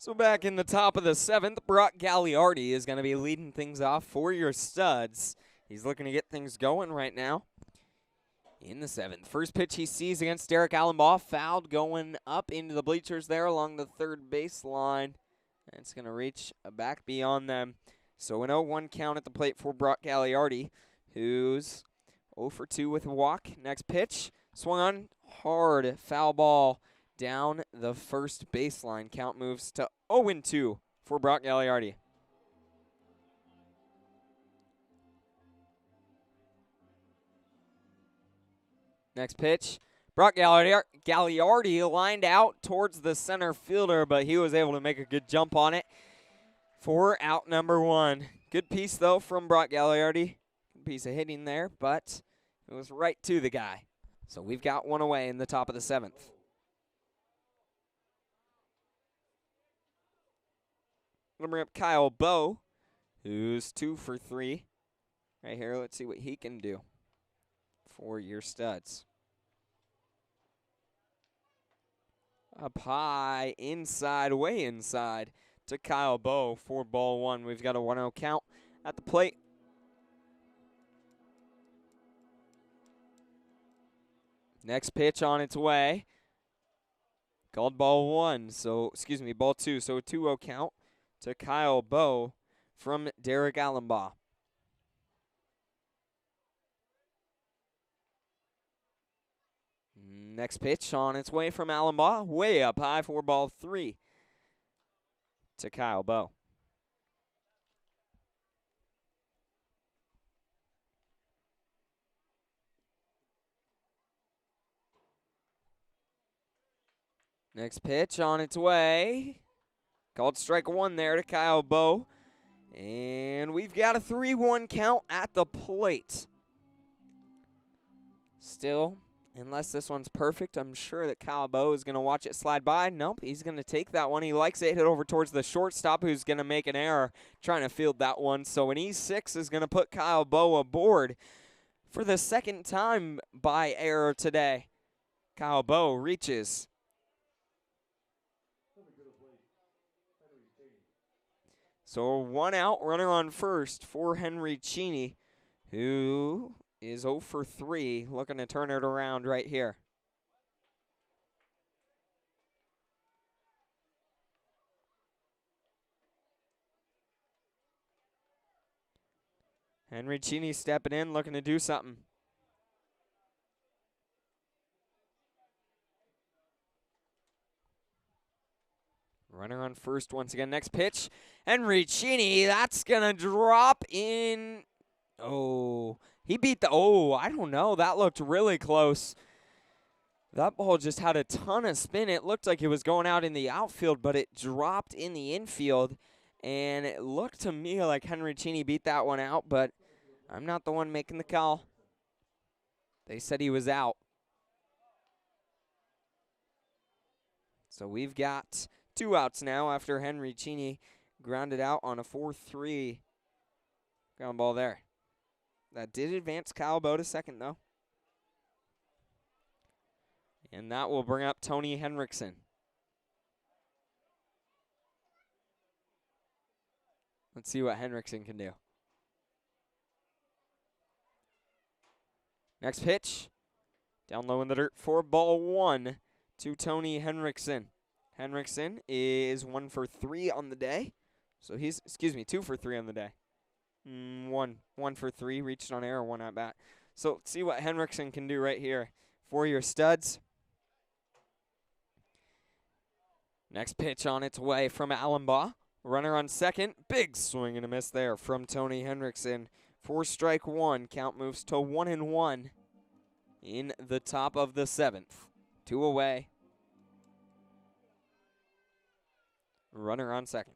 So back in the top of the 7th, Brock Gagliardi is going to be leading things off for your Studs. He's looking to get things going right now in the 7th. First pitch he sees against Derek Allenbaugh, fouled going up into the bleachers there along the third baseline. And it's going to reach back beyond them. So an 0-1 count at the plate for Brock Gagliardi, who's 0 for 2 with a walk. Next pitch, swung on, hard foul ball down the first baseline. Count moves to 0-2 for Brock Gagliardi. Next pitch, Brock Gagliardi lined out towards the center fielder, but he was able to make a good jump on it for out number 1. Good piece, though, from Brock Gagliardi. Good piece of hitting there, but it was right to the guy. So we've got one away in the top of the 7th. I'm going to bring up Kyle Bowe, who's 2 for 3. Right here, let's see what he can do for your Studs. Up high, inside, way inside to Kyle Bowe for ball 1. We've got a 1-0 count at the plate. Next pitch on its way. Called ball 1, ball 2. So a 2-0 count to Kyle Bowe from Derek Allenbaugh. Next pitch on its way from Allenbaugh, way up high for ball 3 to Kyle Bowe. Next pitch on its way. Called strike one there to Kyle Bowe. And we've got a 3-1 count at the plate. Still, unless this one's perfect, I'm sure that Kyle Bowe is going to watch it slide by. Nope, he's going to take that one. He likes it, hit over towards the shortstop, who's going to make an error trying to field that one. So an E6 is going to put Kyle Bowe aboard for the second time by error today. Kyle Bowe reaches. So 1 out, runner on first for Henry Cheney, who is 0 for 3, looking to turn it around right here. Henry Cheney stepping in, looking to do something. Runner on first once again. Next pitch. Henry Cheney, that's going to drop in. Oh, he beat the. Oh, I don't know. That looked really close. That ball just had a ton of spin. It looked like it was going out in the outfield, but it dropped in the infield. And it looked to me like Henry Cheney beat that one out, but I'm not the one making the call. They said he was out. So we've got 2 outs now after Henry Cheney grounded out on a 4-3 ground ball there. That did advance Kyle Bowe to second, though. And that will bring up Tony Henriksen. Let's see what Henriksen can do. Next pitch. Down low in the dirt for ball 1 to Tony Henriksen. Henriksen is 1 for 3 on the day. So he's, 2 for 3 on the day. One for 3, reached on error, 1 at bat. So let's see what Henriksen can do right here for your studs. Next pitch on its way from Allenbaugh. Runner on second. Big swing and a miss there from Tony Henriksen. 4 strike 1. Count moves to 1-1 in the top of the 7th. 2 away. Runner on second.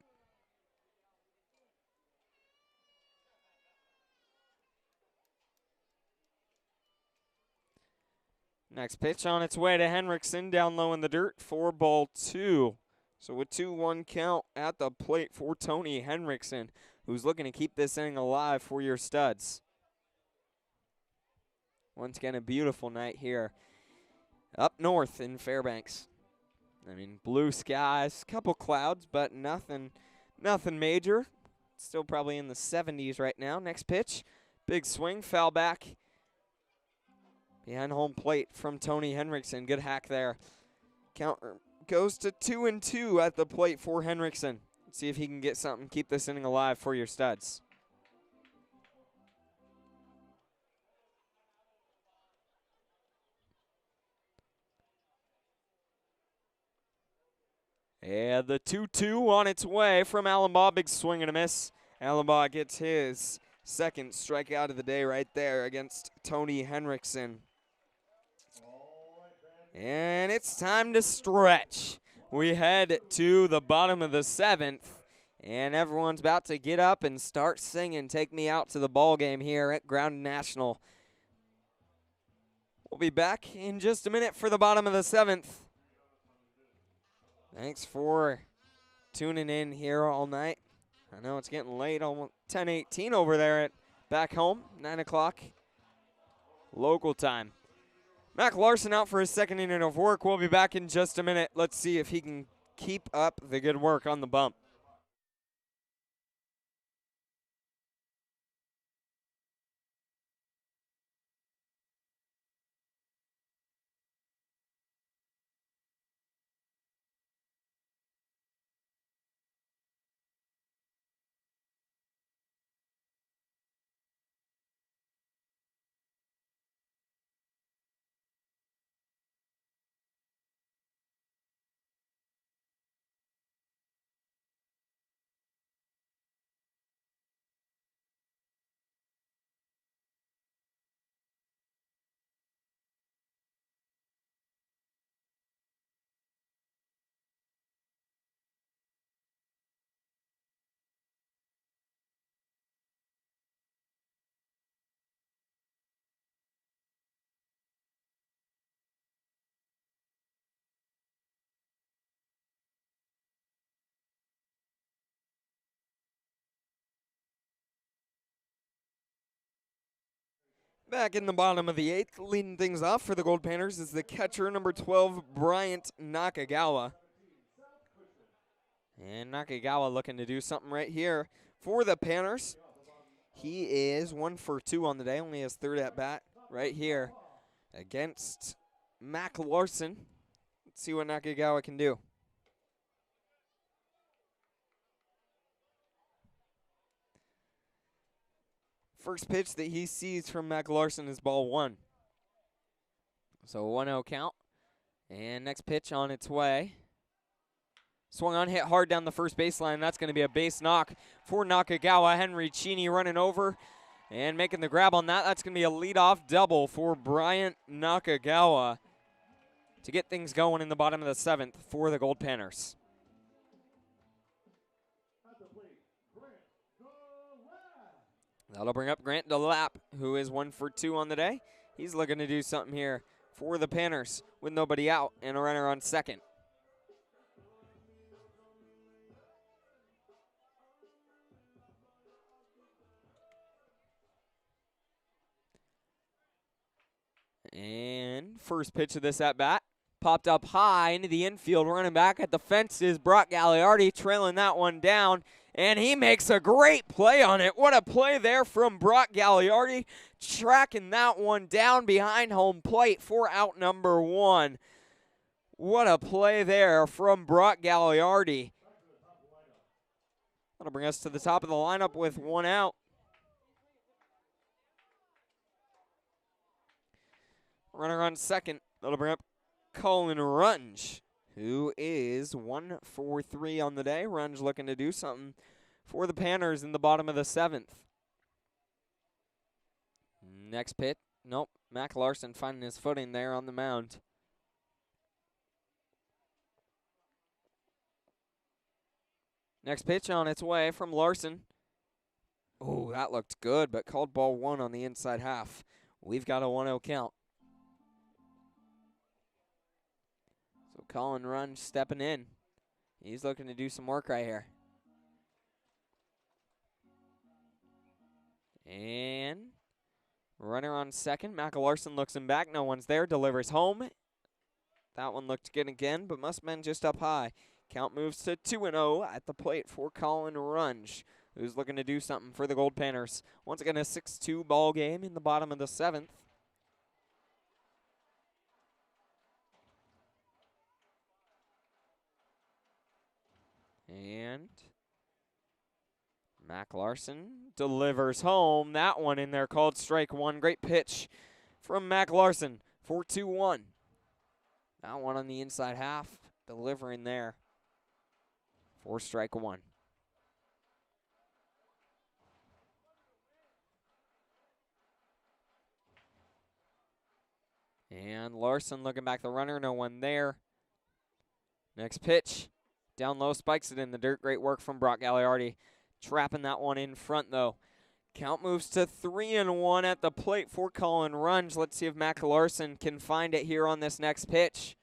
Next pitch on its way to Henriksen, down low in the dirt for ball 2. So a 2-1 count at the plate for Tony Henriksen, who's looking to keep this inning alive for your studs. Once again, a beautiful night here up north in Fairbanks. I mean, blue skies, couple clouds, but nothing major. Still probably in the 70s right now. Next pitch, big swing, foul back. Behind home plate from Tony Henriksen. Good hack there. Count goes to 2-2 at the plate for Henriksen. Let's see if he can get something, keep this inning alive for your studs. And the 2-2 on its way from Allenbaugh. Big swing and a miss. Allenbaugh gets his second strikeout of the day right there against Tony Henriksen. And it's time to stretch. We head to the bottom of the 7th, and everyone's about to get up and start singing "Take Me Out to the Ball Game" here at Ground National. We'll be back in just a minute for the bottom of the 7th. Thanks for tuning in here all night. I know it's getting late, almost 10:18 over there at back home, 9 o'clock local time. Mac Larson out for his second inning of work. We'll be back in just a minute. Let's see if he can keep up the good work on the bump. Back in the bottom of the 8th, leading things off for the Goldpanners is the catcher, number 12, Bryant Nakagawa. And Nakagawa looking to do something right here for the Panners. He is 1 for 2 on the day, only his third at bat right here against Mac Larson. Let's see what Nakagawa can do. First pitch that he sees from Mac Larson is ball 1. So 1-0 count. And next pitch on its way. Swung on, hit hard down the first baseline. That's going to be a base knock for Nakagawa. Henry Cheney running over and making the grab on that. That's going to be a leadoff double for Bryant Nakagawa to get things going in the bottom of the 7th for the Goldpanners. That'll bring up Grant DeLapp, who is 1 for 2 on the day. He's looking to do something here for the Panners with nobody out and a runner on second. And first pitch of this at bat popped up high into the infield. Running back at the fence is Brock Gagliardi, trailing that one down. And he makes a great play on it. What a play there from Brock Gagliardi, tracking that one down behind home plate for out number 1. What a play there from Brock Gagliardi. That'll bring us to the top of the lineup with 1 out. Runner on second. That'll bring up Colin Runge, who is 1 for 3 on the day. Runge looking to do something for the Panners in the bottom of the 7th. Next pitch. Nope. Mac Larson finding his footing there on the mound. Next pitch on its way from Larson. Oh, that looked good, but called ball 1 on the inside half. We've got a 1-0 count. So Colin Runge stepping in. He's looking to do some work right here. And runner on second. Mac Larson looks him back. No one's there. Delivers home. That one looked good again, but must have been just up high. Count moves to 2-0 at the plate for Colin Runge, who's looking to do something for the Goldpanners. Once again, a 6-2 ball game in the bottom of the 7th. And Mac Larson delivers home. That one in there called strike 1. Great pitch from Mac Larson for 2-1. That one on the inside half, delivering there for strike 1. And Larson looking back the runner, no one there. Next pitch, down low, spikes it in the dirt. Great work from Brock Gagliardi, trapping that one in front though. Count moves to 3-1 at the plate for Colin Runge. Let's see if Mac Larson can find it here on this next pitch.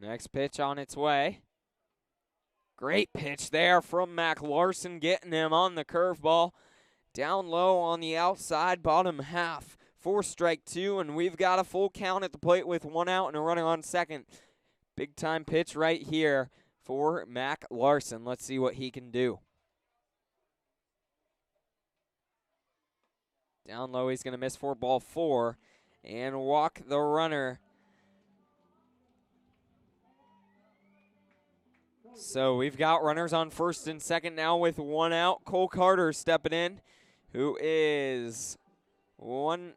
Next pitch on its way. Great pitch there from Mac Larson, getting him on the curveball. Down low on the outside, bottom half for strike 2, and we've got a full count at the plate with 1 out and a runner on second. Big time pitch right here for Mac Larson. Let's see what he can do. Down low, he's going to miss for ball 4 and walk the runner. So we've got runners on first and second now with 1 out. Cole Carter stepping in, who is 0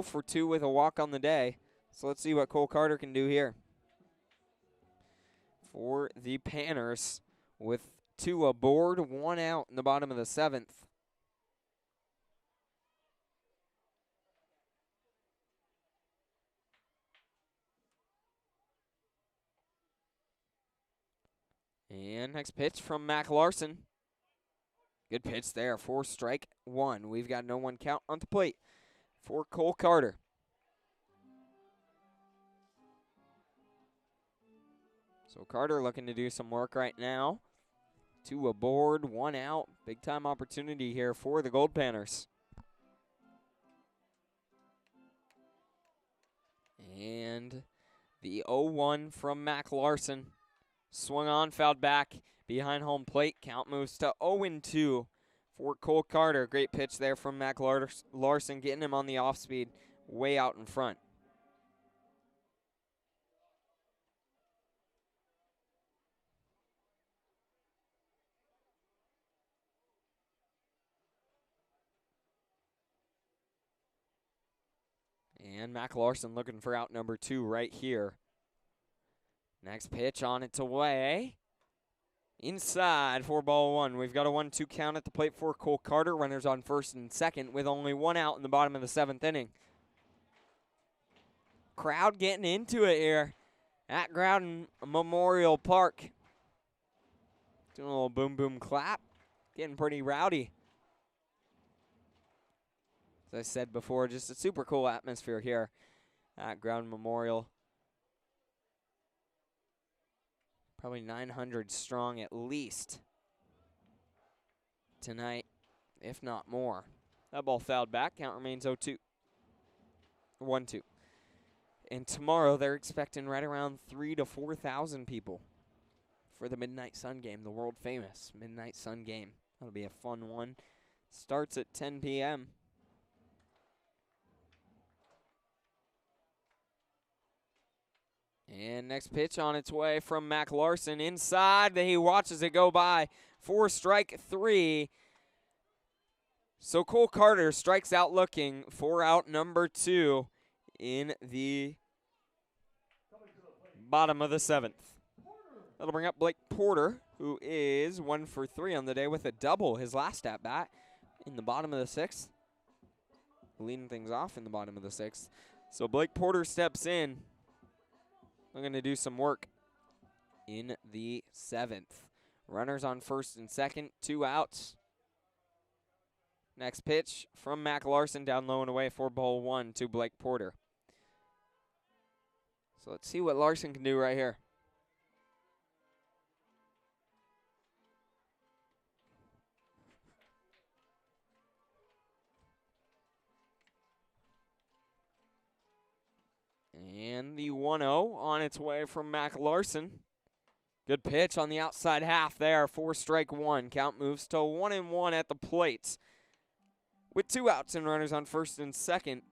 for 2 with a walk on the day. So let's see what Cole Carter can do here for the Panners with 2 aboard, 1 out in the bottom of the 7th. And next pitch from Mac Larson. Good pitch there for strike 1. We've got no 1 count on the plate for Cole Carter. So Carter looking to do some work right now. 2 aboard, 1 out. Big time opportunity here for the Goldpanners. And the 0-1 from Mac Larson. Swung on, fouled back behind home plate. Count moves to 0-2 for Cole Carter. Great pitch there from Mac Larson, getting him on the off speed way out in front. And Mac Larson looking for out number 2 right here. Next pitch on its way. Inside for ball 1. We've got a 1-2 count at the plate for Cole Carter. Runners on first and second with only 1 out in the bottom of the 7th inning. Crowd getting into it here at Groudon Memorial Park. Doing a little boom boom clap. Getting pretty rowdy. As I said before, just a super cool atmosphere here at Groudon Memorial. Probably 900 strong at least tonight, if not more. That ball fouled back. Count remains 0-2. 1-2. And tomorrow they're expecting right around 3,000 to 4,000 people for the Midnight Sun game, the world famous Midnight Sun game. That'll be a fun one. Starts at 10 p.m. And next pitch on its way from Mac Larson. Inside, he watches it go by for strike 3. So Cole Carter strikes out looking for out number 2 in the bottom of the 7th. That'll bring up Blake Porter, who is 1 for 3 on the day with a double his last at bat in the bottom of the 6th. Leading things off in the bottom of the 6th. So Blake Porter steps in. We're going to do some work in the 7th. Runners on first and second, 2 outs. Next pitch from Mac Larson down low and away for ball 1 to Blake Porter. So let's see what Larson can do right here. And the 1-0 on its way from Mac Larson. Good pitch on the outside half there for strike 1. Count moves to 1-1 at the plate. With 2 outs and runners on first and second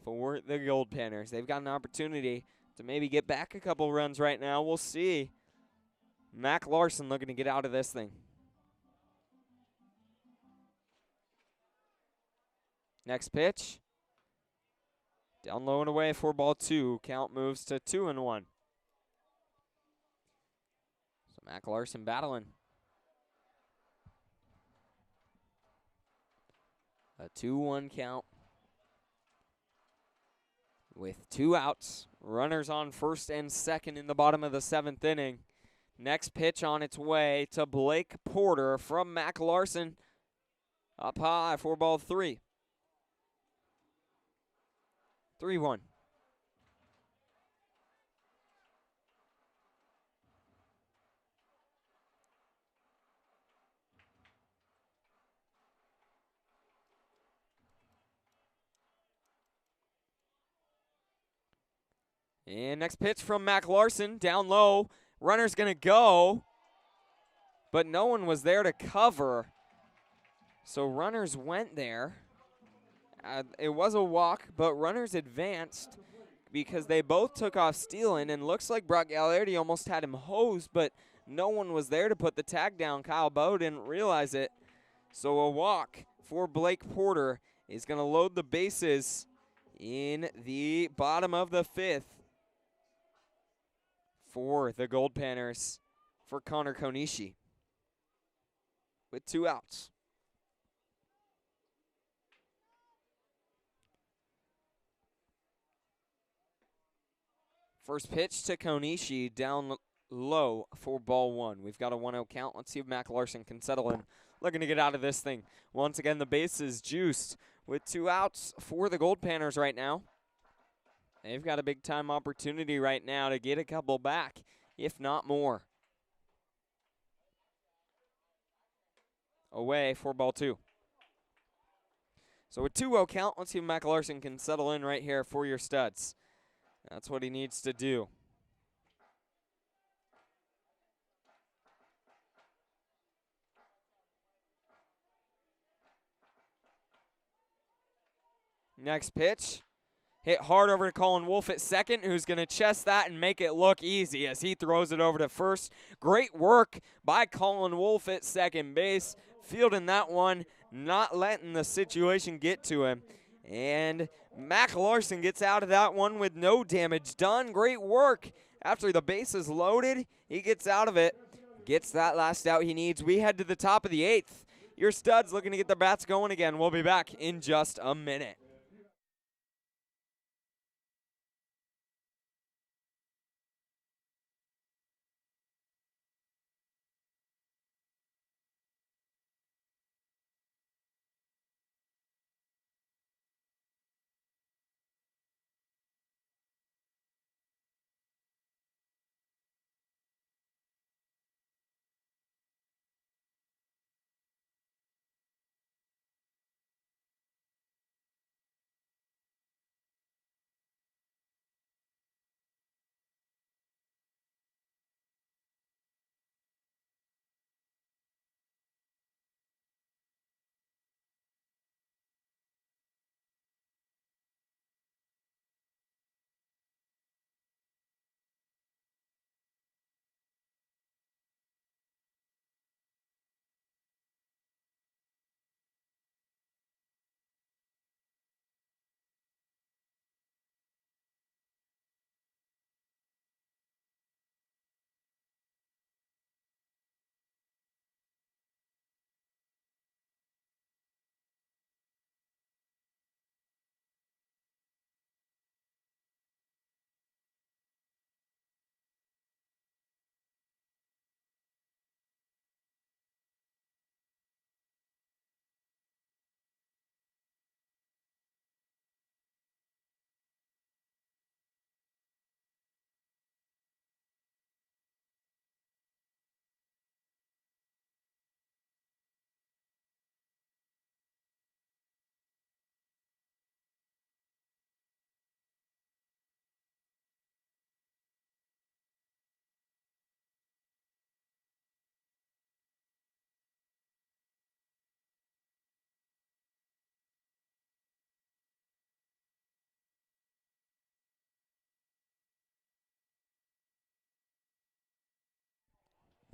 for the Goldpanners. They've got an opportunity to maybe get back a couple runs right now. We'll see. Mac Larson looking to get out of this thing. Next pitch. Down low and away for ball 2. Count moves to 2-1. So Mac Larson battling. A 2-1 count. With 2 outs. Runners on first and second in the bottom of the 7th inning. Next pitch on its way to Blake Porter from Mac Larson. Up high for ball 3. 3-1. And next pitch from Mac Larson, down low. Runner's going to go, but no one was there to cover. So runners went there. It was a walk, but runners advanced because they both took off stealing, and looks like Brock Gagliardi almost had him hosed, but no one was there to put the tag down. Kyle Bowe didn't realize it. So a walk for Blake Porter is going to load the bases in the bottom of the 5th for the Goldpanners for Connor Konishi with 2 outs. First pitch to Konishi down low for ball 1. We've got a 1-0 count. Let's see if Mac Larson can settle in. Looking to get out of this thing. Once again, the base is juiced with 2 outs for the Goldpanners right now. They've got a big-time opportunity right now to get a couple back if not more. Away for ball 2. So a 2-0 count. Let's see if Mac Larson can settle in right here for your studs. That's what he needs to do. Next pitch. Hit hard over to Colin Wolf at second, who's going to chest that and make it look easy as he throws it over to first. Great work by Colin Wolf at second base. Fielding that one, not letting the situation get to him. And Mac Larson gets out of that one with no damage done. Great work. After the base is loaded, he gets out of it. Gets that last out he needs. We head to the top of the 8th. Your studs looking to get their bats going again. We'll be back in just a minute.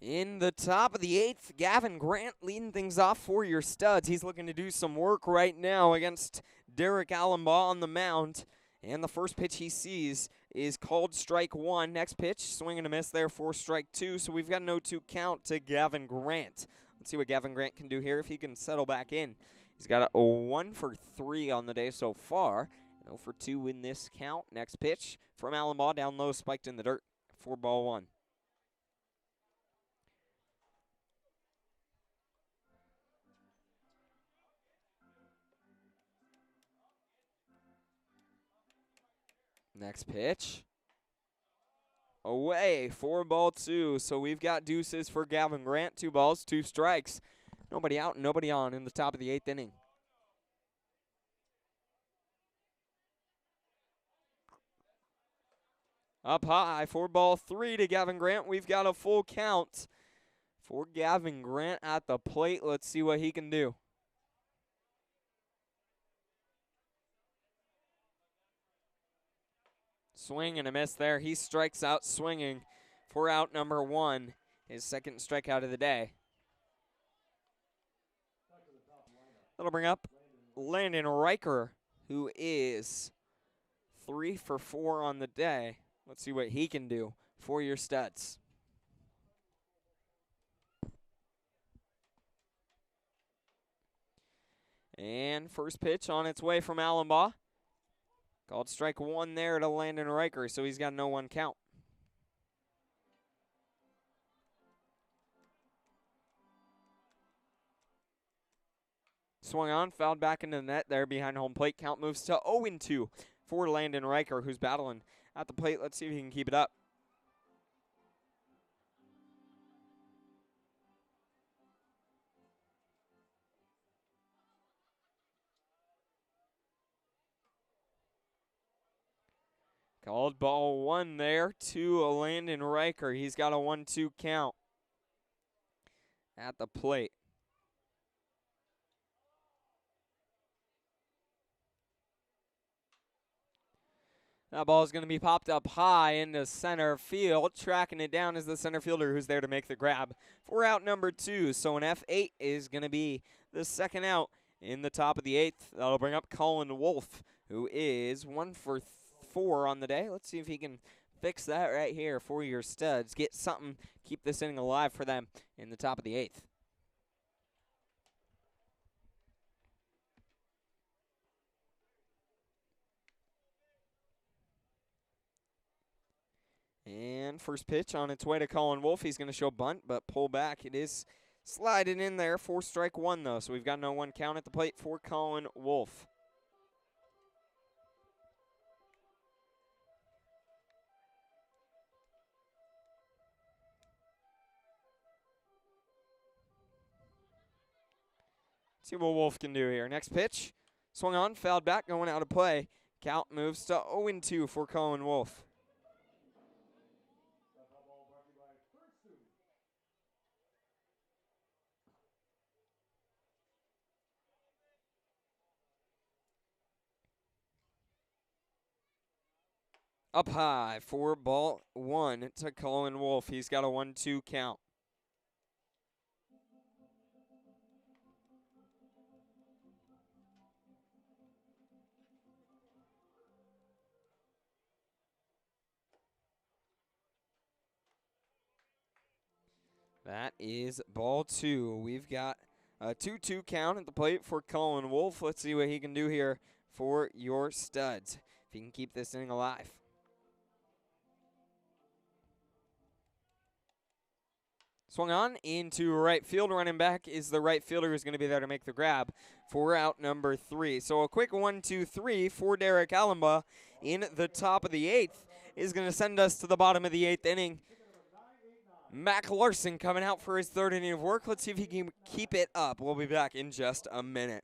In the top of the 8th, Gavin Grant leading things off for your studs. He's looking to do some work right now against Derek Allenbaugh on the mound. And the first pitch he sees is called strike 1. Next pitch, swing and a miss there for strike 2. So we've got an 0-2 count to Gavin Grant. Let's see what Gavin Grant can do here if he can settle back in. He's got a 1 for 3 on the day so far. 0 for 2 in this count. Next pitch from Allenbaugh, down low, spiked in the dirt for ball 1. Next pitch. Away for ball 2. So we've got deuces for Gavin Grant. 2 balls, 2 strikes. Nobody out, nobody on in the top of the 8th inning. Up high for ball 3 to Gavin Grant. We've got a full count for Gavin Grant at the plate. Let's see what he can do. Swing and a miss there. He strikes out swinging for out number 1. His second strikeout of the day. That'll bring up Landon Riker, who is 3 for 4 on the day. Let's see what he can do for your studs. And first pitch on its way from Allenbaugh. Called strike 1 there to Landon Riker, so he's got no 1 count. Swung on, fouled back into the net there behind home plate. Count moves to 0-2 for Landon Riker, who's battling at the plate. Let's see if he can keep it up. Called ball 1 there to Landon Riker. He's got a 1-2 count at the plate. That ball is going to be popped up high into center field. Tracking it down is the center fielder who's there to make the grab for out number 2. So an F8 is going to be the second out in the top of the 8th. That'll bring up Colin Wolf, who is 1 for 4 on the day. Let's see if he can fix that right here for your studs. Get something, keep this inning alive for them in the top of the 8th. And first pitch on its way to Colin Wolf. He's going to show bunt, but pull back. It is sliding in there for strike 1, though. So we've got no 1 count at the plate for Colin Wolf. See what Wolf can do here. Next pitch. Swung on, fouled back, going out of play. Count moves to 0-2 for Colin Wolf. Up high for ball 1 to Colin Wolf. He's got a 1-2 count. That is ball 2. We've got a 2-2 count at the plate for Colin Wolf. Let's see what he can do here for your studs, if he can keep this inning alive. Swung on into right field. Running back is the right fielder who's going to be there to make the grab for out number 3. So a quick 1-2-3 for Derek Allenbaugh in the top of the 8th is going to send us to the bottom of the 8th inning. Mac Larson coming out for his 3rd inning of work. Let's see if he can keep it up. We'll be back in just a minute.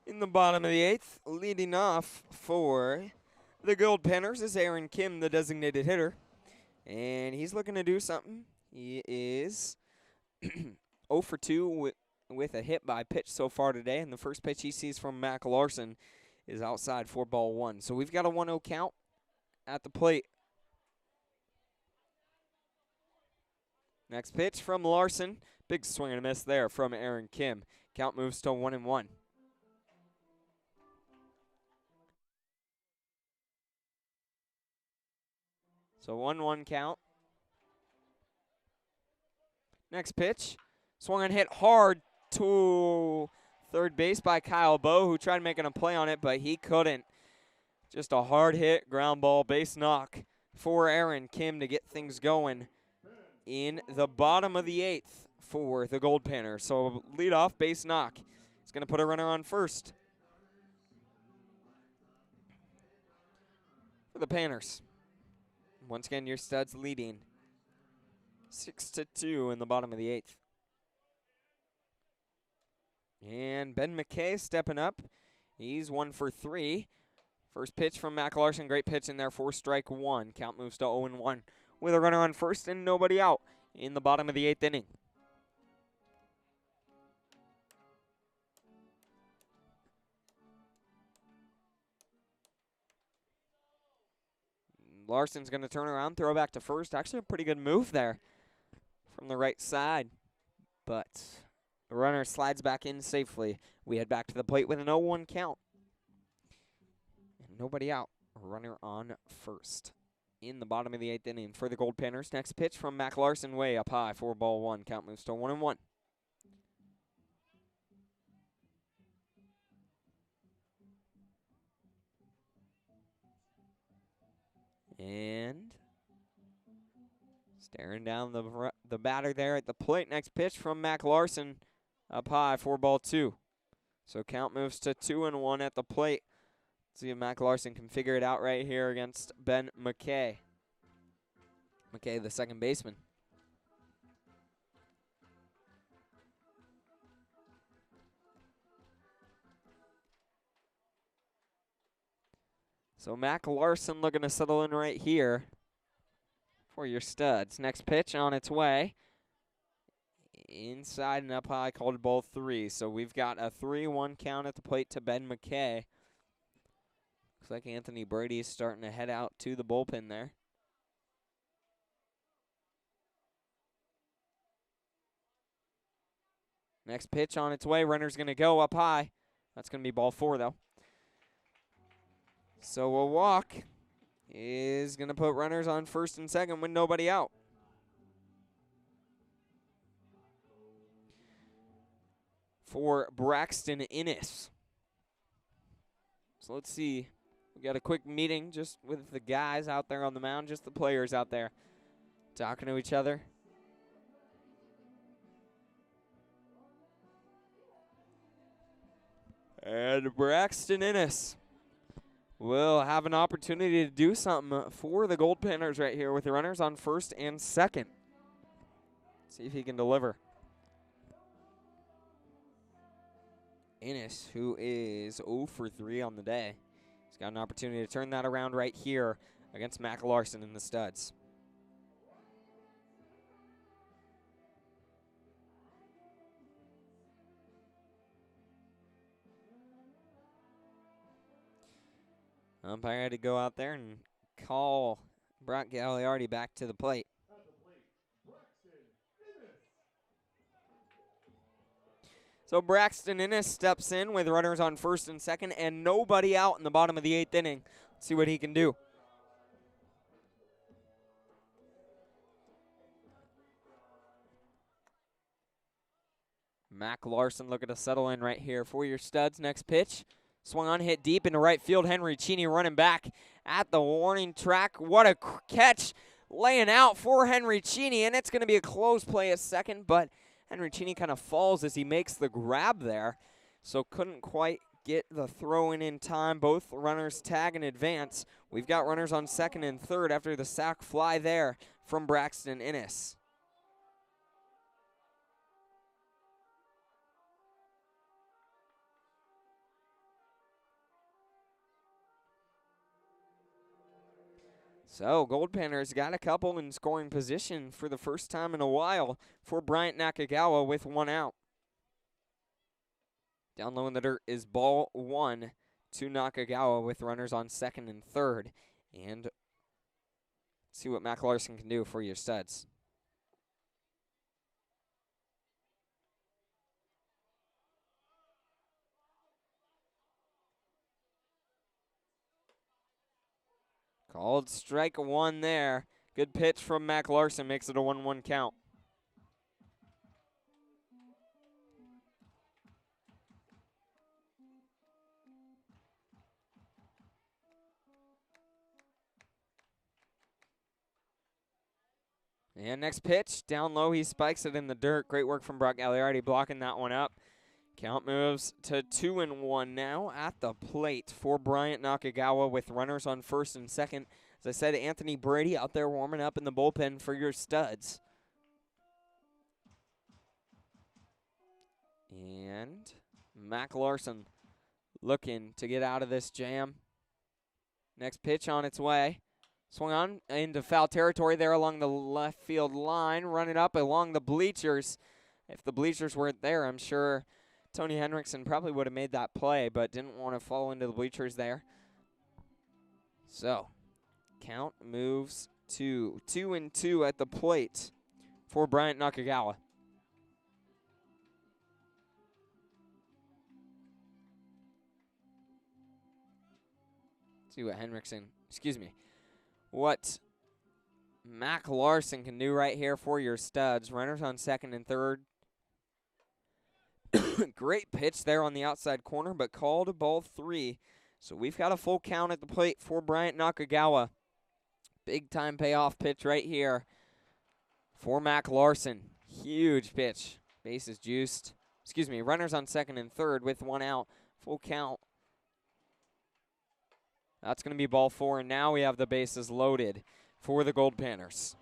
In the bottom of the 8th, leading off for the Goldpanners is Aaron Kim, the designated hitter. And he's looking to do something. He is 0 for 2 with a hit by pitch so far today. And the first pitch he sees from Mac Larson is outside for ball 1. So we've got a 1-0 count at the plate. Next pitch from Larson. Big swing and a miss there from Aaron Kim. Count moves to 1-1. So 1-1 count. Next pitch. Swung and hit hard to third base by Kyle Bowe, who tried making a play on it, but he couldn't. Just a hard hit, ground ball, base knock for Aaron Kim to get things going in the bottom of the 8th for the Goldpanners. So lead off base knock It's going to put a runner on first for the Panners. Once again, your Studs leading 6-2 in the bottom of the 8th. And Ben McKay stepping up. He's 1 for 3. First pitch from Mac Larson. Great pitch in there for strike 1. Count moves to 0-1 with a runner on first and nobody out in the bottom of the 8th inning. Larson's going to turn around, throw back to first. Actually, a pretty good move there from the right side. But the runner slides back in safely. We head back to the plate with an 0-1 count. And nobody out. Runner on first in the bottom of the 8th inning for the Goldpanners. Next pitch from Mac Larson, way up high, 4-1. Count moves to 1-1. And staring down the batter there at the plate. Next pitch from Mac Larson, up high, 4-2. So count moves to 2-1 at the plate. Let's see if Mac Larson can figure it out right here against Ben McKay. McKay, the second baseman. So Mac Larson looking to settle in right here for your Studs. Next pitch on its way. Inside and up high, called ball 3. So we've got a 3-1 count at the plate to Ben McKay. Looks like Anthony Brady is starting to head out to the bullpen there. Next pitch on its way. Runner's going to go up high. That's going to be ball 4, though. So a walk is going to put runners on first and second with nobody out. For Braxton Innes. So let's see. We got a quick meeting just with the guys out there on the mound, just the players out there talking to each other. And Braxton Innes will have an opportunity to do something for the Goldpanners right here with the runners on first and second. See if he can deliver. Innes, who is 0 for 3 on the day. He's got an opportunity to turn that around right here against Mac Larson and the Studs. Umpire had to go out there and call Brock Gagliardi back to the plate. So Braxton Innes steps in with runners on first and second and nobody out in the bottom of the 8th inning. Let's see what he can do. Mac Larson looking to settle in right here for your Studs. Next pitch. Swung on, hit deep into right field. Henry Cheney running back at the warning track. What a catch laying out for Henry Cheney, and it's going to be a close play at second, but Henry Cheney kind of falls as he makes the grab there, so couldn't quite get the throw in time. Both runners tag in advance. We've got runners on second and third after the sac fly there from Braxton Innes. So Goldpanners got a couple in scoring position for the first time in a while for Bryant Nakagawa with 1 out. Down low in the dirt is ball 1 to Nakagawa with runners on second and third. And see what Mac Larson can do for your Studs. Called strike 1 there. Good pitch from Mac Larson, makes it a 1-1 count. And next pitch, down low, he spikes it in the dirt. Great work from Brock Gagliardi blocking that one up. Count moves to 2-1 now at the plate for Bryant Nakagawa with runners on first and second. As I said, Anthony Brady out there warming up in the bullpen for your studs. And Mac Larson looking to get out of this jam. Next pitch on its way. Swung on into foul territory there along the left field line, running up along the bleachers. If the bleachers weren't there, I'm sure Tony Henriksen probably would have made that play, but didn't want to fall into the bleachers there. So, count moves to 2-2 at the plate for Bryant Nakagawa. See what Mac Larson can do right here for your studs. Runners on second and third. Great pitch there on the outside corner, but called ball 3. So we've got a full count at the plate for Bryant Nakagawa. Big time payoff pitch right here for Mac Larson. Huge pitch. Bases juiced. Runners on second and third with 1 out. Full count. That's going to be ball 4, and now we have the bases loaded for the Goldpanners.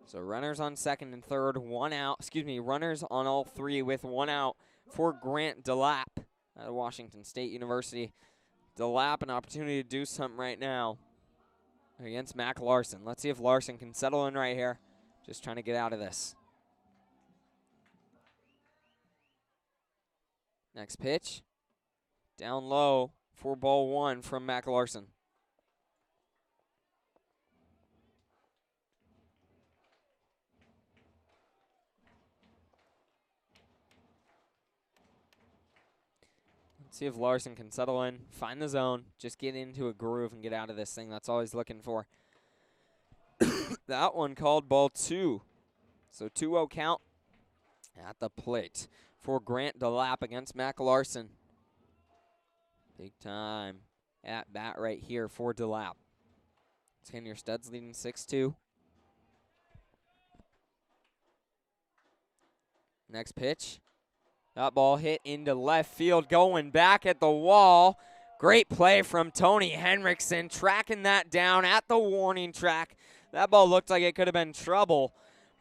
So runners on second and third, 1 out. Runners on all 3 with 1 out for Grant DeLapp out of Washington State University. DeLapp, an opportunity to do something right now against Mac Larson. Let's see if Larson can settle in right here. Just trying to get out of this. Next pitch, down low for ball 1 from Mac Larson. Let's see if Larson can settle in, find the zone, just get into a groove and get out of this thing. That's all he's looking for. That one called ball 2. So 2-0 count at the plate for Grant DeLapp against Mac Larson. Big time at bat right here for DeLapp. Can your studs leading 6-2. Next pitch. That ball hit into left field, going back at the wall. Great play from Tony Henriksen, tracking that down at the warning track. That ball looked like it could have been trouble,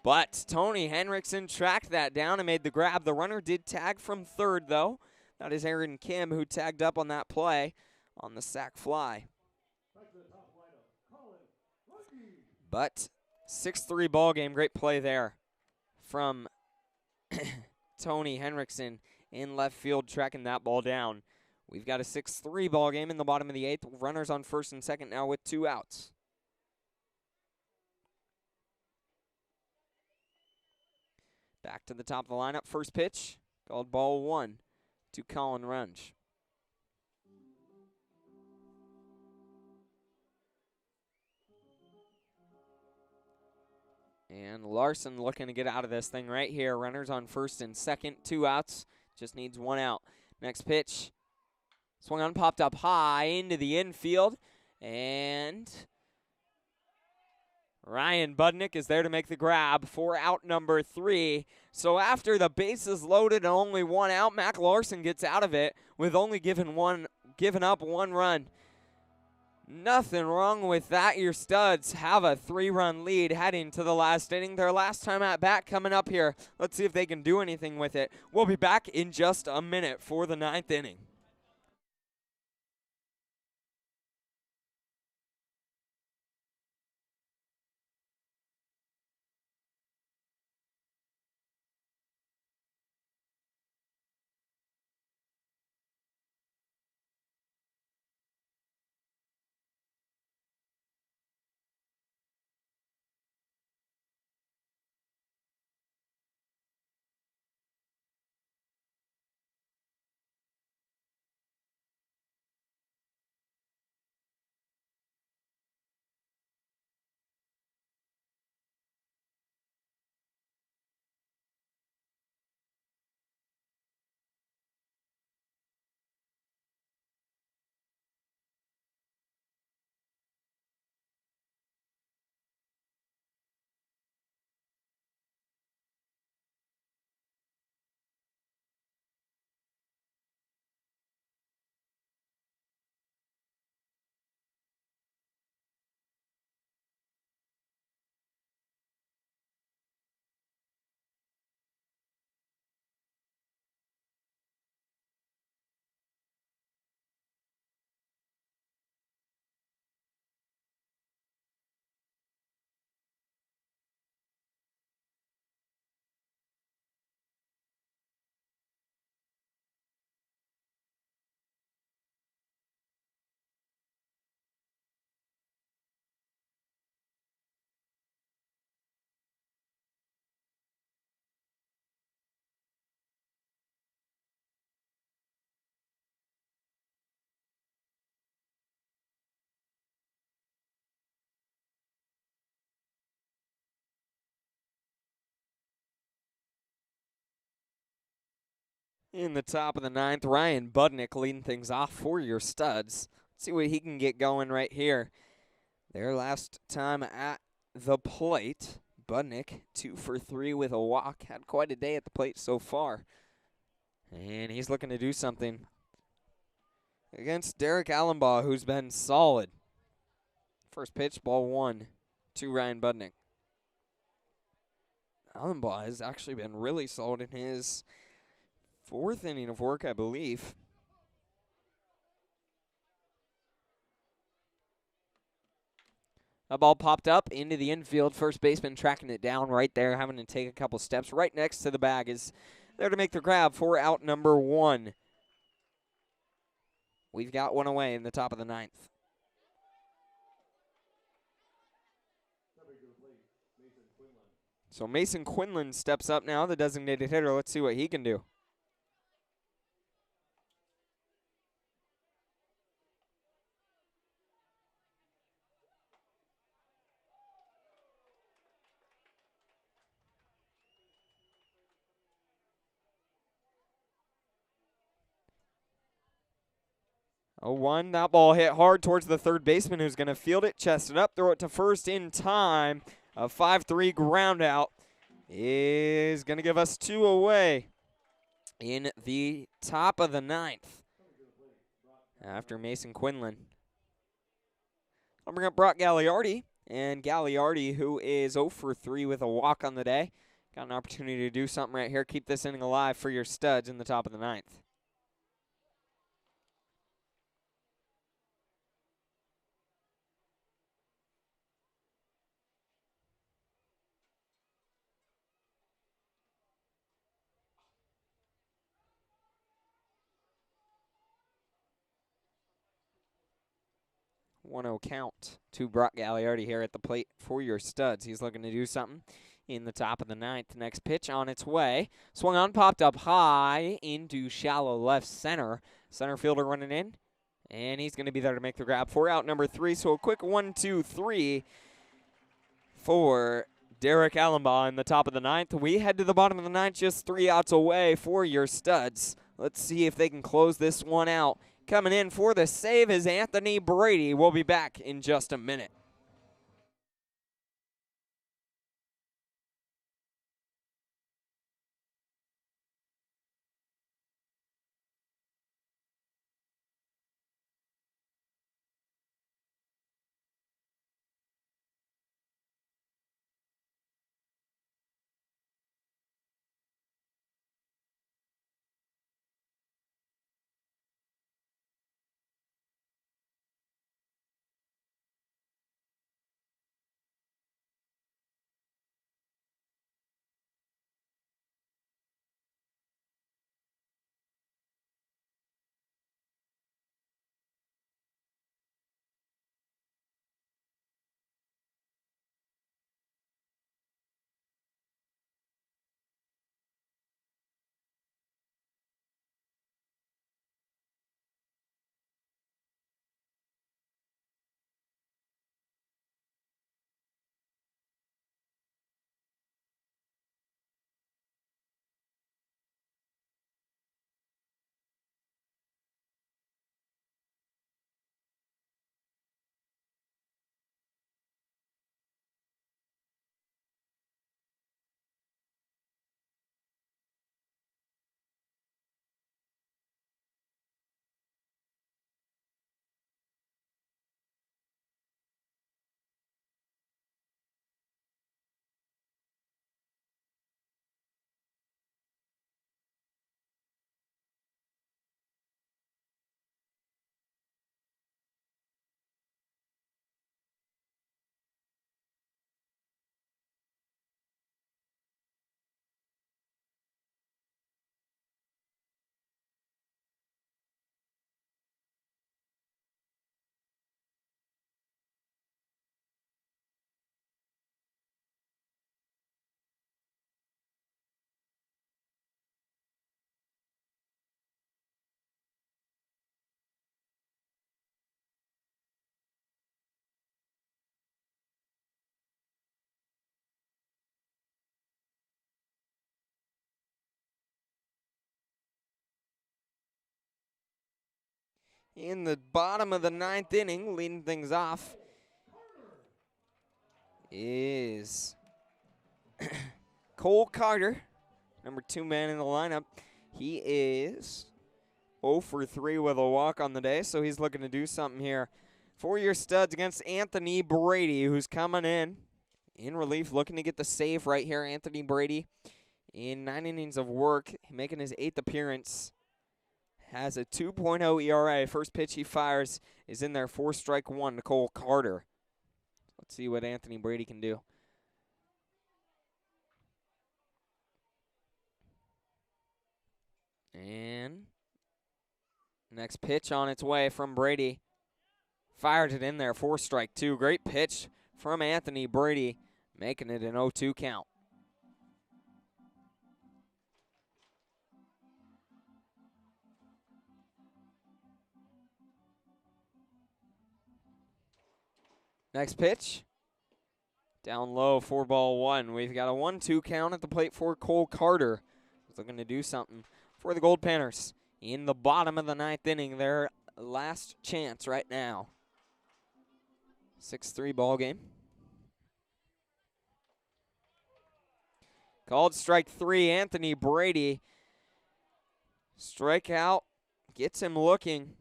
but Tony Henriksen tracked that down and made the grab. The runner did tag from third, though. That is Aaron Kim, who tagged up on that play on the sac fly. But 6-3 ball game. Great play there from Tony Henriksen in left field, tracking that ball down. We've got a 6-3 ball game in the bottom of the 8th. Runners on first and second now with 2 outs. Back to the top of the lineup. First pitch, called ball 1 to Colin Runge. And Larson looking to get out of this thing right here. Runners on first and second, 2 outs. Just needs 1 out. Next pitch, swung on, popped up high into the infield. And Ryan Budnick is there to make the grab for out number 3. So after the bases loaded and only 1 out, Mac Larson gets out of it with only giving up 1 run. Nothing wrong with that. Your studs have a 3-run lead heading to the last inning. Their last time at bat coming up here. Let's see if they can do anything with it. We'll be back in just a minute for the 9th inning. In the top of the ninth, Ryan Budnick leading things off for your Studs. Let's see what he can get going right here. Their last time at the plate, Budnick 2 for 3 with a walk. Had quite a day at the plate so far. And he's looking to do something against Derek Allenbaugh, who's been solid. First pitch, ball 1 to Ryan Budnick. Allenbaugh has actually been really solid in his 4th inning of work, I believe. A ball popped up into the infield. First baseman tracking it down right there, having to take a couple steps. Right next to the bag is there to make the grab for out number 1. We've got one away in the top of the ninth. So Mason Quinlan steps up now, the designated hitter. Let's see what he can do. Oh, 1. That ball hit hard towards the third baseman, who's going to field it, chest it up, throw it to first in time. A 5-3 ground out is going to give us 2 away in the top of the ninth after Mason Quinlan. I'll bring up Brock Gagliardi, and Gagliardi, who is 0 for 3 with a walk on the day. Got an opportunity to do something right here, keep this inning alive for your Studs in the top of the ninth. One 0 count to Brock Gagliardi here at the plate for your Studs. He's looking to do something in the top of the ninth. Next pitch on its way. Swung on, popped up high into shallow left center. Center fielder running in, and he's going to be there to make the grab for out number 3. So a quick 1-2-3 for Derek Allenbaugh in the top of the ninth. We head to the bottom of the ninth, just 3 outs away for your Studs. Let's see if they can close this one out. Coming in for the save is Anthony Brady. We'll be back in just a minute. in the bottom of the 9th inning, leading things off, is Cole Carter, number 2 man in the lineup. He is 0 for 3 with a walk on the day, so he's looking to do something here. For your studs against Anthony Brady, who's coming in relief, looking to get the save right here. Anthony Brady, in 9 innings of work, making his 8th appearance, has a 2.0 ERA. First pitch he fires is in there, 4-strike-1 to Cole Carter. Let's see what Anthony Brady can do. And next pitch on its way from Brady. Fired it in there, 4-strike-2. Great pitch from Anthony Brady, making it an 0-2 count. Next pitch, down low, 4-1. We've got a 1-2 count at the plate for Cole Carter. He's looking to do something for the Goldpanners in the bottom of the 9th inning. Their last chance right now. 6-3 ball game. Called strike 3, Anthony Brady. Strikeout, gets him looking.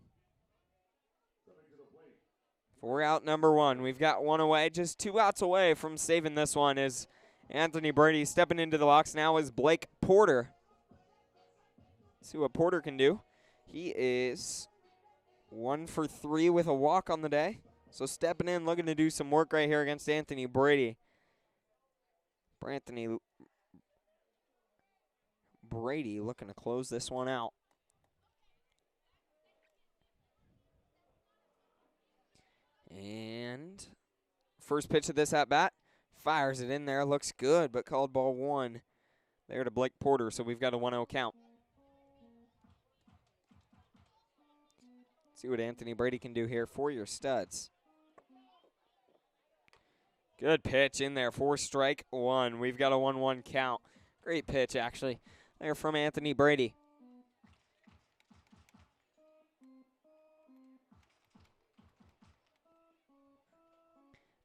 For out number 1. We've got 1 away, just 2 outs away from saving this one as Anthony Brady stepping into the box now is Blake Porter. See what Porter can do. He is 1 for 3 with a walk on the day. So stepping in, looking to do some work right here against Anthony Brady. Anthony Brady looking to close this one out. And first pitch of this at-bat, fires it in there, looks good, but called ball 1 there to Blake Porter, so we've got a 1-0 count. See what Anthony Brady can do here for your studs. Good pitch in there, 4-strike-1. We've got a 1-1 count. Great pitch, actually, there from Anthony Brady.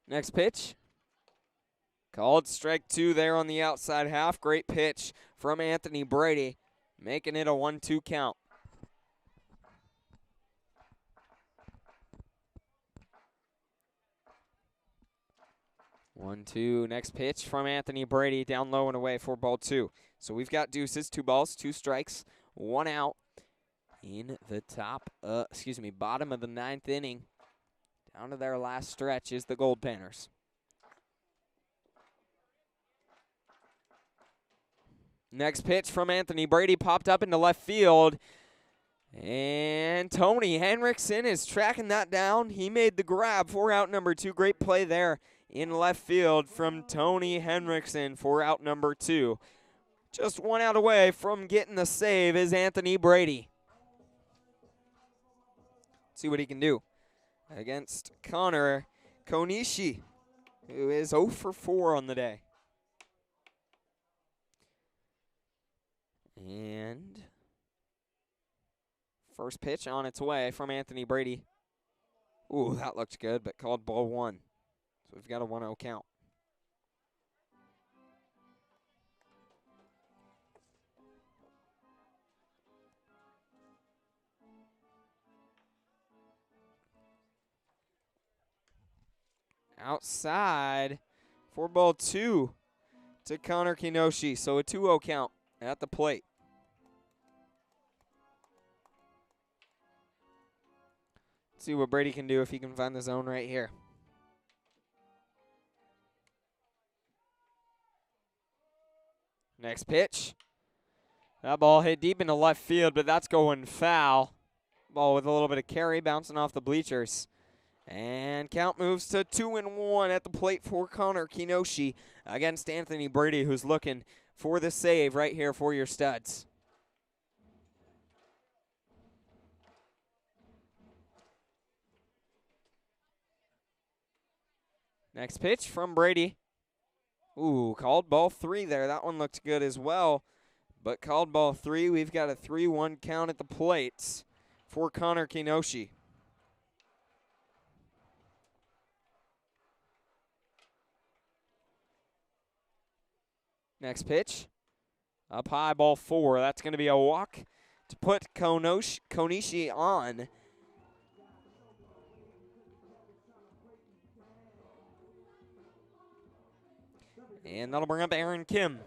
Next pitch, called strike 2 there on the outside half. Great pitch from Anthony Brady, making it a 1-2 count. One, two. Next pitch from Anthony Brady, down low and away for ball 2. So we've got deuces, 2 balls, 2 strikes, 1 out in the bottom of the 9th inning. Down to their last stretch is the Goldpanners. Next pitch from Anthony Brady popped up into left field. And Tony Henriksen is tracking that down. He made the grab for out number 2. Great play there in left field from Tony Henriksen for out number 2. Just 1 out away from getting the save is Anthony Brady. See what he can do against Connor Konishi, who is 0 for 4 on the day. And first pitch on its way from Anthony Brady. Ooh, that looked good, but called ball 1. So we've got a 1-0 count. Outside for ball 2 to Connor Kinoshi. So a 2-0 count at the plate. Let's see what Brady can do if he can find the zone right here. Next pitch. That ball hit deep into left field, but that's going foul. Ball with a little bit of carry, bouncing off the bleachers. And count moves to 2-1 at the plate for Connor Kinoshi against Anthony Brady, who's looking for the save right here for your studs. Next pitch from Brady. Ooh, called ball 3 there. That one looked good as well. But called ball 3, we've got a 3-1 count at the plates for Connor Kinoshi. Next pitch. Up high, ball 4. That's going to be a walk to put Konishi on. And that'll bring up Aaron Kim.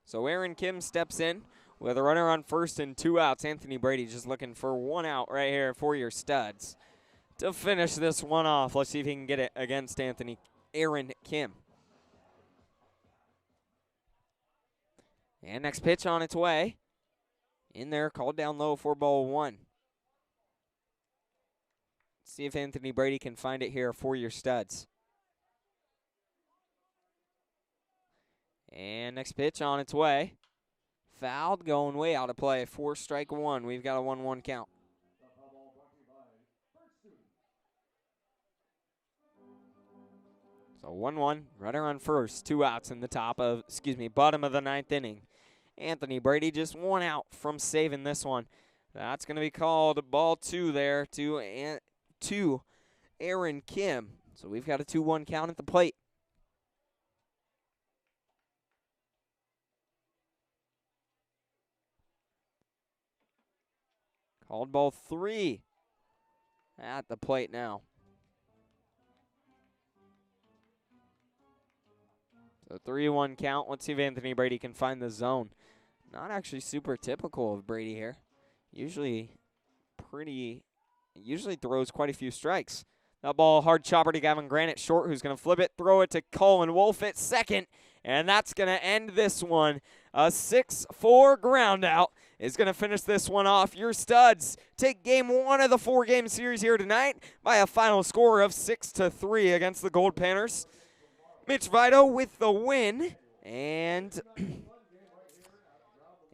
So Aaron Kim steps in with a runner on first and 2 outs. Anthony Brady just looking for 1 out right here for your studs to finish this one off. Let's see if he can get it against Aaron Kim. And next pitch on its way. In there, called down low for ball 1. See if Anthony Brady can find it here for your studs. And next pitch on its way. Fouled, going way out of play. 4 strike 1. We've got a 1-1 count. So 1-1, runner on first. 2 outs in the bottom of the 9th inning. Anthony Brady just 1 out from saving this one. That's going to be called ball 2 there to Aaron Kim. So we've got a 2-1 count at the plate. Called ball 3 at the plate now. So 3-1 count. Let's see if Anthony Brady can find the zone. Not actually super typical of Brady here. Usually throws quite a few strikes. That ball, hard chopper to Gavin Granite short, who's going to flip it, throw it to Colin Wolf at second, and that's going to end this one. A 6-4 ground out is going to finish this one off. Your studs take game 1 of the 4-game series here tonight by a final score of 6-3 against the Goldpanners. Mitch Vito with the win, and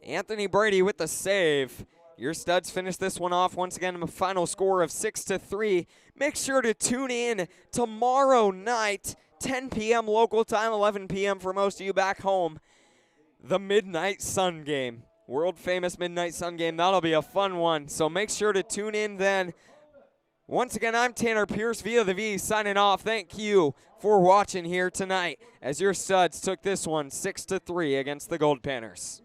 Anthony Brady with the save. Your studs finish this one off once again a final score of 6-3. Make sure to tune in tomorrow night, 10 p.m. local time, 11 p.m. for most of you back home. The Midnight Sun game, world famous Midnight Sun game. That'll be a fun one. So make sure to tune in then. Once again, I'm Tanner Pierce via the V signing off. Thank you for watching here tonight as your studs took this one 6-3 against the Goldpanners.